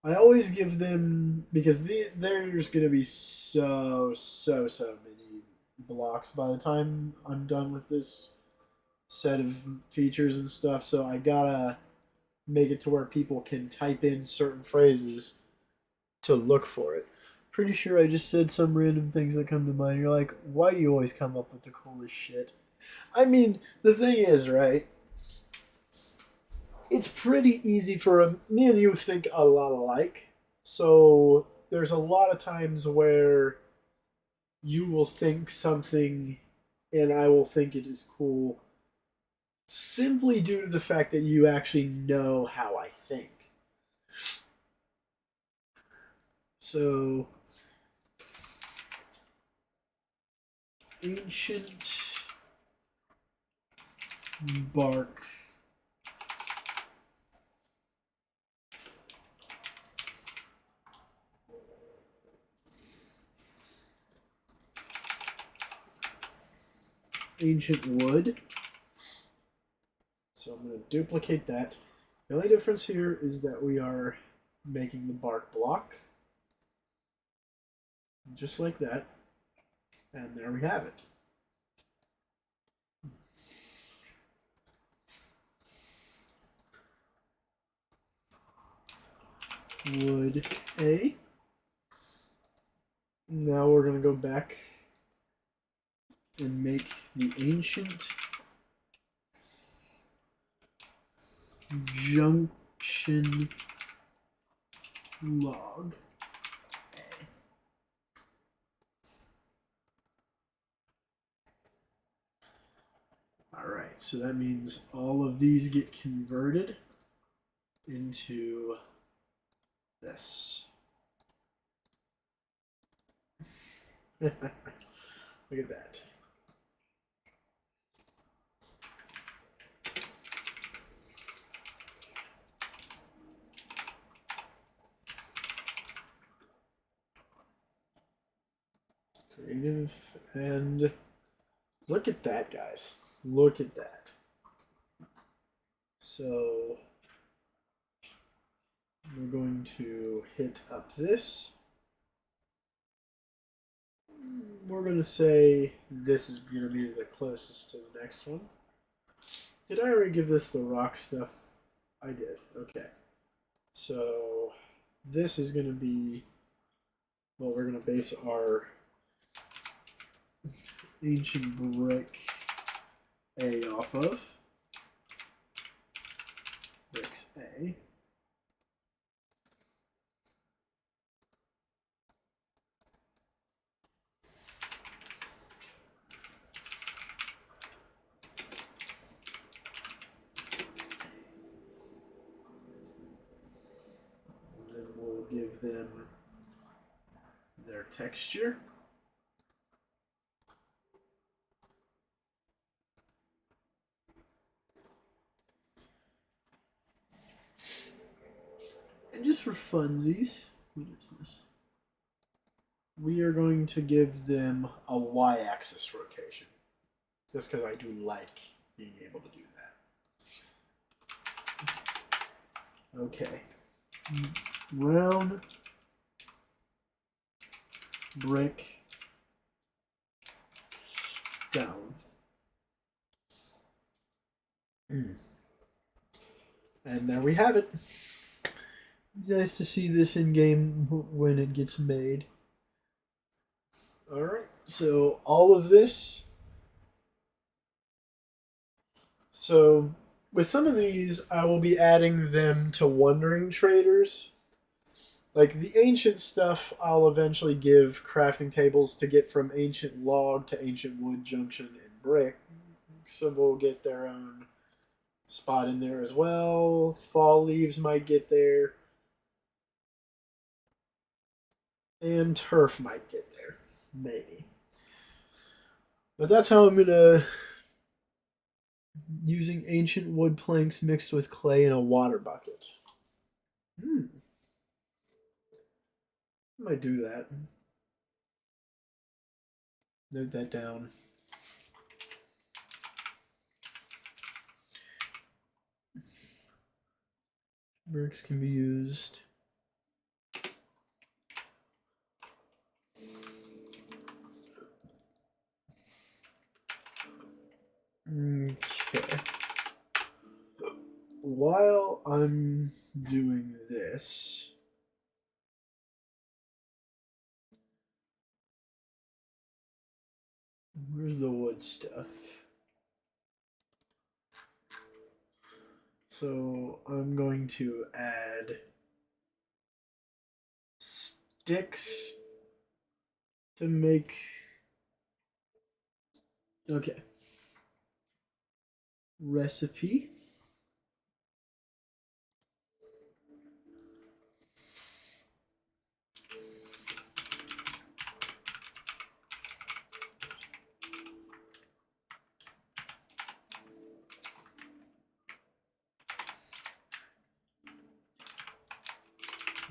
I always give them, because there's going to be so many blocks by the time I'm done with this set of features and stuff, so I gotta make it to where people can type in certain phrases to look for it. Pretty sure I just said some random things that come to mind. You're like, why do you always come up with the coolest shit? I mean, the thing is, right? It's pretty easy for me and you think a lot alike. So there's a lot of times where you will think something and I will think it is cool simply due to the fact that you actually know how I think. So, ancient bark. Ancient wood. So I'm going to duplicate that. The only difference here is that we are making the bark block. Just like that. And there we have it. Wood A. Now we're going to go back and make the ancient junction log. Alright, so that means all of these get converted into this. Look at that. Creative, and look at that, guys. Look at that. So we're going to hit up this. We're going to say this is going to be the closest to the next one. Did I already give this the rock stuff? I did. Okay. So this is going to be what we're going to base our ancient brick A off of. Bricks A. give them their texture. And just for funsies, what is this? We are going to give them a y-axis rotation. Just because I do like being able to do that. Okay. Round, brick, stone. And there we have it. Nice to see this in game when it gets made. Alright, so all of this. So with some of these, I will be adding them to wandering traders. Like the ancient stuff, I'll eventually give crafting tables to get from ancient log to ancient wood, junction, and brick. So we'll get their own spot in there as well. Fall leaves might get there. And turf might get there. Maybe. But that's how I'm gonna using ancient wood planks mixed with clay in a water bucket. I might do that. Note that down. Bricks can be used. Okay. While I'm doing this, where's the wood stuff? So I'm going to add sticks to make. Okay. Recipe.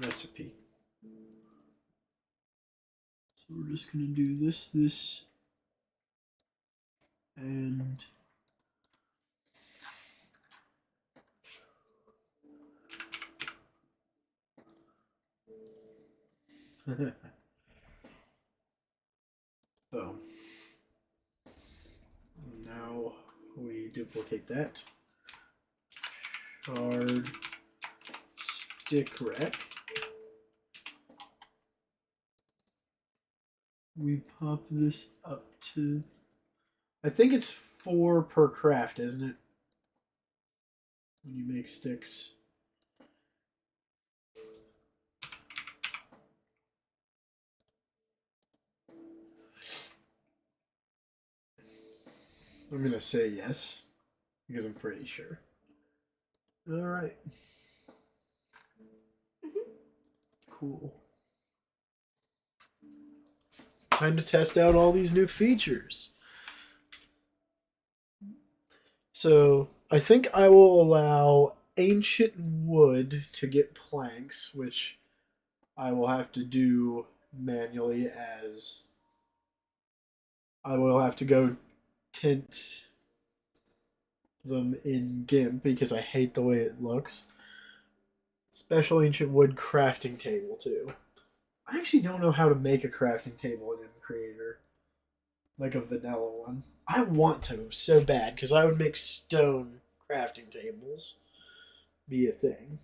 Recipe. So we're just gonna do this, and boom. Now we duplicate that. Shard stick rec. We pop this up to, I think it's 4 per craft, isn't it? When you make sticks. I'm gonna say yes, because I'm pretty sure. Alright. Cool. Time to test out all these new features. So I think I will allow ancient wood to get planks, which I will have to do manually, as I will have to go tint them in GIMP because I hate the way it looks. Special ancient wood crafting table too. I actually don't know how to make a crafting table in MCreator. Like a vanilla one. I want to so bad because I would make stone crafting tables be a thing.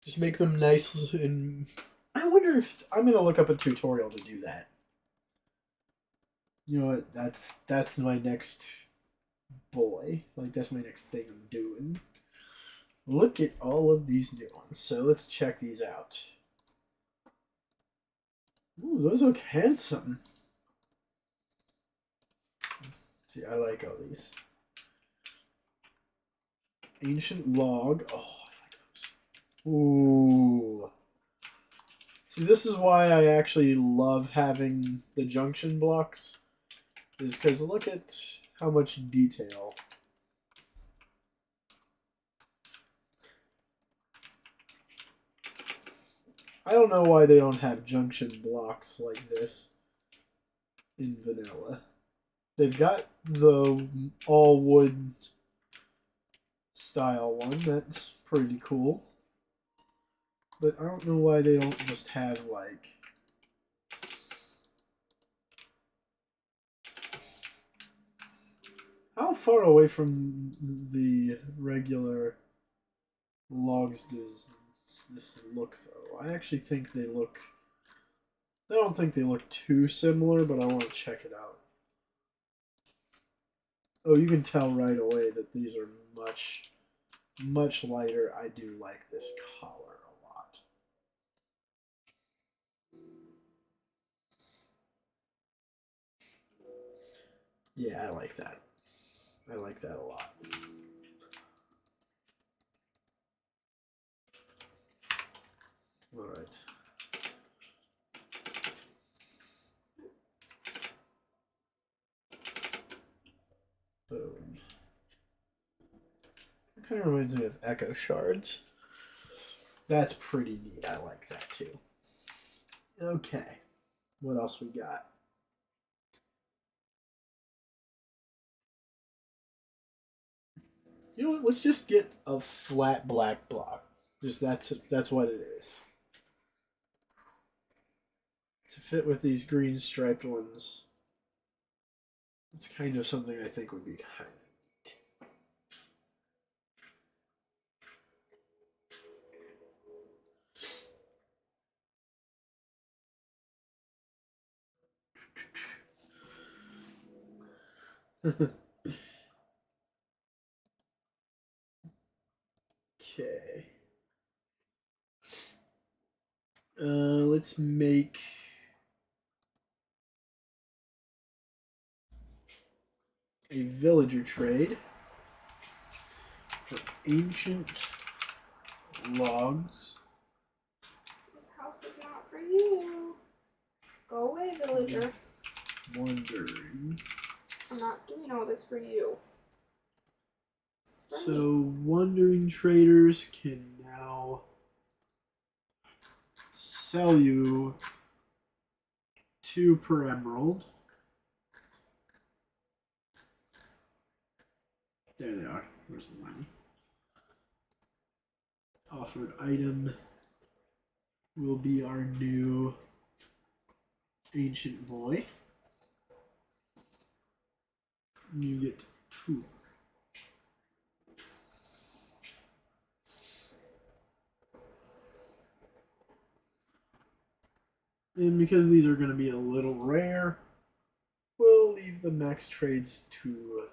Just make them nice, and I wonder if I'm gonna look up a tutorial to do that. You know what? That's my next boy. Like that's my next thing I'm doing. Look at all of these new ones. So let's check these out. Ooh, those look handsome. See, I like all these. Ancient log. Oh, I like those. Ooh. See, this is why I actually love having the junction blocks. Is because look at how much detail. I don't know why they don't have junction blocks like this in vanilla. They've got the all wood style one. That's pretty cool. But I don't know why they don't just have like how far away from the regular logs does this look though? I actually think they look I don't think they look too similar, but I want to check it out. Oh, you can tell right away that these are much lighter. I do like this color a lot. Yeah, I like that. I like that a lot. All right. Boom. It kind of reminds me of Echo Shards. That's pretty neat. I like that too. Okay. What else we got? You know what? Let's just get a flat black block. Just that's what it is. To fit with these green striped ones. It's kind of something I think would be kind of neat. Okay. Let's make a villager trade for ancient logs. This house is not for you. Go away, villager. Wandering. I'm not doing all this for you. So wandering traders can now sell you 2 per emerald. There they are. Where's the money? Offered item will be our new ancient boy. You get 2. And because these are going to be a little rare, we'll leave the max trades to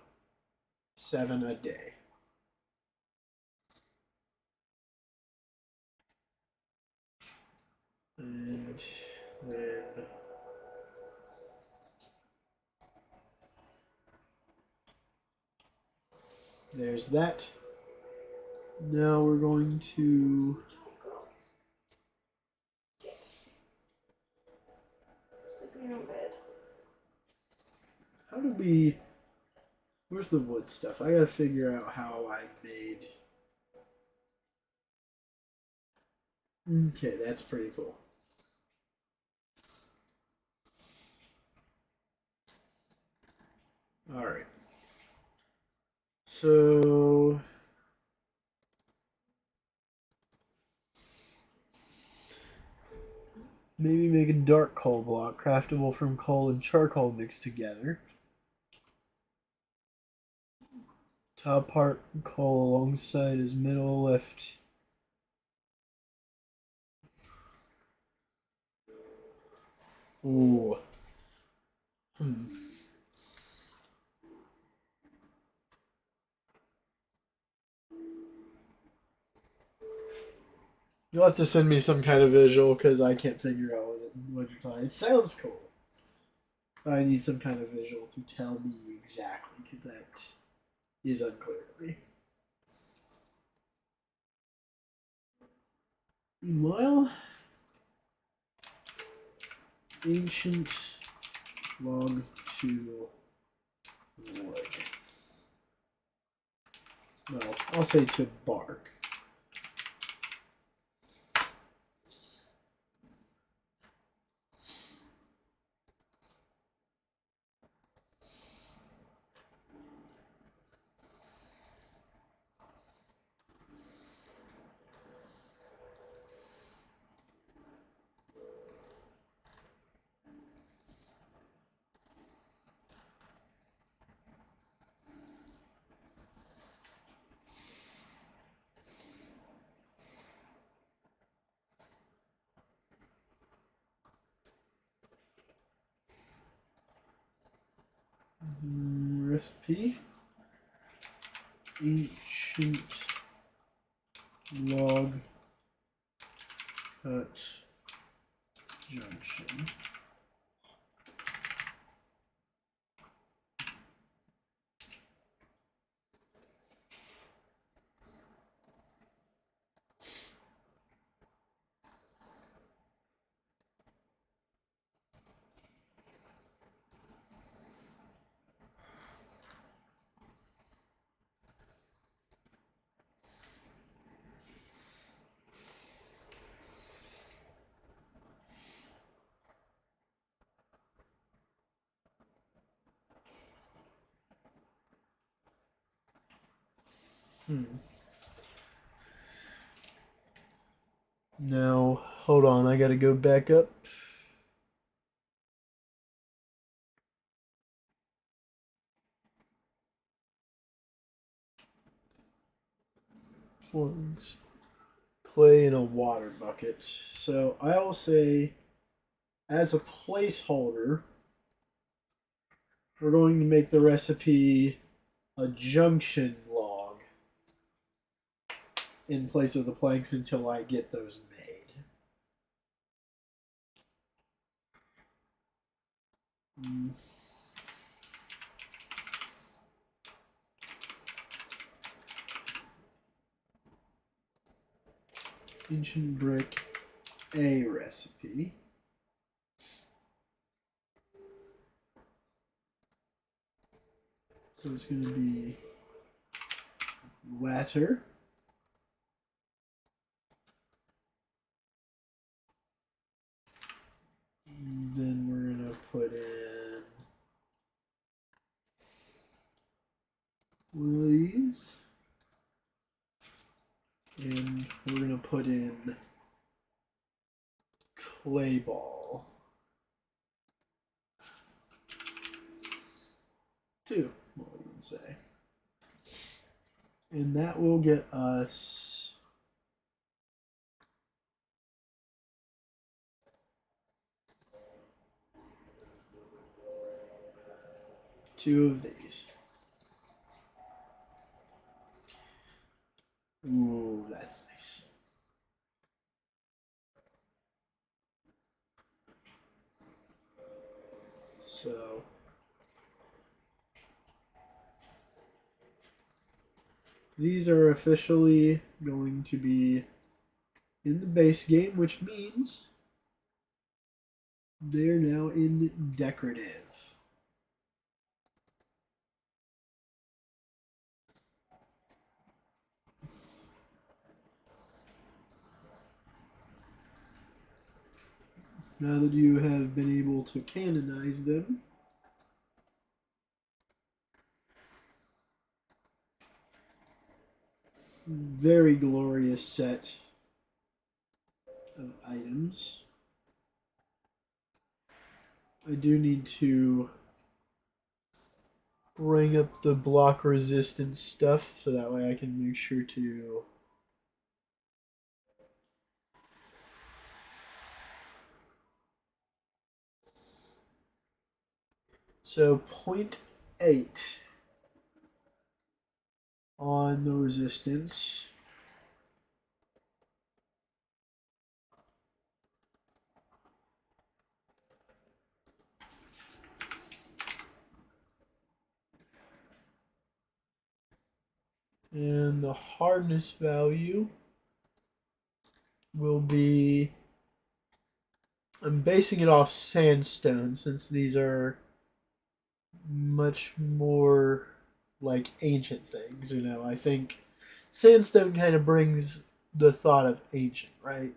7 a day. And then there's that. Now we're going to sleeping in your bed. how do we where's the wood stuff? I gotta figure out how I made okay, that's pretty cool. Alright. So maybe make a dark coal block, craftable from coal and charcoal mixed together. Top part coal alongside his middle left. Ooh. You'll have to send me some kind of visual because I can't figure out what you're talking. It sounds cool, but I need some kind of visual to tell me exactly because that is unclear to me. Meanwhile, ancient log to wood. No, I'll say to bark. Recipe. Ancient log cut junction. Now, hold on, I gotta go back up. Plugs. Clay in a water bucket. So I will say, as a placeholder, we're going to make the recipe a junction log in place of the planks until I get those made. Ancient brick, a recipe. So it's going to be water. Then we're going to put in one of these. And we're going to put in clay ball. 2, what we can say. And that will get us two of these. Ooh, that's nice. So these are officially going to be in the base game, which means they're now in decorative. Now that you have been able to canonize them, very glorious set of items. I do need to bring up the block resistance stuff so that way I can make sure to so 0.8 on the resistance. And the hardness value will be, I'm basing it off sandstone since these are much more like ancient things, you know. I think sandstone kind of brings the thought of ancient, right?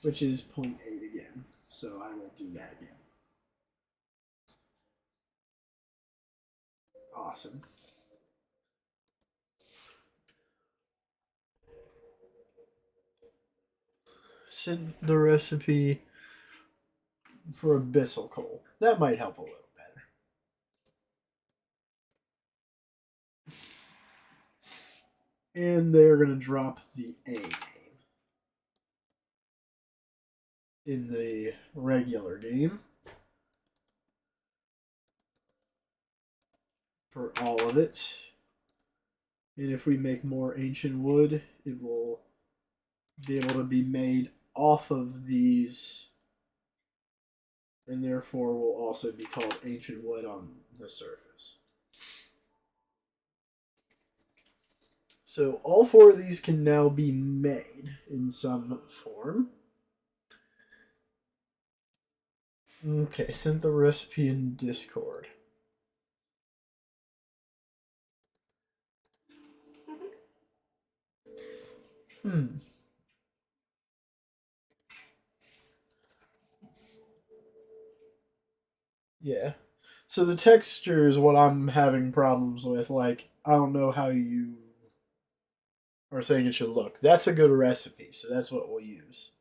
Which is point 0.8 again. So I will do that again. Awesome. Send the recipe for abyssal coal. That might help a little better. And they're going to drop the A name in the regular game for all of it. And if we make more ancient wood, it will be able to be made off of these, and therefore will also be called ancient wood on the surface. So all 4 of these can now be made in some form. Okay, sent the recipe in Discord. Yeah. So the texture is what I'm having problems with. Like, I don't know how you are saying it should look. That's a good recipe, so that's what we'll use.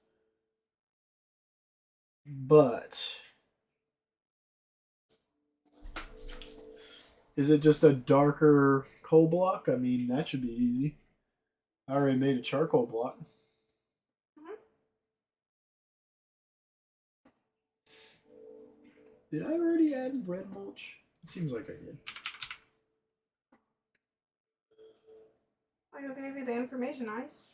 But is it just a darker coal block? I mean, that should be easy. I already made a charcoal block. Did I already add red mulch? It seems like I did. I gave you the information, Ice.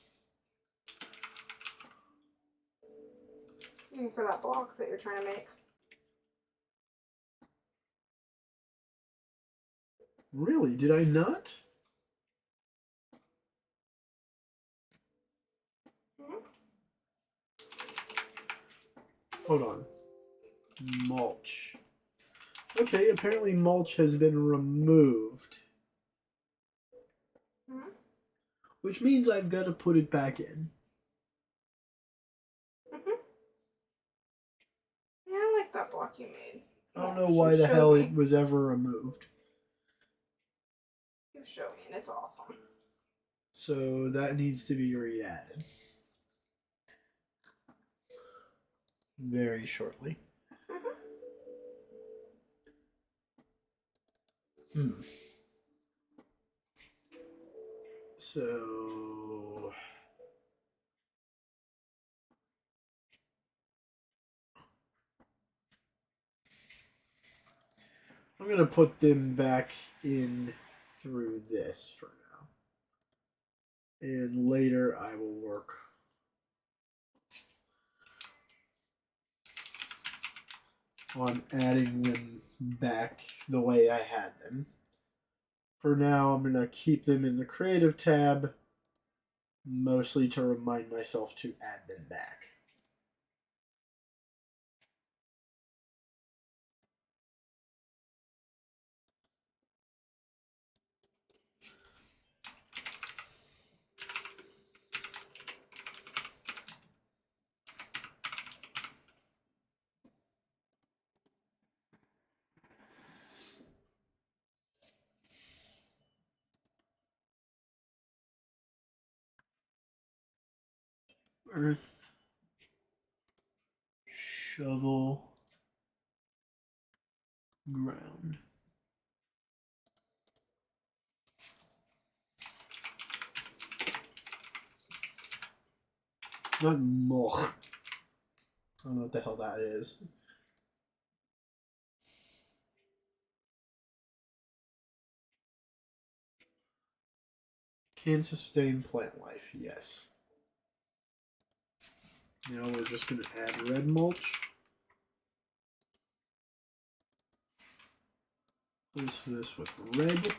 For that block that you're trying to make. Really? Did I not? Hold on. Mulch. Okay, apparently mulch has been removed. Which means I've got to put it back in. Yeah, I like that block you made. I don't know why the hell it was ever removed. You showed me, and it's awesome. So that needs to be re-added. Very shortly. So I'm going to put them back in through this for now. And later I will work on adding them back the way I had them. For now, I'm going to keep them in the creative tab, mostly to remind myself to add them back. Earth, shovel, ground. Not moch. I don't know what the hell that is. Can sustain plant life, yes. Now we're just going to add red mulch. Place this with red.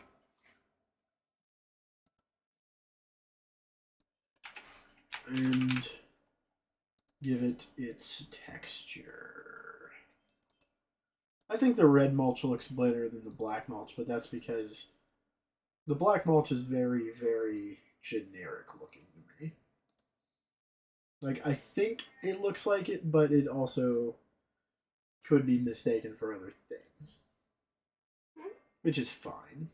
and give it its texture. I think the red mulch looks better than the black mulch, but that's because the black mulch is very, very generic looking to me. Like, I think it looks like it, but it also could be mistaken for other things. Which is fine.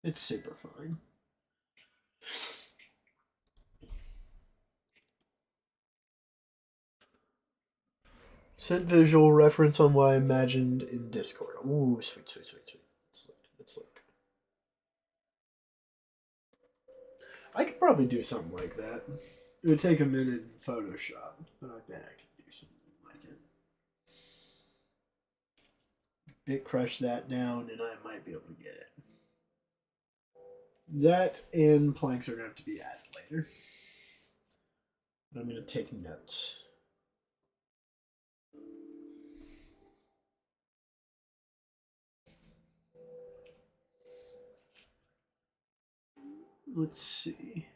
It's super fine. Sent visual reference on what I imagined in Discord. Ooh, sweet, sweet, sweet, sweet. Let's look. I could probably do something like that. It would take a minute in Photoshop, but I bet I could do something like it. Bit crush that down, and I might be able to get it. That and planks are going to have to be added later. But I'm going to take notes. Let's see.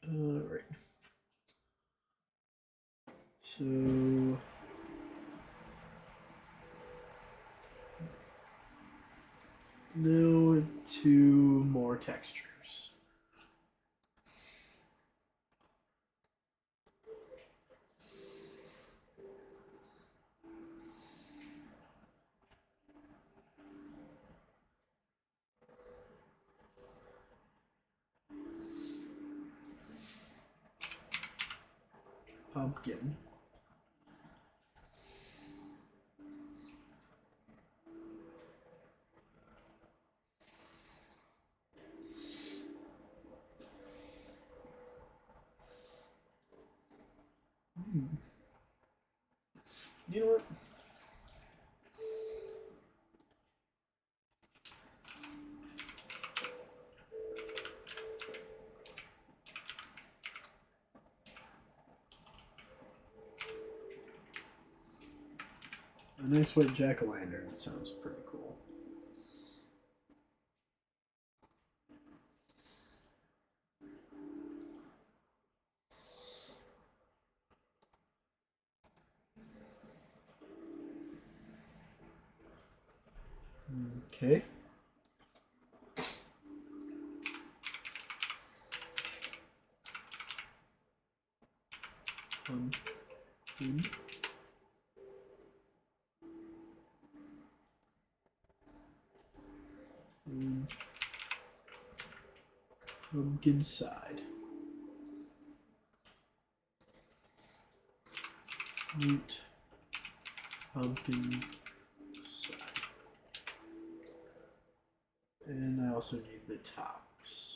All right. So now to more textures. Pumpkin. You know what? A nice white jack-o'-lantern sounds pretty cool. Okay. Pumpkin. And pumpkin side. Root. Pumpkin side. And I also need the tops.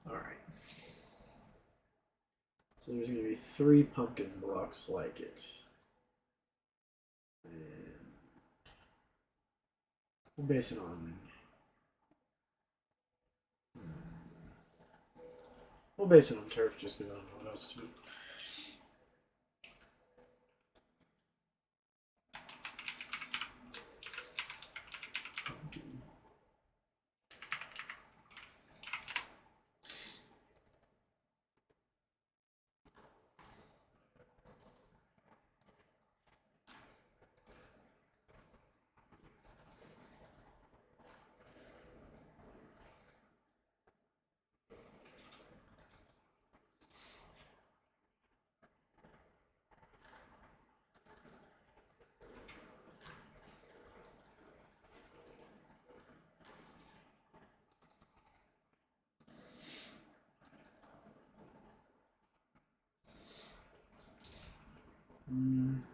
Alright. So there's going to be 3 pumpkin blocks like it. And we'll base it on... We'll base it on turf just because I don't know what else to do. Pumpkin.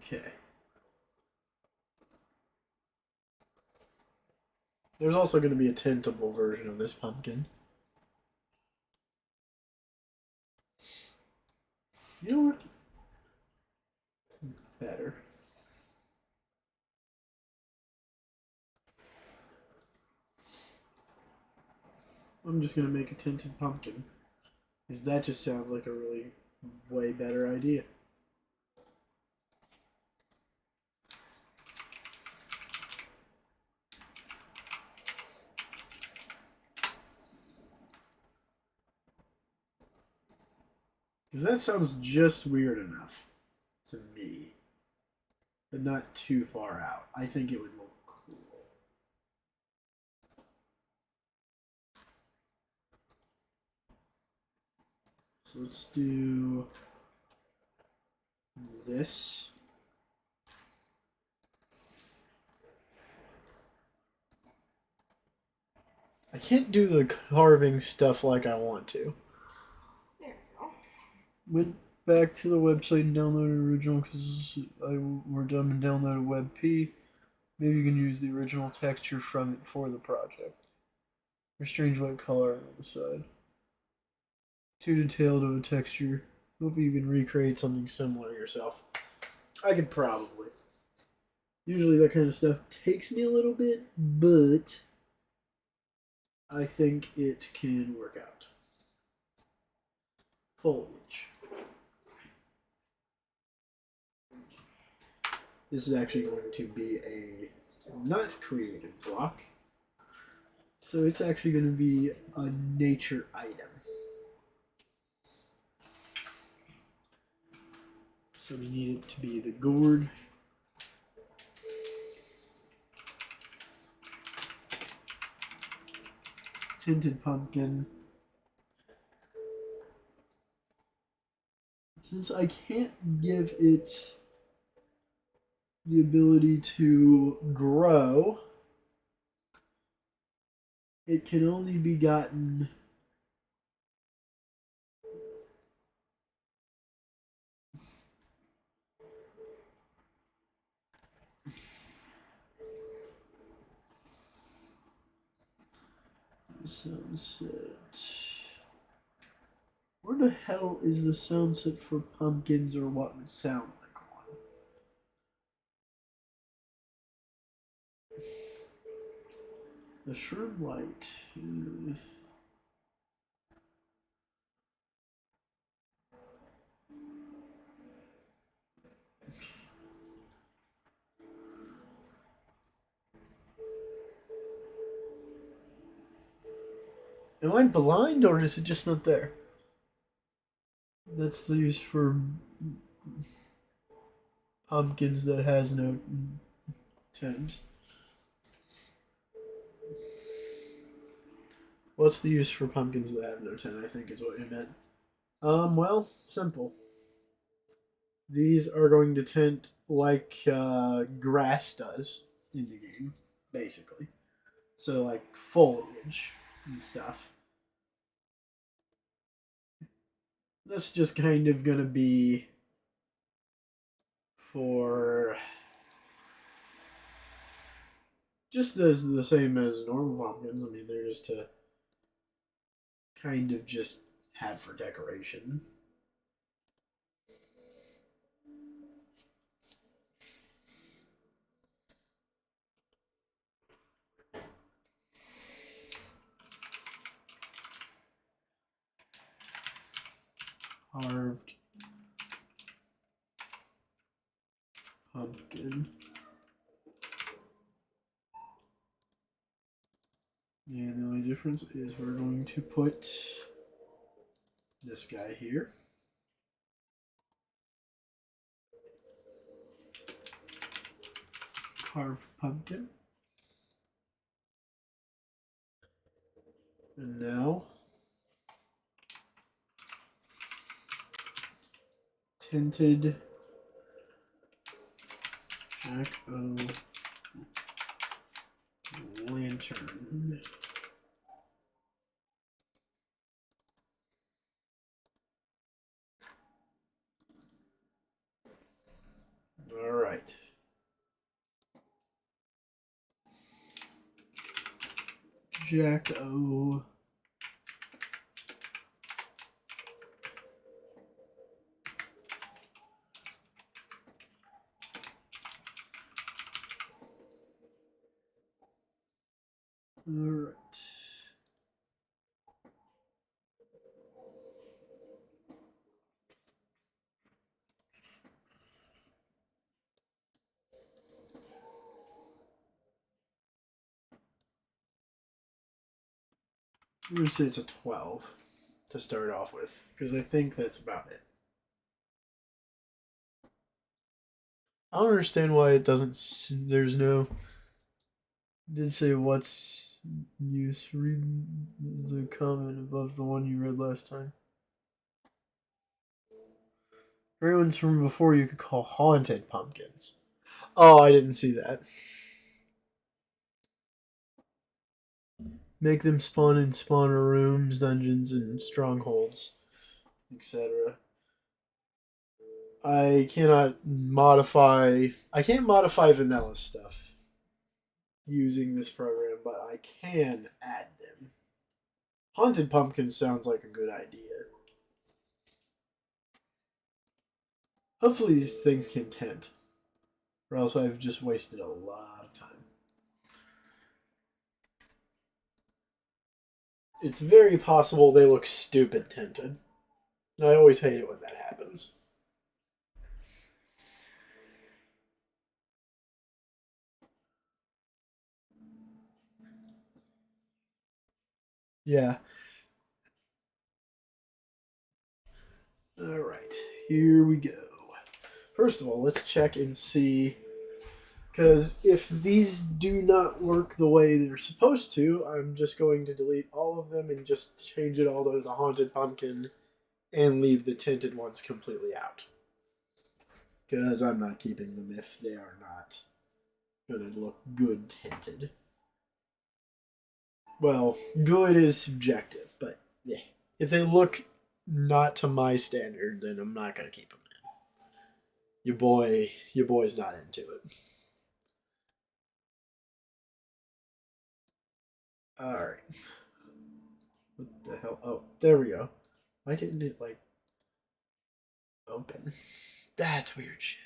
Okay. There's also going to be a tintable version of this pumpkin. You know what? Better. I'm just going to make a tinted pumpkin. Because that just sounds like a really way better idea. Because that sounds just weird enough to me. But not too far out. I think it would look cool. So let's do this. I can't do the carving stuff like I want to. There we go. Went back to the website and downloaded original because we're done and downloaded WebP. Maybe you can use the original texture from it for the project. Or strange white color on the side. Too detailed of a texture. Hope you can recreate something similar yourself. I could probably. Usually that kind of stuff takes me a little bit, but I think it can work out. Foliage. This is actually going to be a not created block. So it's actually going to be a nature item. So we need it to be the gourd. Tinted pumpkin. Since I can't give it the ability to grow, it can only be gotten sunset. Where the hell is the sunset for pumpkins, or what would sound like one? The shroom light. Am I blind, or is it just not there? That's the use for pumpkins that has no tent. What's the use for pumpkins that have no tent? I think is what you meant. Well, simple. These are going to tent like grass does in the game, basically. So like foliage and stuff. That's just kind of gonna be for just as the same as normal pumpkins. I mean, they're just to kind of just have for decoration. Carved pumpkin. And the only difference is we're going to put this guy here. Carved pumpkin. And now tinted jack-o'-lantern. All right. Jack O. All right. I'm going to say it's a 12 to start off with, because I think that's about it. I don't understand why it doesn't. There's no. It did say what's use? Read the comment above the one you read last time. Everyone's from before you could call haunted pumpkins. Oh, I didn't see that. Make them spawn in spawner rooms, dungeons, and strongholds, etc. I can't modify vanilla stuff using this program, but I can add them. Haunted pumpkins sounds like a good idea. Hopefully these things can tent, or else I've just wasted a lot of time. It's very possible they look stupid tinted. And I always hate it when that happens. Yeah. Alright, here we go. First of all, let's check and see. Because if these do not work the way they're supposed to, I'm just going to delete all of them and just change it all to the haunted pumpkin and leave the tinted ones completely out. Because I'm not keeping them if they are not going to look good tinted. Well, good is subjective, but yeah. If they look not to my standard, then I'm not going to keep them in. Your boy's not into it. Alright. What the hell? Oh, there we go. Why didn't it, like, open? That's weird shit.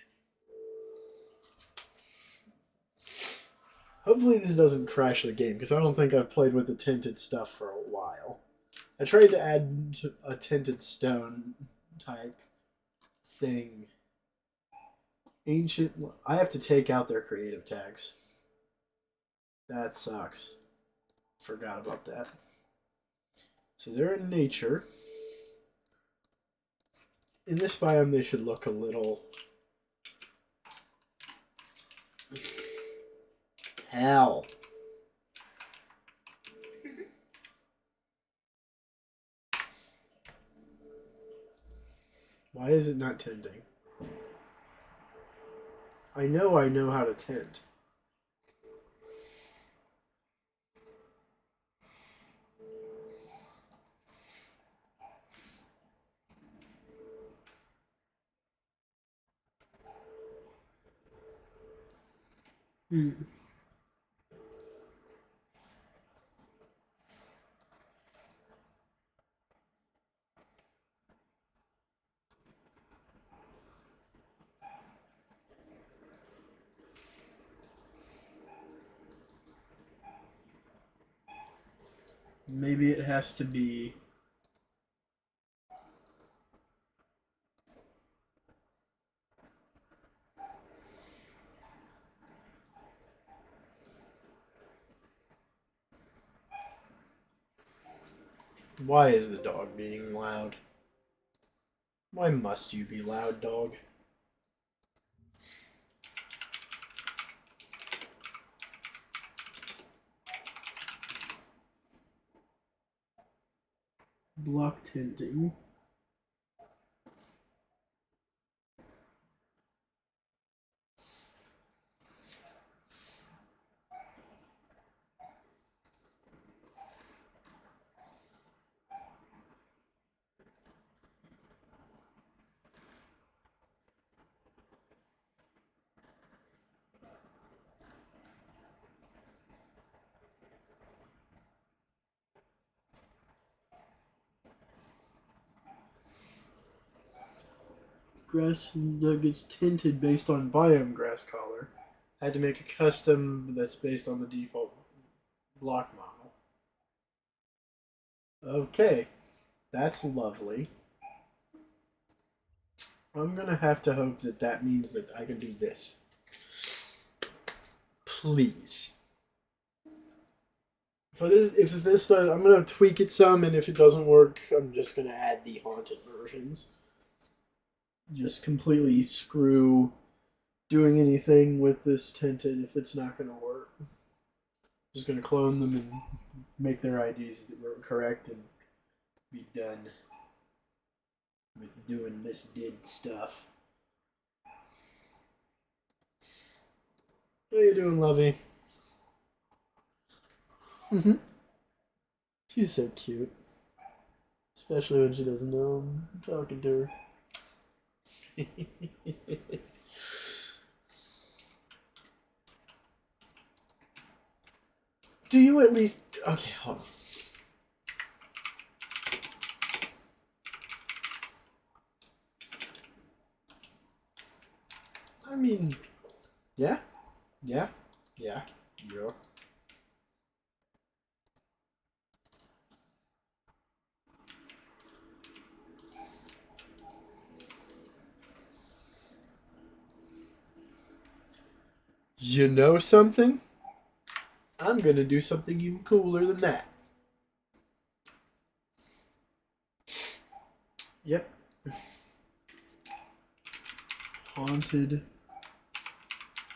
Hopefully this doesn't crash the game, because I don't think I've played with the tinted stuff for a while. I tried to add a tinted stone type thing. Ancient... I have to take out their creative tags. That sucks. Forgot about that. So they're in nature. In this biome, they should look a little... Hell. Why is it not tinting? I know how to tint. Maybe it has to be... Why is the dog being loud? Why must you be loud, dog? Block tinting. grass that gets tinted based on biome grass color. I had to make a custom that's based on the default block model. Okay, that's lovely. I'm gonna have to hope that that means that I can do this. Please. If this does, I'm gonna tweak it some, and if it doesn't work, I'm just gonna add the haunted versions. Just completely screw doing anything with this tinted if it's not gonna work. Just gonna clone them and make their IDs correct and be done with doing this did stuff. How you doing, Lovey? Mm-hmm. She's so cute. Especially when she doesn't know I'm talking to her. Do you at least... Okay, hold on. I mean... Yeah? Yeah? Yeah? Yeah. You know something? I'm gonna do something even cooler than that. Yep. Haunted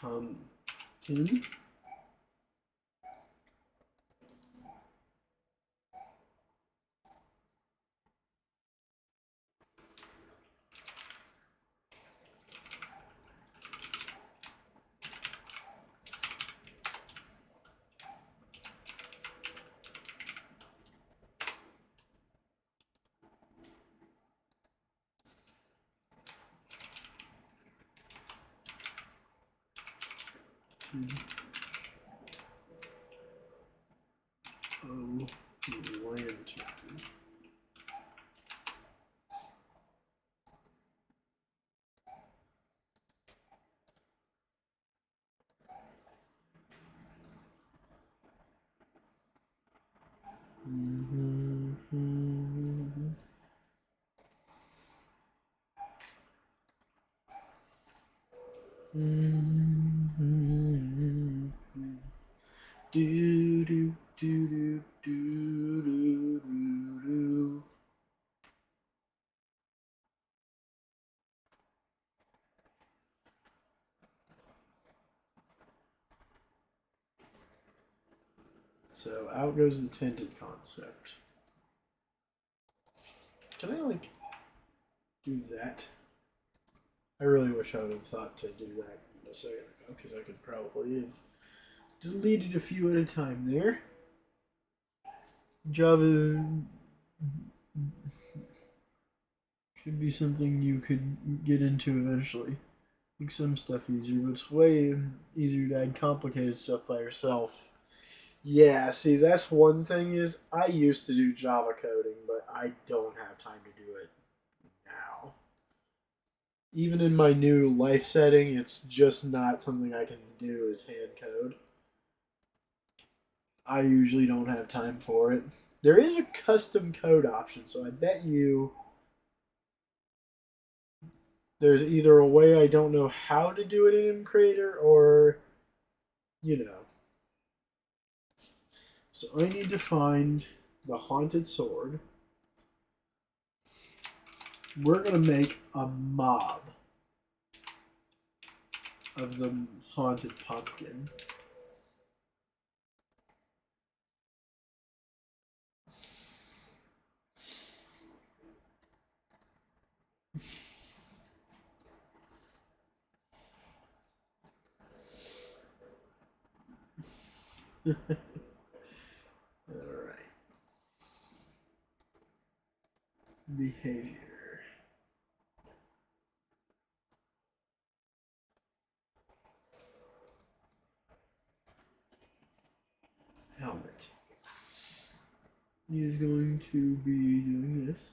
pumpkin. Oh, lantern. Do do do do do do do. So out goes the tinted concept. Can I like do that? I really wish I would have thought to do that a second ago, because I could probably have deleted a few at a time there. Java should be something you could get into eventually. Make some stuff easier, but it's way easier to add complicated stuff by yourself. Yeah, see, that's one thing is I used to do Java coding, but I don't have time to do it now. Even in my new life setting, it's just not something I can do as hand code. I usually don't have time for it. There is a custom code option, so I bet you there's either a way I don't know how to do it in MCreator or, you know. So I need to find the haunted sword. We're going to make a mob of the haunted pumpkin. Alright. Behavior. Helmet. He is going to be doing this.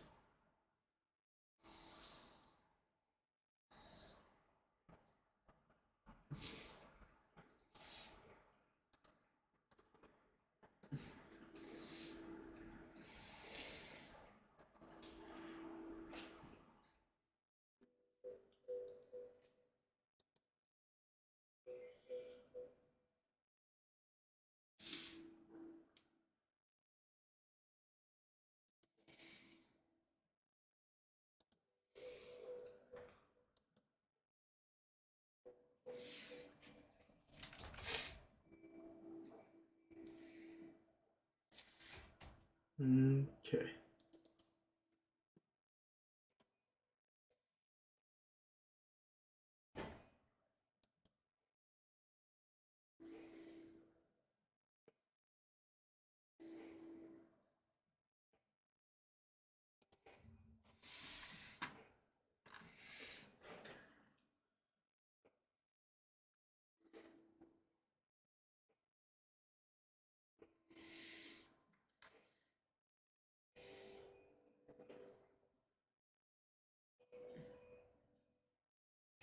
Okay.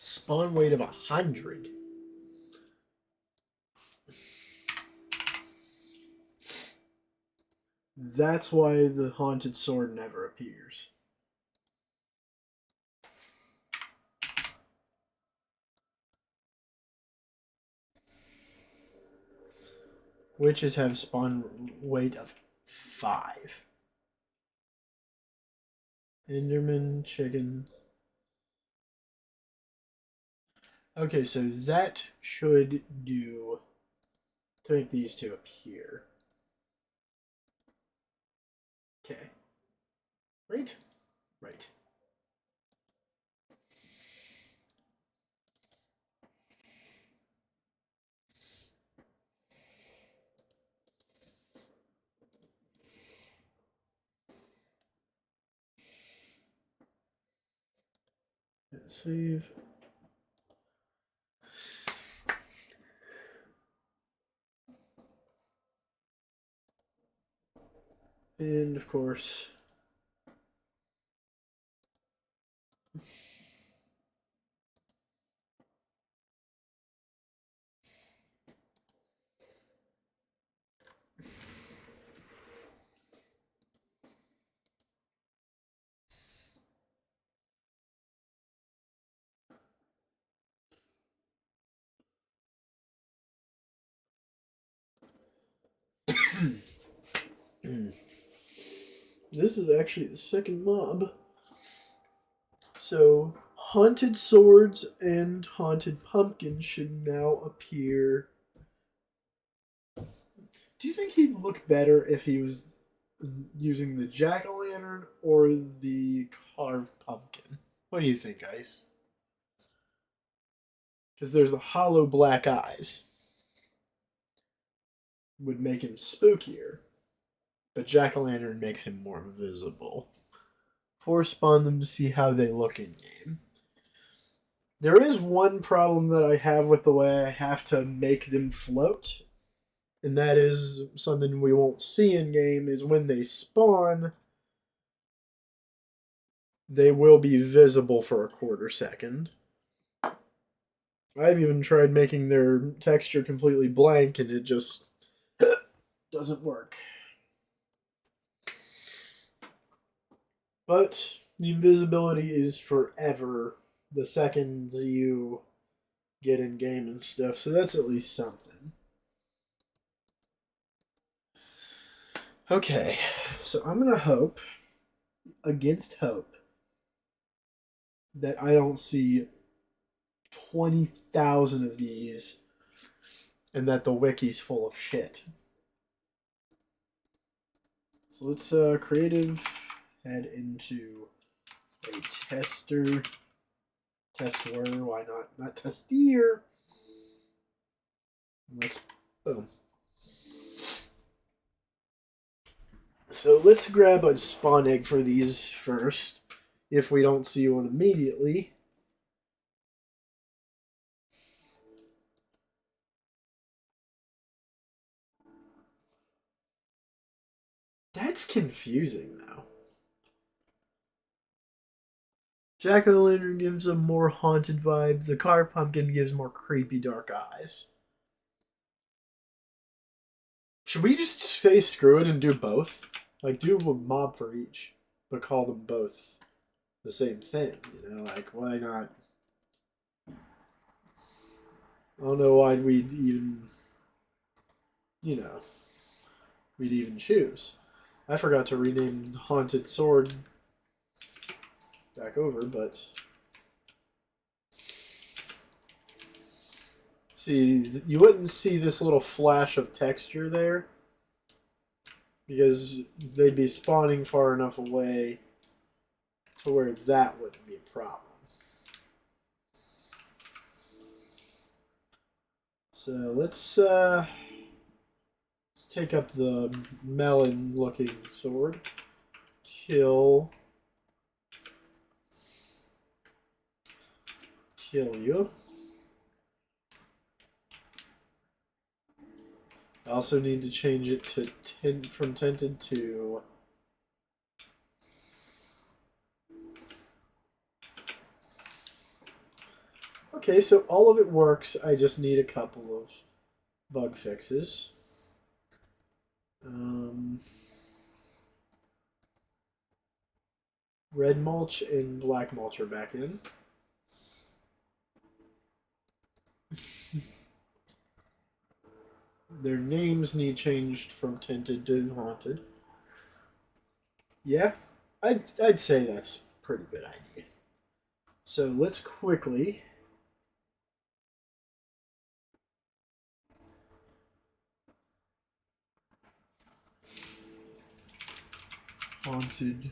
Spawn weight of 100. That's why the haunted sword never appears. Witches have spawn weight of 5. Enderman, chicken. Okay, so that should do to make these two appear. Okay. Right? Right. Save. And of course, this is actually the second mob. So, haunted swords and haunted pumpkin should now appear. Do you think he'd look better if he was using the jack-o'-lantern or the carved pumpkin? What do you think, Ice? Because there's the hollow black eyes. Would make him spookier. But jack-o'-lantern makes him more visible. Force spawn them to see how they look in game. There is one problem that I have with the way I have to make them float, and that is something we won't see in game, is when they spawn, they will be visible for a quarter second. I've even tried making their texture completely blank, and it just doesn't work. But the invisibility is forever the second you get in game and stuff, so that's at least something. Okay, so I'm gonna hope, against hope, that I don't see 20,000 of these and that the wiki's full of shit. So let's creative head into a tester. Tester, why not? Not testier. Let's boom. So let's grab a spawn egg for these first, if we don't see one immediately. That's confusing, though. Jack-o'-lantern gives a more haunted vibe. The car pumpkin gives more creepy dark eyes. Should we just say screw it and do both? Like, do a mob for each, but call them both the same thing, you know? Like, why not? I don't know why we'd even, you know, we'd even choose. I forgot to rename Haunted Sword back over, but... See, you wouldn't see this little flash of texture there because they'd be spawning far enough away to where that wouldn't be a problem. So let's take up the melon-looking sword. Kill you. I also need to change it to from tinted to okay, so all of it works. I just need a couple of bug fixes. Red mulch and black mulch are back in. Their names need changed from tinted to haunted. Yeah, I'd say that's a pretty good idea. So let's quickly haunted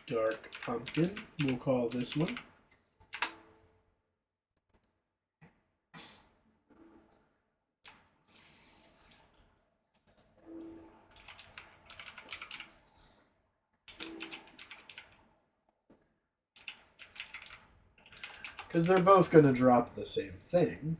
dark pumpkin. We'll call this one. Because they're both going to drop the same thing.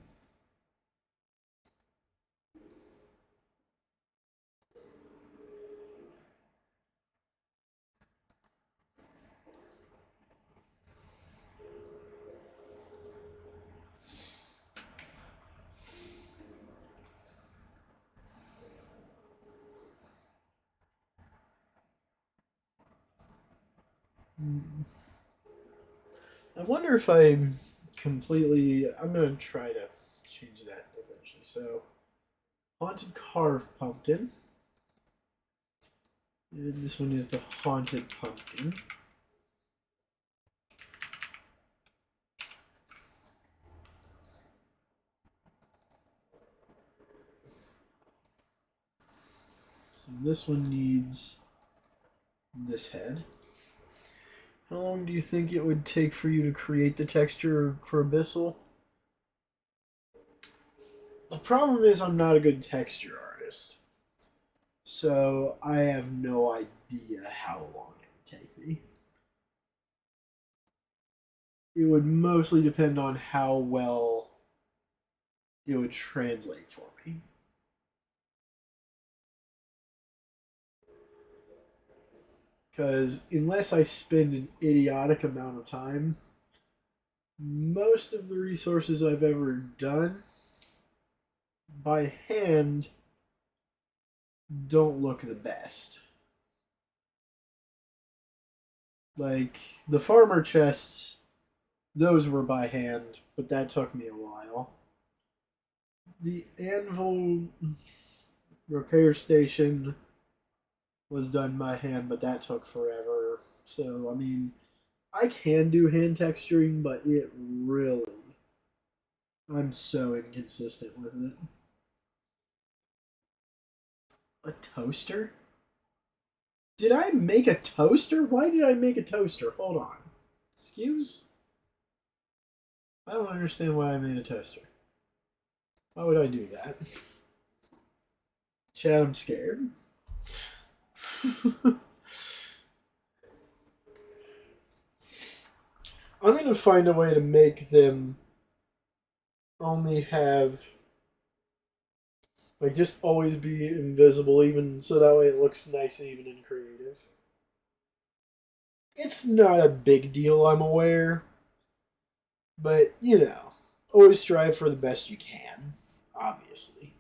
I wonder if I'm going to try to change that eventually. So, haunted carved pumpkin. And this one is the haunted pumpkin. So this one needs this head. How long do you think it would take for you to create the texture for Abyssal? The problem is I'm not a good texture artist. So I have no idea how long it would take me. It would mostly depend on how well it would translate for me. Because unless I spend an idiotic amount of time, most of the resources I've ever done by hand don't look the best. Like the farmer chests, those were by hand, but that took me a while. The anvil repair station was done by hand, but that took forever. So, I mean, I can do hand texturing, but it really. I'm so inconsistent with it. A toaster? Did I make a toaster? Why did I make a toaster? Hold on. Excuse? I don't understand why I made a toaster. Why would I do that? Chad, I'm scared. I'm going to find a way to make them only have, like, just always be invisible, even so that way it looks nice even in creative. It's not a big deal, I'm aware. But, you know, always strive for the best you can, obviously.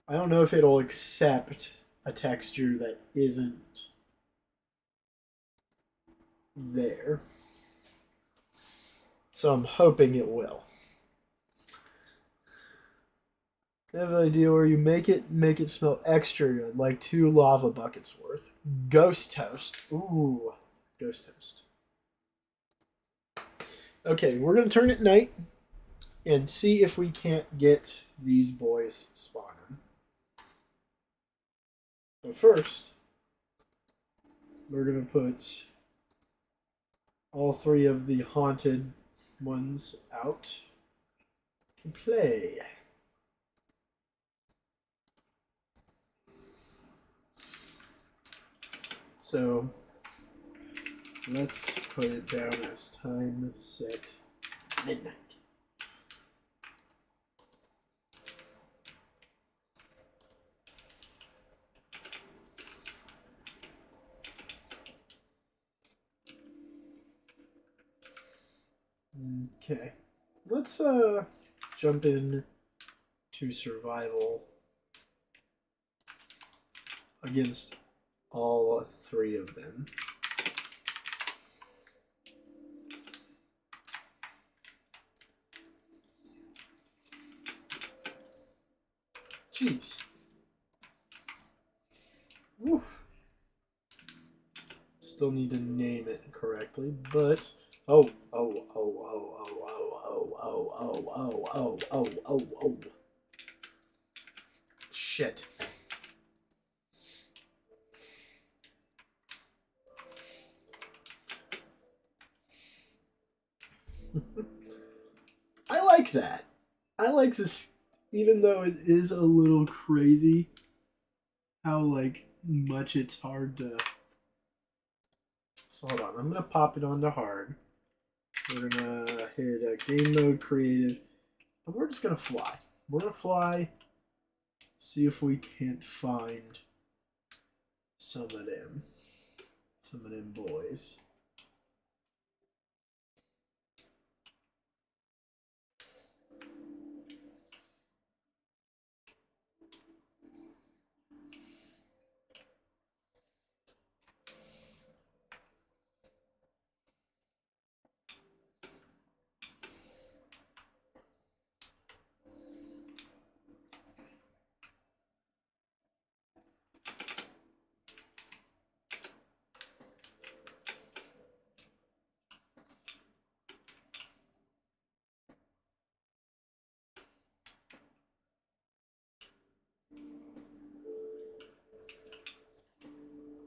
I don't know if it'll accept a texture that isn't there. So I'm hoping it will. I have an idea where you make it smell extra good, like 2 lava buckets worth. Ghost toast. Ooh, ghost toast. Okay, we're gonna turn it night. and see if we can't get these boys spawning. But first, we're going to put all 3 of the haunted ones out to play. So let's put it down as time set midnight. Okay, let's jump in to survival against all 3 of them. Jeez. Woof. Still need to name it correctly, but oh. Shit. I like that. I like this, even though it is a little crazy how like much it's hard to. So hold on, I'm gonna pop it onto hard. We're gonna hit game mode creative, and we're just gonna fly. We're gonna fly. See if we can't find some of them boys.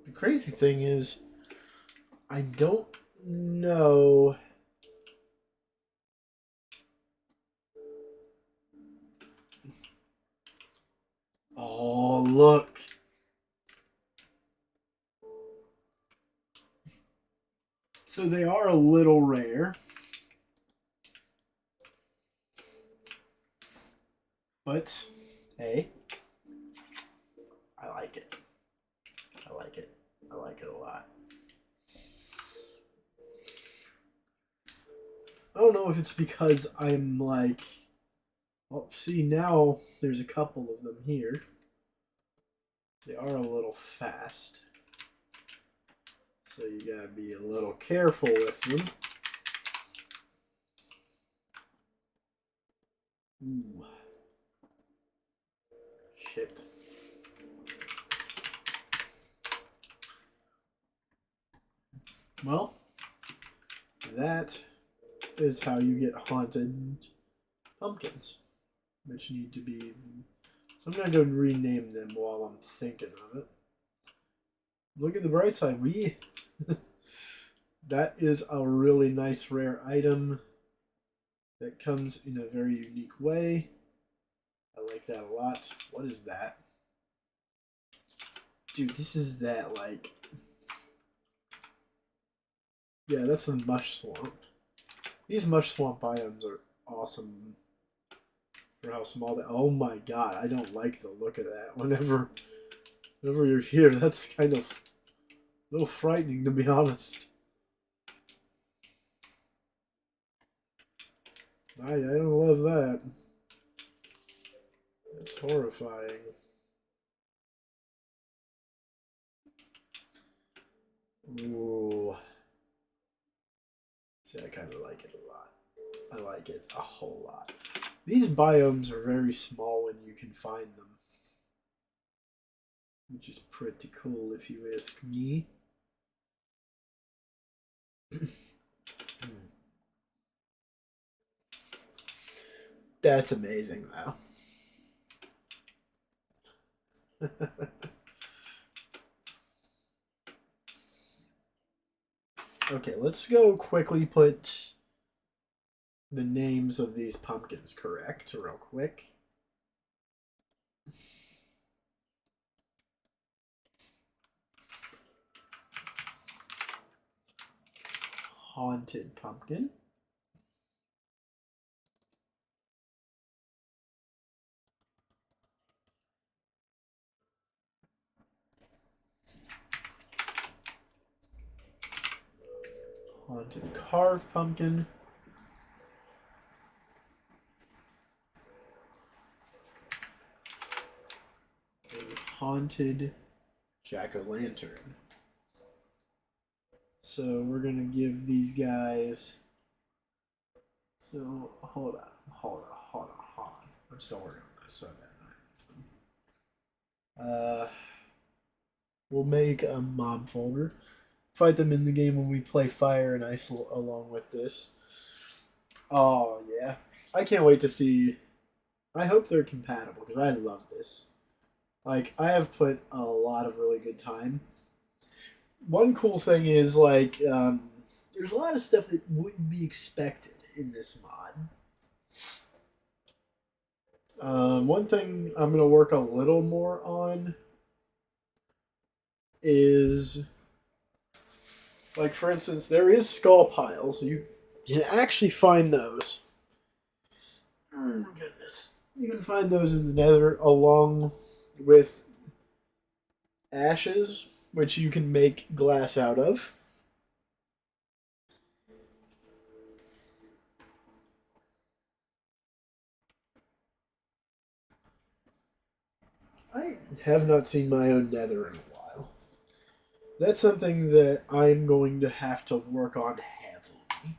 The crazy thing is, I don't know. Oh, look. So they are a little rare. But, hey, I like it. I like it. I like it a lot. I don't know if it's because I'm like, well, see, now there's a couple of them here. They are a little fast. So you gotta be a little careful with them. Ooh. Shit. Well, that is how you get haunted pumpkins, which need to be. So I'm gonna go and rename them while I'm thinking of it. Look at the bright side. That is a really nice rare item that comes in a very unique way. I like that a lot. What is that? Dude, this is that like. Yeah, that's the mush swamp. These mush swamp biomes are awesome for how small they. Oh my god, I don't like the look of that. Whenever you're here, that's kind of a little frightening, to be honest. I don't love that. It's horrifying. Ooh. See, I kind of like it a lot. I like it a whole lot. These biomes are very small when you can find them, which is pretty cool if you ask me. That's amazing, though. Okay, let's go quickly put the names of these pumpkins correct real quick. Haunted pumpkin. Haunted carved pumpkin. A haunted jack-o'-lantern. So we're gonna give these guys. So hold on. I'm still working on this. So we'll make a mob folder. Fight them in the game when we play Fire and Ice along with this. Oh yeah, I can't wait to see. I hope they're compatible because I love this. Like I have put a lot of really good time. One cool thing is like there's a lot of stuff that wouldn't be expected in this mod. One thing I'm gonna work a little more on is like for instance, there is skull piles. You can actually find those. Oh my goodness. You can find those in the nether along with ashes, which you can make glass out of. I have not seen my own nether in a while. That's something that I'm going to have to work on heavily.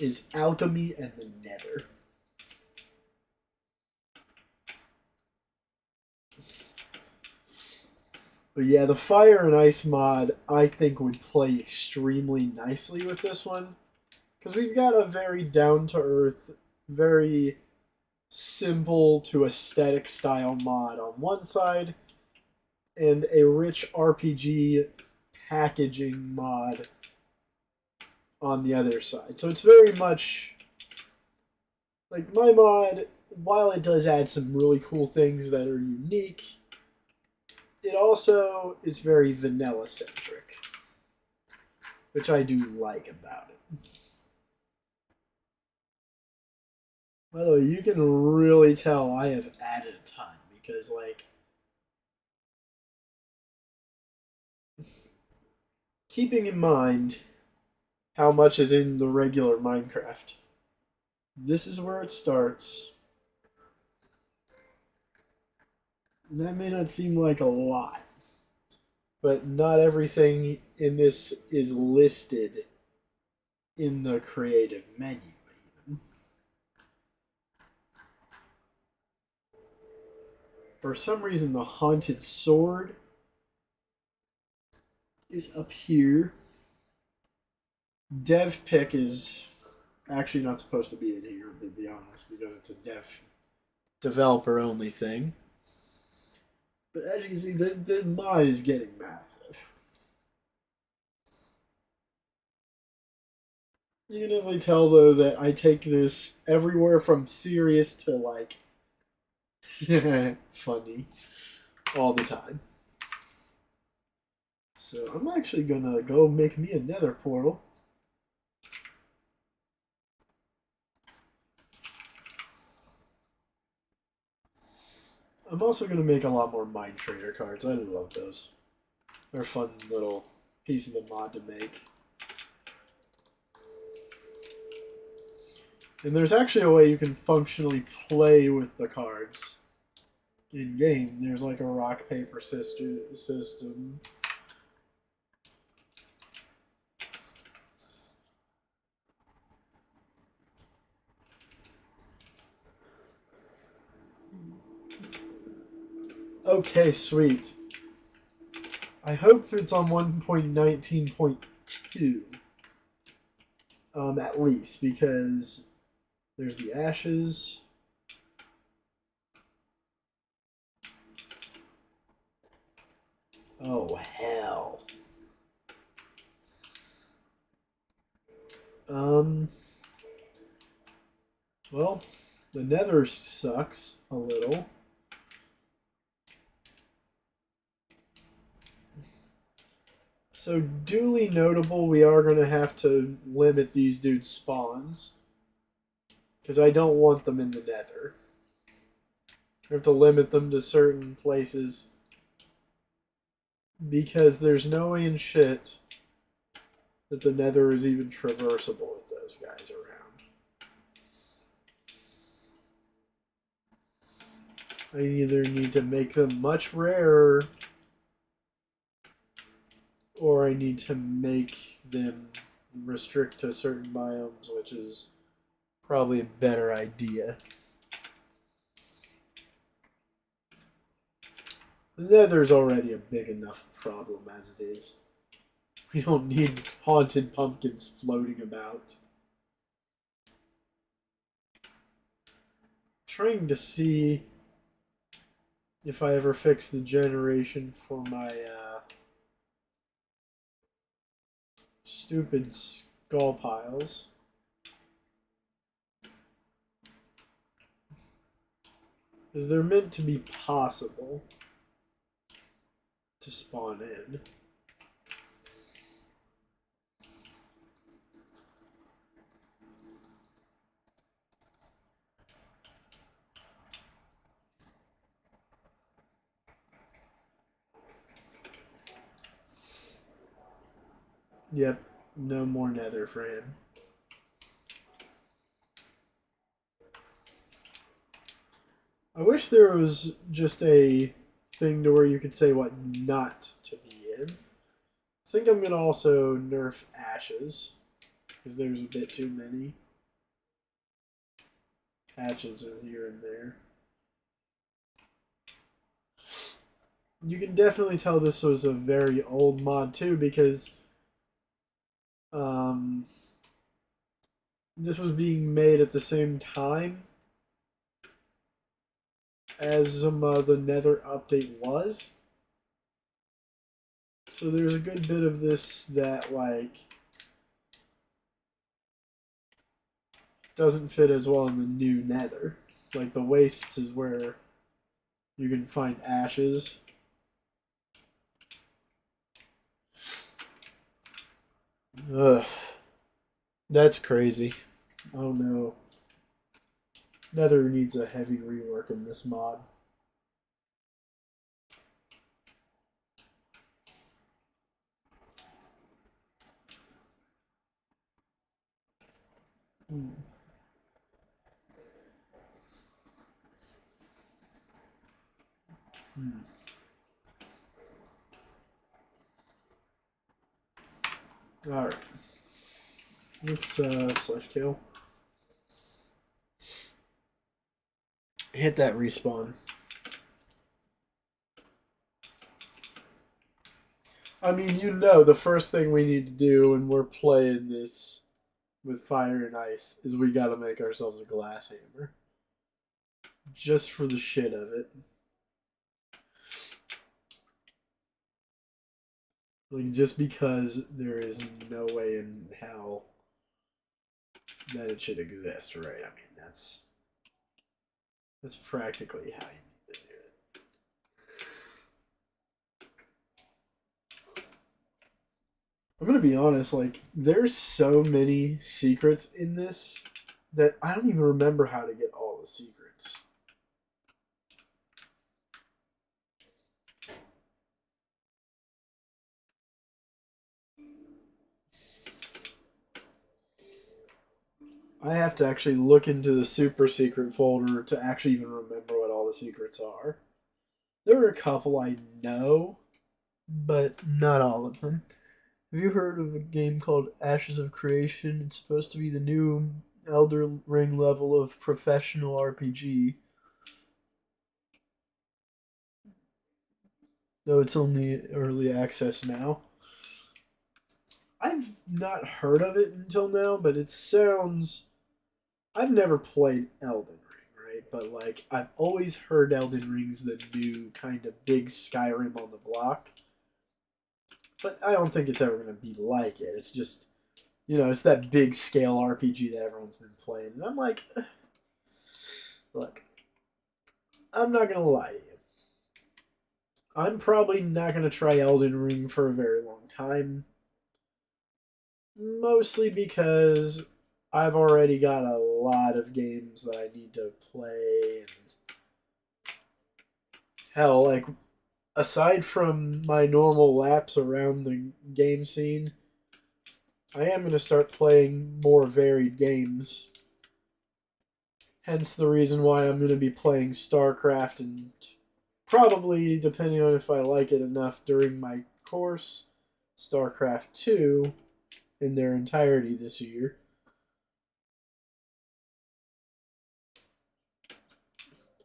Is alchemy and the nether. But yeah, the Fire and Ice mod I think would play extremely nicely with this one. Because we've got a very down-to-earth, very simple to aesthetic style mod on one side, and a rich RPG packaging mod on the other side. So it's very much like my mod, while it does add some really cool things that are unique, it also is very vanilla centric, which I do like about it. By the way, you can really tell I have added a ton because, like, keeping in mind how much is in the regular Minecraft, this is where it starts. That may not seem like a lot, but not everything in this is listed in the creative menu. Even. For some reason, the haunted sword is up here. Dev pick is actually not supposed to be in here, to be honest, because it's a developer only thing. But as you can see, the mod is getting massive. You can definitely tell, though, that I take this everywhere from serious to, like, funny all the time. So I'm actually gonna go make me a nether portal. I'm also gonna make a lot more Mind Trader cards. I love those. They're a fun little piece of the mod to make. And there's actually a way you can functionally play with the cards in game. There's like a rock paper system. Okay, sweet. I hope it's on 1.19.2. At least, because There's the ashes. Oh, hell. Well, the nether sucks a little. So, duly notable, we are going to have to limit these dudes' spawns. Because I don't want them in the nether. We have to limit them to certain places. Because there's no way in shit that the nether is even traversable with those guys around. I either need to make them much rarer, or I need to make them restrict to certain biomes, which is probably a better idea. The nether's already a big enough problem as it is. We don't need haunted pumpkins floating about. Trying to see if I ever fix the generation for my stupid skull piles. Because they're meant to be possible to spawn in. Yep, no more nether for him. I wish there was just a thing to where you could say what not to be in. I think I'm going to also nerf ashes, because there's a bit too many. Hatches are here and there. You can definitely tell this was a very old mod too, because this was being made at the same time as the Nether update was. So there's a good bit of this that like doesn't fit as well in the new Nether. Like the wastes is where you can find ashes. Ugh. That's crazy. Oh no. Nether needs a heavy rework in this mod. Hmm. Alright. Let's slash kill. Hit that respawn. I mean, you know, the first thing we need to do when we're playing this with fire and ice is we gotta make ourselves a glass hammer. Just for the shit of it. Like, just because there is no way in hell that it should exist, right? I mean, that's practically how you need to do it. I'm gonna be honest, like, there's so many secrets in this that I don't even remember how to get all the secrets. I have to actually look into the super secret folder to actually even remember what all the secrets are. There are a couple I know, but not all of them. Have you heard of a game called Ashes of Creation? It's supposed to be the new Elder Ring level of professional RPG. Though it's only early access now. I've not heard of it until now, but it sounds I've never played Elden Ring, right? But like I've always heard Elden Ring's the new kind of big Skyrim on the block. But I don't think it's ever gonna be like it. It's just it's that big scale RPG that everyone's been playing. And I'm like, look, I'm not gonna lie to you. I'm probably not gonna try Elden Ring for a very long time. Mostly because I've already got a lot of games that I need to play, and hell, like aside from my normal laps around the game scene, I am going to start playing more varied games. Hence the reason why I'm going to be playing StarCraft and probably, depending on if I like it enough during my course, StarCraft 2 in their entirety this year.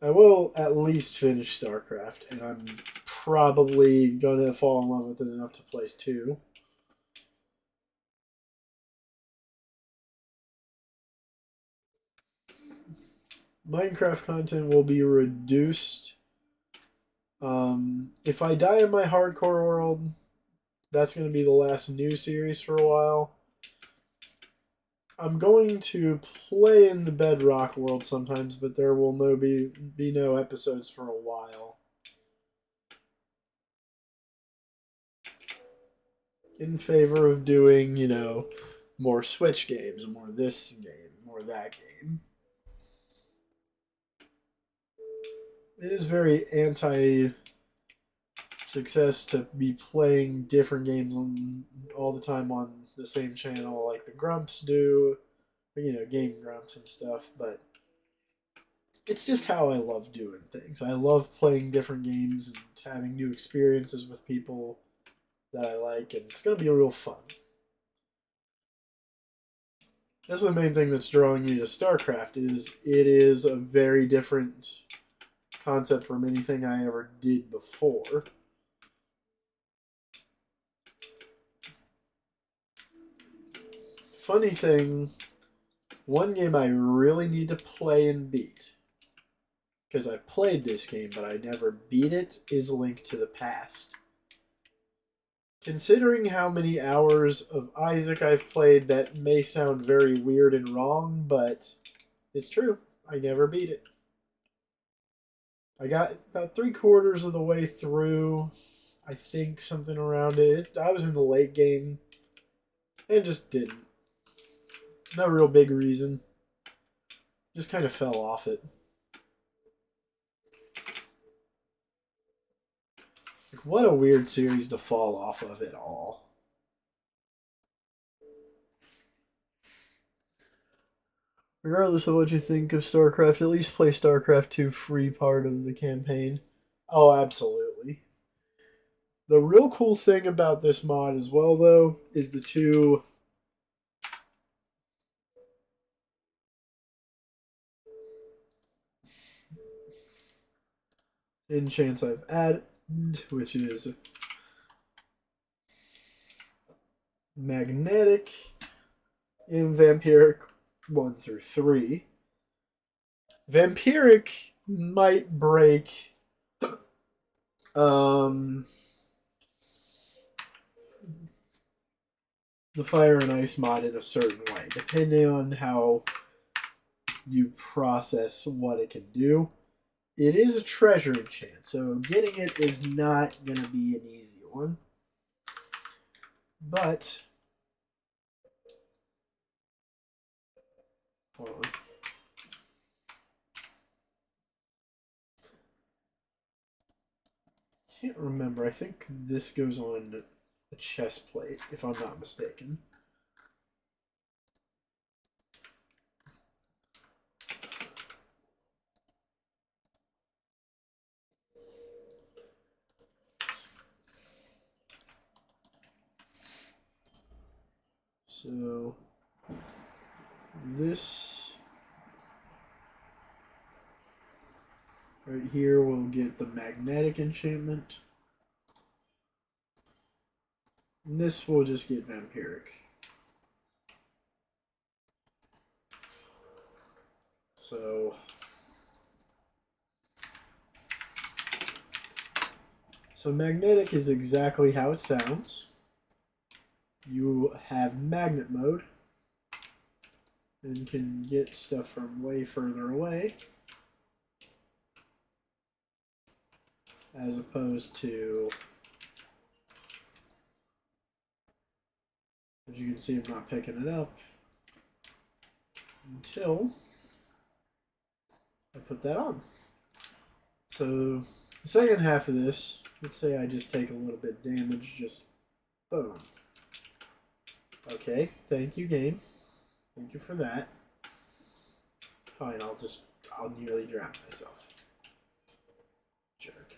I will at least finish StarCraft, and I'm probably gonna fall in love with it enough to play 2. Minecraft content will be reduced. If I die in my hardcore world, that's going to be the last new series for a while. I'm going to play in the Bedrock world sometimes, but there will be no episodes for a while. In favor of doing, more Switch games, more this game, more that game. It is very anti success to be playing different games all the time on the same channel like the Grumps do, Game Grumps and stuff, but it's just how I love doing things. I love playing different games and having new experiences with people that I like, and it's going to be real fun. That's the main thing that's drawing me to StarCraft is it is a very different concept from anything I ever did before. Funny thing, one game I really need to play and beat, because I've played this game but I never beat it, is Link to the Past. Considering how many hours of Isaac I've played, that may sound very weird and wrong, but it's true. I never beat it. I got about 3/4 of the way through, I think, something around it. I was in the late game and just didn't. No real big reason. Just kind of fell off it. Like, what a weird series to fall off of at all. Regardless of what you think of StarCraft, at least play StarCraft 2 free part of the campaign. Oh, absolutely. The real cool thing about this mod as well, though, is the two enchants I've added, which is Magnetic and Vampiric 1 through 3. Vampiric might break the Fire and Ice mod in a certain way, depending on how you process what it can do. It is a treasure enchant, so getting it is not going to be an easy one. But, hold on. Can't remember. I think this goes on a chest plate, if I'm not mistaken. So this right here will get the magnetic enchantment. And this will just get vampiric. So magnetic is exactly how it sounds. You have magnet mode and can get stuff from way further away, as opposed to, as you can see, I'm not picking it up until I put that on. So the second half of this, let's say I just take a little bit of damage, just boom. Okay, thank you, game. Thank you for that. Fine, I'll nearly drown myself. Jerk.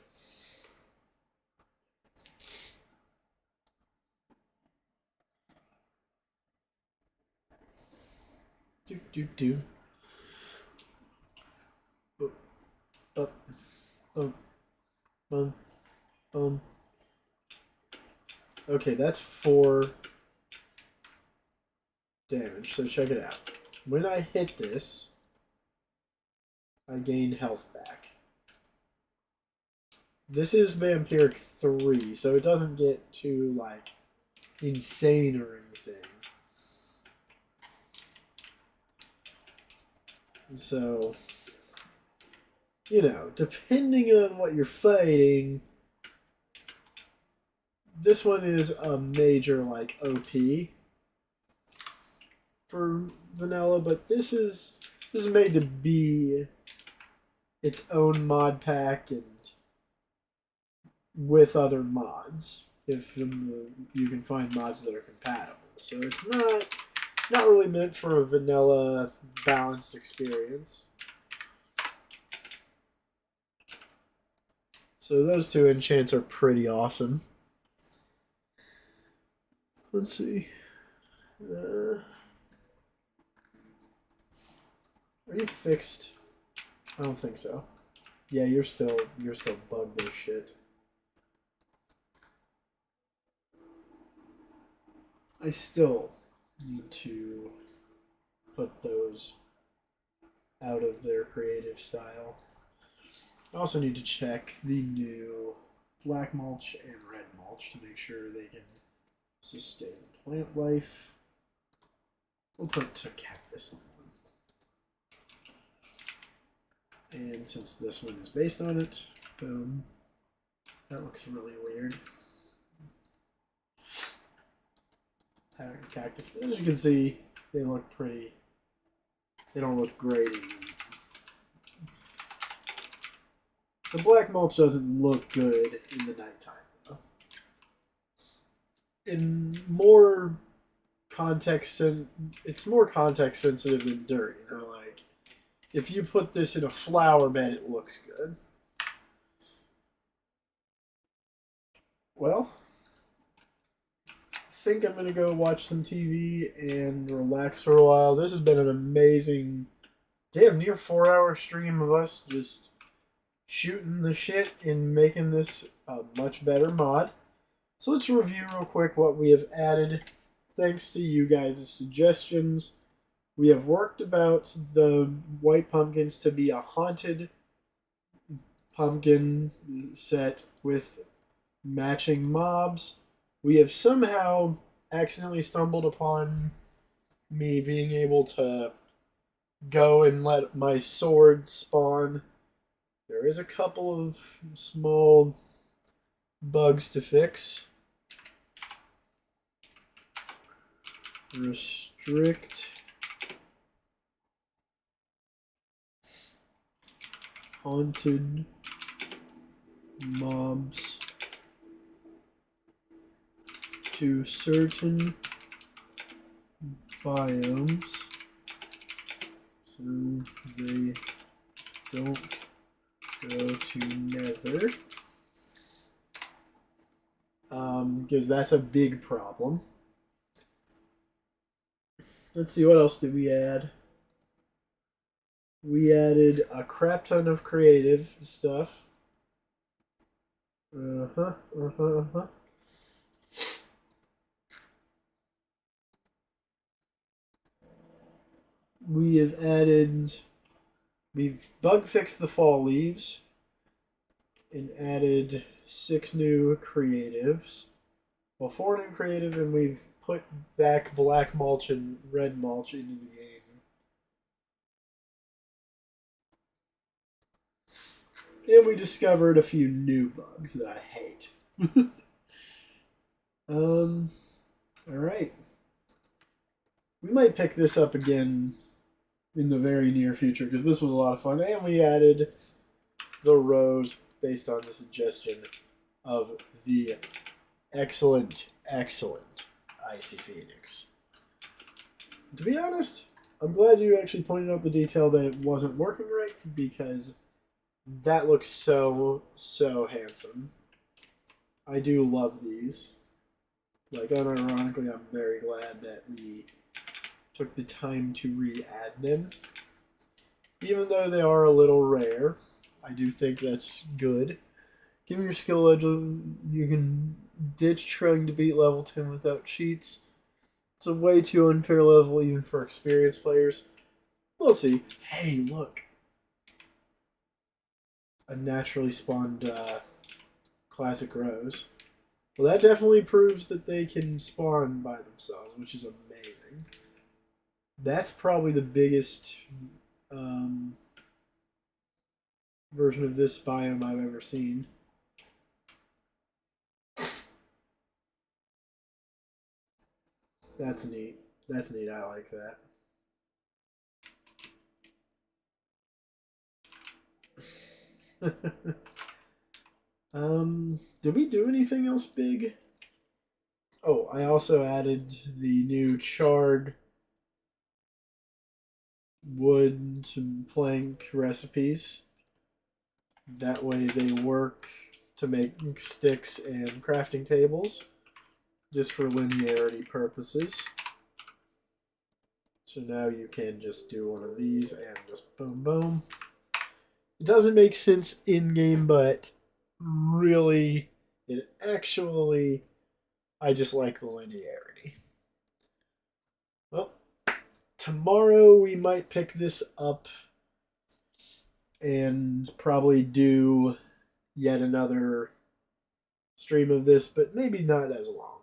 Do. Boop, boop, boom, boom, boom. Okay, that's 4 damage, so check it out. When I hit this, I gain health back. This is Vampiric 3, so it doesn't get too, like, insane or anything. So, you know, depending on what you're fighting, this one is a major, like, OP for vanilla, but this is made to be its own mod pack and with other mods, if you can find mods that are compatible. So it's not really meant for a vanilla balanced experience. So those 2 enchants are pretty awesome. Let's see. Are you fixed? I don't think so. Yeah, you're still bugged as shit. I still need to put those out of their creative style. I also need to check the new black mulch and red mulch to make sure they can sustain plant life. We'll put cactus on one. And since this one is based on it, boom. That looks really weird. Cactus, but as you can see, they look pretty. They don't look great. The black mulch doesn't look good in the nighttime, though. In more context, it's more context sensitive than dirt. You know, like if you put this in a flower bed, it looks good. Well, I think I'm gonna go watch some TV and relax for a while. This has been an amazing, damn near 4-hour stream of us just shooting the shit and making this a much better mod. So let's review real quick what we have added thanks to you guys' suggestions. We have worked about the white pumpkins to be a haunted pumpkin set with matching mobs. We have somehow accidentally stumbled upon me being able to go and let my sword spawn. There is a couple of small bugs to fix. Restrict haunted mobs to certain biomes so they don't go to nether, because that's a big problem. Let's see, what else did we add? We added a crap ton of creative stuff. We have added We've bug fixed the fall leaves and added 6 new creatives. Well, 4 new creative, and we've put back black mulch and red mulch into the game. And we discovered a few new bugs that I hate. Alright. We might pick this up again in the very near future because this was a lot of fun. And we added the rose based on the suggestion of the excellent Icy Phoenix. To be honest, I'm glad you actually pointed out the detail that it wasn't working right because that looks so handsome. I do love these. Like, unironically, I'm very glad that we took the time to re-add them. Even though they are a little rare, I do think that's good. Given your skill level, you can ditch trying to beat level 10 without cheats. It's a way too unfair level even for experienced players. We'll see. Hey, look. A naturally spawned classic rose. Well, that definitely proves that they can spawn by themselves, which is amazing. That's probably the biggest version of this biome I've ever seen. That's neat. That's neat. I like that. Did we do anything else big? Oh, I also added the new charred wood to plank recipes. That way they work to make sticks and crafting tables, just for linearity purposes. So now you can just do one of these and just boom, boom. It doesn't make sense in-game, but really, I just like the linearity. Well, tomorrow we might pick this up and probably do yet another stream of this, but maybe not as long.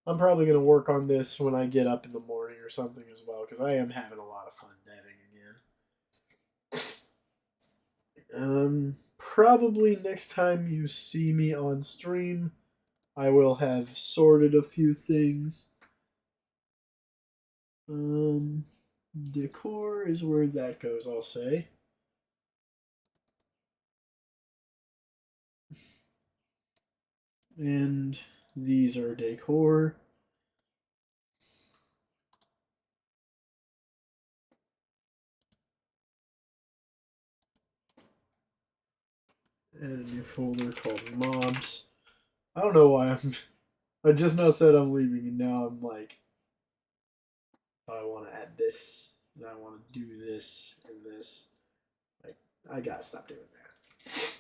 I'm probably going to work on this when I get up in the morning or something as well, because I am having a lot of fun deving again. Probably next time you see me on stream, I will have sorted a few things. Decor is where that goes, I'll say. And these are decor. And a new folder called mobs. I don't know why I just now said I'm leaving and now I'm like, I want to add this and I want to do this and this. Like, I gotta stop doing that.